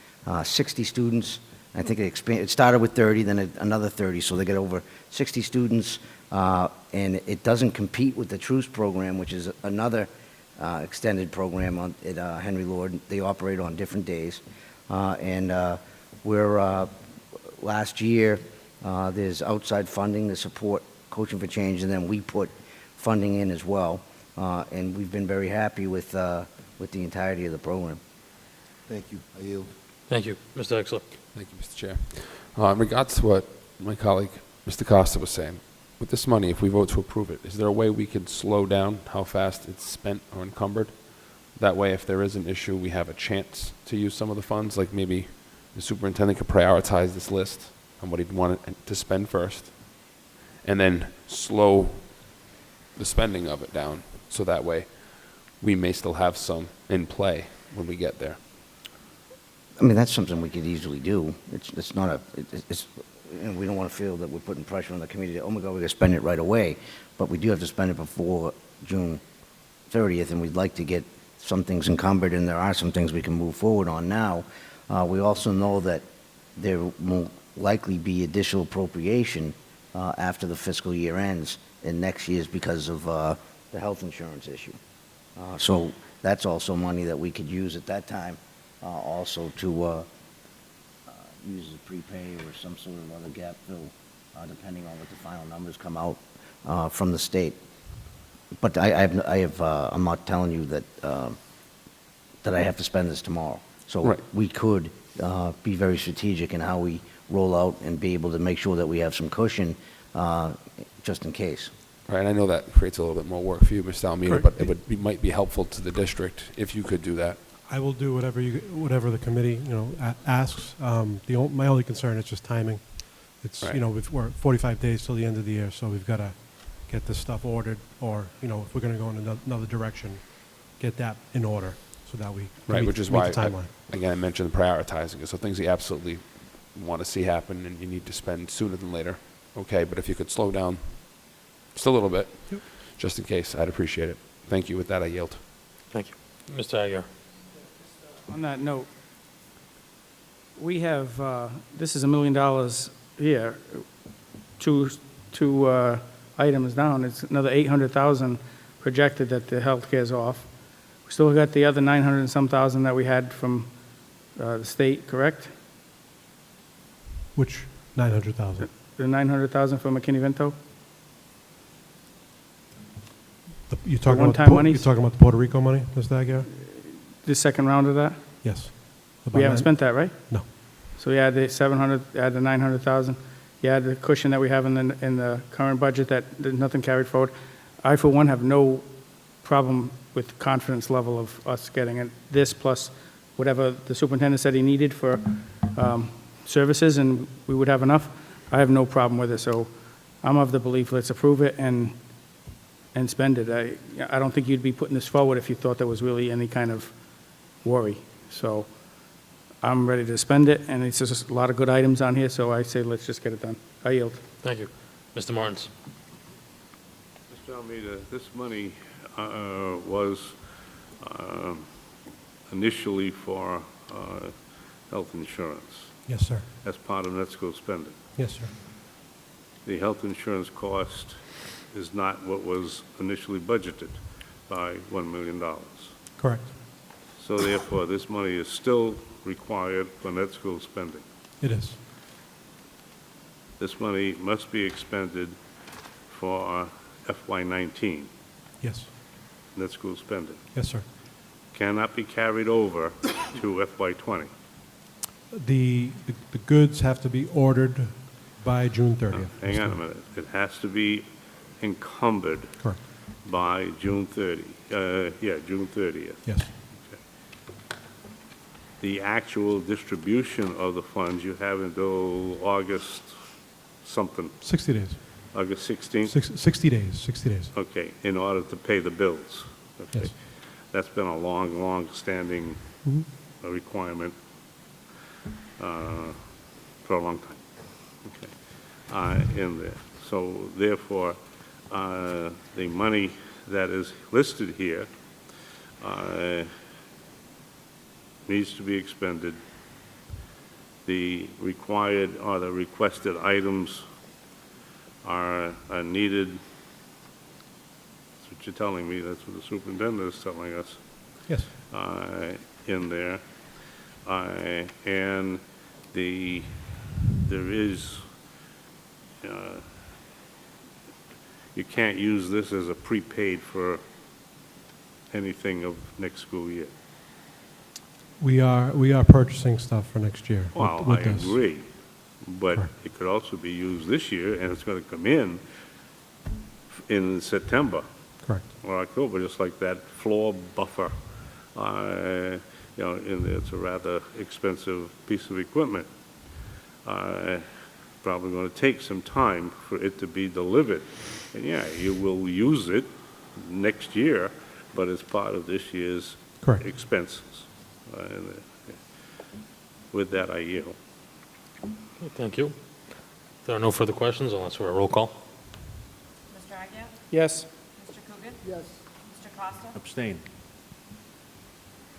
60 students. I think it started with 30, then another 30, so they get over 60 students, and it doesn't compete with the Truce program, which is another extended program at Henry Lord. They operate on different days, and we're last year there's outside funding to support Coaching for Change, and then we put funding in as well, and we've been very happy with the entirety of the program. Thank you. I yield. Thank you. Mr. Exler. Thank you, Mr. Chair. In regards to what my colleague, Mr. Costa, was saying, with this money, if we vote to approve it, is there a way we could slow down how fast it's spent or encumbered? That way, if there is an issue, we have a chance to use some of the funds, like maybe the superintendent could prioritize this list on what he'd want to spend first, and then slow the spending of it down, so that way we may still have some in play when we get there. I mean, that's something we could easily do. It's not we don't want to feel that we're putting pressure on the community. Oh my God, we're going to spend it right away. But we do have to spend it before June 30th, and we'd like to get some things encumbered, and there are some things we can move forward on now. We also know that there will likely be additional appropriation after the fiscal year ends in next year's because of the health insurance issue. So that's also money that we could use at that time. Also to use as prepay or some sort of other gap fill, depending on what the final numbers come out from the state. But I'm not telling you that that I have to spend this tomorrow. So Right. we could be very strategic in how we roll out and be able to make sure that we have some cushion just in case. Right, and I know that creates a little bit more work for you, Mr. Almeida, Correct. but might be helpful to the district if you could do that. I will do whatever the committee, asks. My only concern is just timing. It's, Right. we're 45 days till the end of the year, so we've got to get this stuff ordered, or, if we're going to go in another direction, get that in order so that we can Right, meet which is meet why, the timeline. again, I mentioned prioritizing it. So things you absolutely want to see happen and you need to spend sooner than later, okay, but if you could slow down just a little bit, Yep. just in case, I'd appreciate it. Thank you. With that, I yield. Thank you. Mr. Aguirre. On that note, we have, this is $1 million here, two items down, it's another 800,000 projected that the healthcare's off. We still got the other 900 and some thousand that we had from the state, correct? Which 900,000. The 900,000 for McKinney-Vento? You're talking about one-time monies? You're talking about the Puerto Rico money, Mr. Aguirre? The second round of that? Yes. We haven't spent that, right? No. So you add the 700, add the 900,000, you add the cushion that we have in the current budget that there's nothing carried forward. I, for one, have no problem with confidence level of us getting it, this plus whatever the superintendent said he needed for services, and we would have enough. I have no problem with it, so I'm of the belief, let's approve it and spend it. I don't think you'd be putting this forward if you thought there was really any kind of worry. So I'm ready to spend it, and it's just a lot of good items on here, so I say let's just get it done. I yield. Thank you. Mr. Martins? Mr. Almeida, this money was initially for health insurance. Yes, sir. As part of net school spending. Yes, sir. The health insurance cost is not what was initially budgeted by $1 million. Correct. So therefore, this money is still required for net school spending. It is. This money must be expended for FY19, Yes. net school spending. Yes, sir. Cannot be carried over to FY20. The goods have to be ordered by June 30th. Hang on a minute. It has to be encumbered Correct. by June 30. June 30th. Yes. The actual distribution of the funds you have until August something, 60 days. August 16th? 60 days, 60 days. Okay, in order to pay the bills. Okay. Yes. That's been a long-standing Mhm. requirement for a long time. Okay. In there. So therefore, the money that is listed here needs to be expended. The required or the requested items are needed. That's what you're telling me. That's what the superintendent is telling us. Yes. In there. And there is, you can't use this as a prepaid for anything of next school year. We are purchasing stuff for next year. Well, with I this. agree, but Sure. it could also be used this year, and it's going to come in September Correct. or October, just like that floor buffer. And it's a rather expensive piece of equipment. Probably going to take some time for it to be delivered. And yeah, you will use it next year, but it's part of this year's Correct. expenses. With that, I yield. Okay, thank you. There are no further questions unless we're a roll call. Mr. Agia? Yes. Mr. Coogan? Yes. Mr. Costa? Abstain.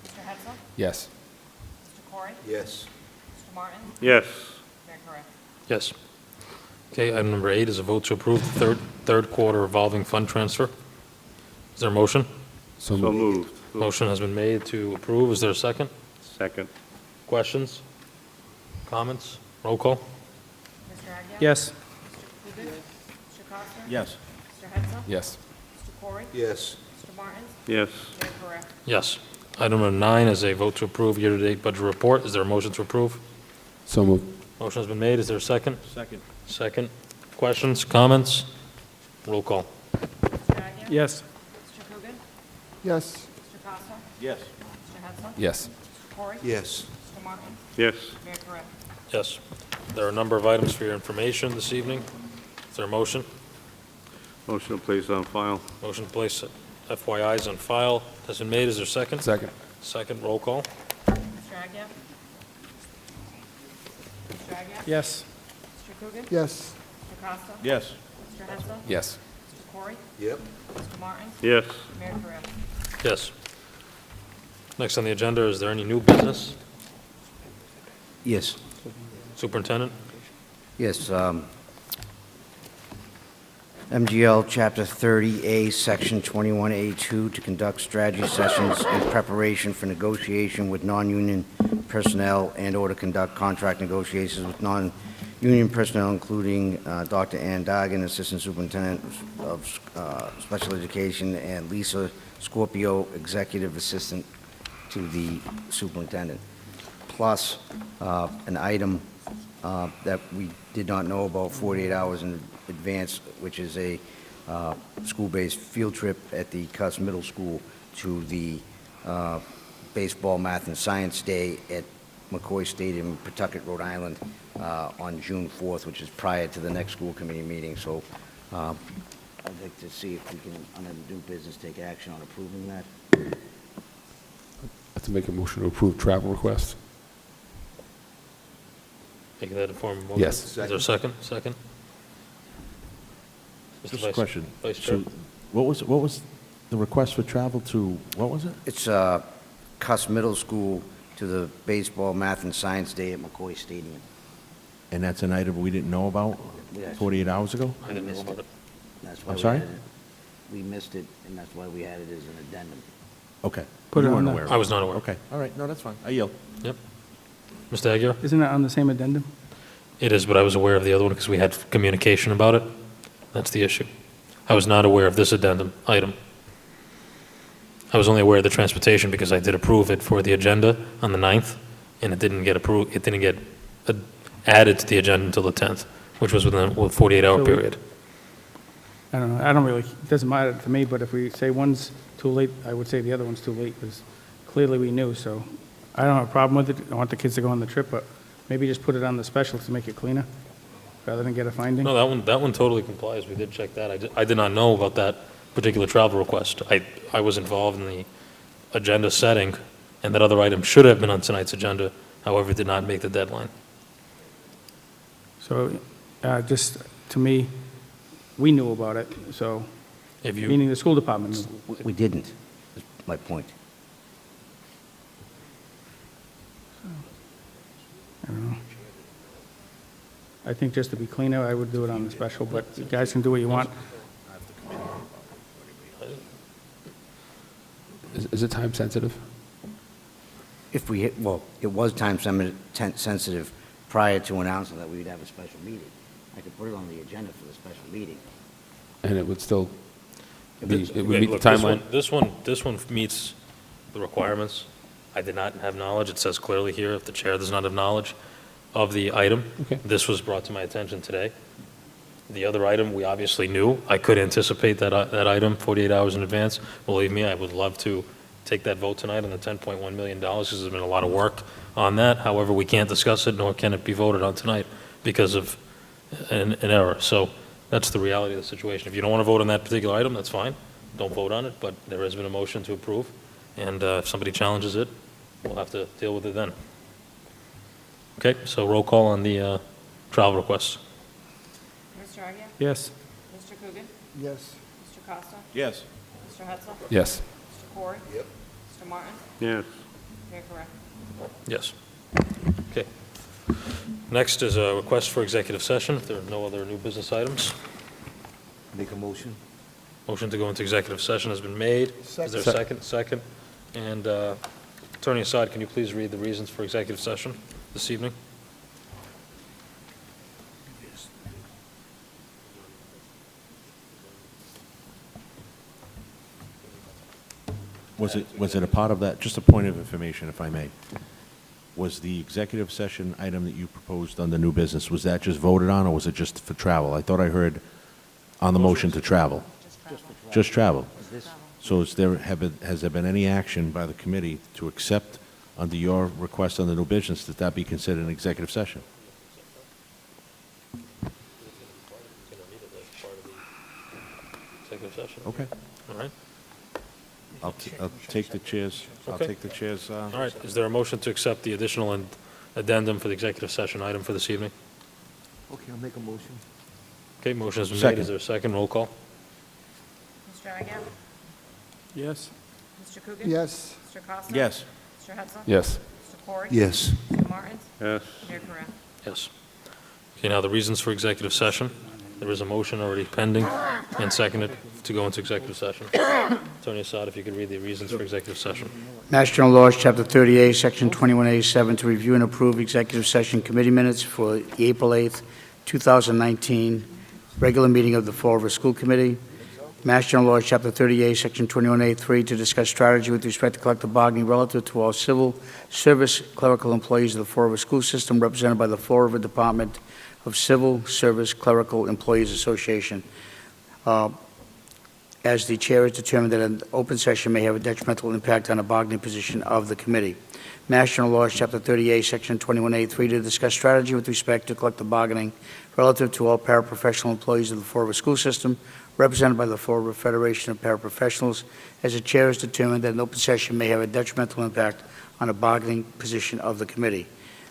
Mr. Hetzel? Yes. Mr. Corey? Yes. Mr. Martin? Yes. Mayor Correa? Yes. Okay, item number 8 is a vote to approve the third quarter revolving fund transfer. Is there a motion? So moved. Motion has been made to approve. Is there a second? Second. Questions? Comments? Roll call? Mr. Agia? Yes. Mr. Coogan? Mr. Costa? Yes. Mr. Hetzel? Yes. Mr. Corey? Yes. Mr. Martin? Yes. Mayor Correa? Yes. Item number 9 is a vote to approve year-to-date budget report. Is there a motion to approve? So moved. Motion has been made. Is there a second? Second. Second. Questions? Comments? Roll call? Mr. Agia? Yes. Mr. Coogan? Yes. Mr. Costa? Yes. Mr. Hetzel? Yes. Mr. Corey? Yes. Mr. Martin? Yes. Mayor Correa? Yes. There are a number of items for your information this evening. Is there a motion? Motion to place on file. Motion to place FYIs on file has been made. Is there a second? Second. Second. Roll call? Mr. Agia? Mr. Agia? Yes. Mr. Coogan? Yes. Mr. Costa? Yes. Mr. Hetzel? Yes. Mr. Corey? Yep. Mr. Martin? Yes. Mayor Correa? Yes. Next on the agenda, is there any new business? Yes. Superintendent? Yes, MGL Chapter 30A, Section 21A2, to conduct strategy sessions in preparation for negotiation with non-union personnel and/or to conduct contract negotiations with non-union union personnel, including Dr. Ann Duggan, Assistant Superintendent of Special Education, and Lisa Scorpio, Executive Assistant to the Superintendent, plus an item that we did not know about 48 hours in advance, which is a school-based field trip at the Cuss Middle School to the Baseball, Math, and Science Day at McCoy Stadium, Pawtucket, Rhode Island, on June 4th, which is prior to the next school committee meeting. So I'd like to see if we can, on a new business, take action on approving that. I have to make a motion to approve travel request. Taking that in form of motion? Yes. Is there a second? Second? Mr. Just a Vice- question. Vice Chair? So what was the request for travel to, what was it? It's Cuss Middle School to the Baseball, Math, and Science Day at McCoy Stadium. And that's an item we didn't know about Yes. 48 hours ago? I didn't know about it. That's why I'm we sorry? added it. We missed it, and that's why we had it as an addendum. Okay. Put You it on weren't the- aware of I was not aware. Okay, all right, no, that's fine. I yield. Yep. Mr. Aguirre? Isn't it on the same addendum? It is, but I was aware of the other one because we had communication about it. That's the issue. I was not aware of this addendum item. I was only aware of the transportation because I did approve it for the agenda on the 9th, and it didn't get approved, it didn't get added to the agenda until the 10th, which was within a 48-hour So we- period. I don't know, I don't really, it doesn't matter to me, but if we say one's too late, I would say the other one's too late, because clearly we knew, so I don't have a problem with it. I want the kids to go on the trip, but maybe just put it on the special to make it cleaner, rather than get a finding. No, that one totally complies. We did check that. I did not know about that particular travel request. I was involved in the agenda setting, and that other item should have been on tonight's agenda, however, it did not make the deadline. So, just, to me, we knew about it, so, If you, meaning the school department knew. We didn't, is my point. I don't know. I think just to be cleaner, I would do it on the special, but you guys can do what you want. Is it time sensitive? If we hit, well, it was sensitive prior to announcing that we would have a special meeting. I could put it on the agenda for the special meeting. And it would still be, it would Okay, meet the look, timeline? This one meets the requirements. I did not have knowledge. It says clearly here, if the chair does not have knowledge of the item. Okay. This was brought to my attention today. The other item, we obviously knew. I could anticipate that item 48 hours in advance. Believe me, I would love to take that vote tonight on the $10.1 million, because there's been a lot of work on that. However, we can't discuss it, nor can it be voted on tonight because of an error. So that's the reality of the situation. If you don't want to vote on that particular item, that's fine. Don't vote on it, but there has been a motion to approve, and if somebody challenges it, we'll have to deal with it then. Okay, so roll call on the travel requests. Mr. Agia? Yes. Mr. Coogan? Yes. Mr. Costa? Yes. Mr. Hudson? Yes. Mr. Corey? Yep. Mr. Martin? Yes. Mayor Correa? Yes. Okay. Next is a request for executive session, if there are no other new business items. Make a motion? Motion to go into executive session has been made. Is there a second? Second. And Attorney Assad, can you please read the reasons for executive session this evening? Was it a part of that, just a point of information, if I may? Was the executive session item that you proposed on the new business, was that just voted on, or was it just for travel? I thought I heard on the motion to travel. Just travel. So has there been any action by the committee to accept under your request on the new business that be considered an executive session? Executive session. Okay. All right. I'll take the chairs, Okay. All All right. Is there a motion to accept the additional addendum for the executive session item for this evening? Okay, I'll make a motion. Okay, motion has been made. Second. Is there a second? Roll call. Mr. Agia? Yes. Mr. Coogan? Yes. Mr. Costa? Yes. Mr. Hudson? Yes. Mr. Corey? Yes. Mr. Martin? Yes. Mayor Correa? Yes. Okay, now the reasons for executive session. There is a motion already pending and seconded to go into executive session. Attorney Assad, if you could read the reasons for executive session. Mass General Laws, Chapter 38, Section 21A7, to review and approve executive session committee minutes for the April 8th, 2019 regular meeting of the Fall River School Committee. Mass General Laws, Chapter 38, Section 21A3, to discuss strategy with respect to collective bargaining relative to all civil service clerical employees of the Fall River School System represented by the Fall River Department of Civil Service Clerical Employees Association. As the chair has determined that an open session may have a detrimental impact on the bargaining position of the committee. Mass General Laws, Chapter 38, Section 21A3, to discuss strategy with respect to collective bargaining relative to all paraprofessional employees of the Fall River School System represented by the Fall River Federation of Paraprofessionals, as the chair has determined that an open session may have a detrimental impact on the bargaining position of the committee.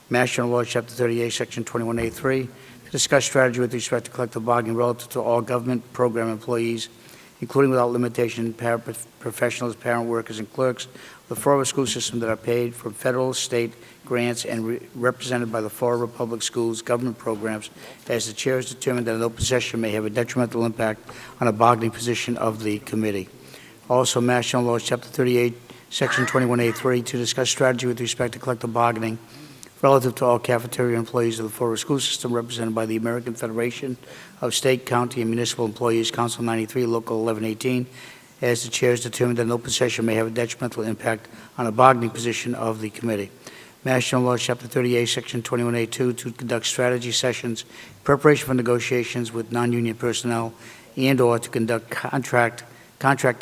Mass General Law, Chapter 38, Section 21A3, to discuss strategy with respect to collective bargaining relative to all government program employees, including without limitation paraprofessionals, parent workers, and clerks of the Fall River School System that are paid from federal, state grants and represented by the Fall River Public Schools government programs, as the chair has determined that an open session may have a detrimental impact on the bargaining position of the committee. Also, Mass General Laws, Chapter 38, Section 21A3, to discuss strategy with respect to collective bargaining relative to all cafeteria employees of the Fall River School System represented by the American Federation of State, County, and Municipal Employees, Council 93, Local 1118, as the chair has determined that an open session may have a detrimental impact on the bargaining position of the committee. Mass General Laws, Chapter 38, Section 21A2, to conduct strategy sessions, preparation for negotiations with non-union personnel, and/or to conduct contract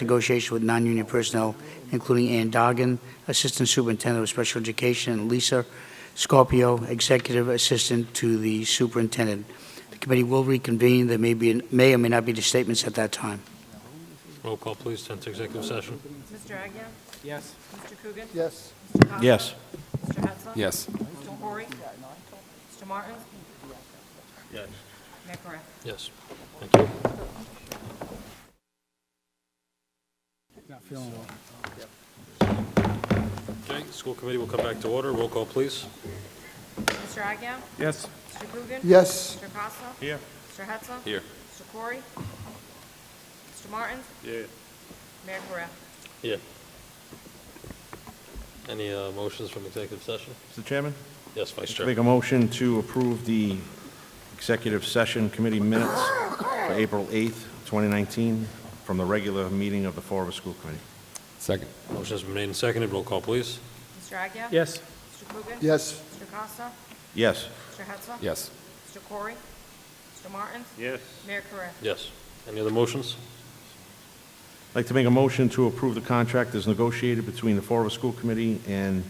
negotiations with non-union personnel, including Ann Doggan, Assistant Superintendent of Special Education, and Lisa Scorpio, Executive Assistant to the Superintendent. The committee will reconvene. There may or may not be the statements at that time. Roll call, please, to enter executive session. Mr. Agia? Yes. Mr. Coogan? Yes. Mr. Costa? Yes. Mr. Hetzler? Yes. Mr. Corey? Mr. Martin? Yes. Mayor Correa? Yes. Thank you. Not feeling well. Okay, school committee will come back to order. Roll call, please. Mr. Agia? Yes. Mr. Coogan? Yes. Mr. Costa? Here. Mr. Hetzler? Here. Mr. Corey? Mr. Martin? Yeah. Mayor Correa? Yeah. Any motions from executive session? Mr. Chairman? Yes, Vice Chair. Make a motion to approve the executive session committee minutes for April 8th, 2019, from the regular meeting of the Fall River School Committee. Second. Motion has been made and seconded. Roll call, please. Mr. Agia? Yes. Mr. Coogan? Yes. Mr. Costa? Yes. Mr. Hetzler? Yes. Mr. Corey? Mr. Martin? Yes. Mayor Correa? Yes. Any other motions? I'd like to make a motion to approve the contract as negotiated between the Fall River School Committee and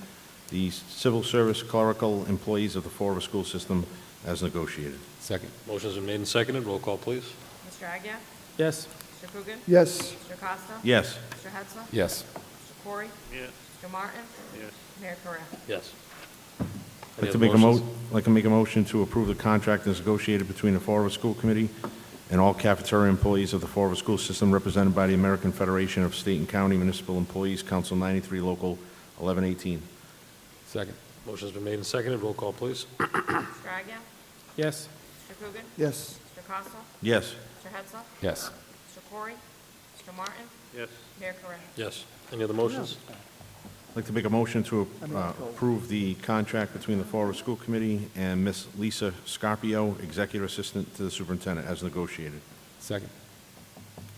the civil service clerical employees of the Fall River School System as negotiated. Second. Motion has been made and seconded. Roll call, please. Mr. Agia? Yes. Mr. Coogan? Yes. Mr. Costa? Yes. Mr. Hetzler? Yes. Mr. Corey? Yes. Mr. Martin? Yes. Mayor Correa? Yes. I'd like to make a motion to approve the contract as negotiated between the Fall River School Committee and all cafeteria employees of the Fall River School System represented by the American Federation of State and County Municipal Employees, Council 93, Local 1118. Second. Motion has been made and seconded. Roll call, please. Mr. Agia? Yes. Mr. Coogan? Yes. Mr. Costa? Yes. Mr. Hetzler? Yes. Mr. Corey? Mr. Martin? Yes. Mayor Correa? Yes. Any other motions? I'd like to make a motion to approve the contract between the Fall River School Committee and Miss Lisa Scarpio, Executive Assistant to the Superintendent, as negotiated. Second.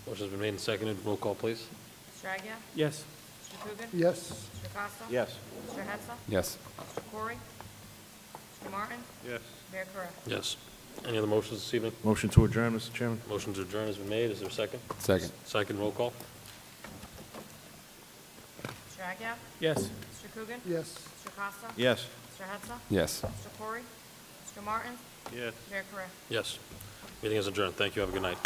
Motion has been made and seconded. Roll call, please. Mr. Agia? Yes. Mr. Coogan? Yes. Mr. Costa? Yes. Mr. Hetzler? Yes. Mr. Corey? Mr. Martin? Yes. Mayor Correa? Yes. Any other motions this evening? Motion to adjourn, Mr. Chairman. Motion to adjourn has been made. Is there a second? Second. Second, roll call. Mr. Agia? Yes. Mr. Coogan? Yes. Mr. Costa? Yes. Mr. Hetzler? Yes. Mr. Corey? Mr. Martin? Yes. Mayor Correa? Yes. Meeting is adjourned. Thank you. Have a good night.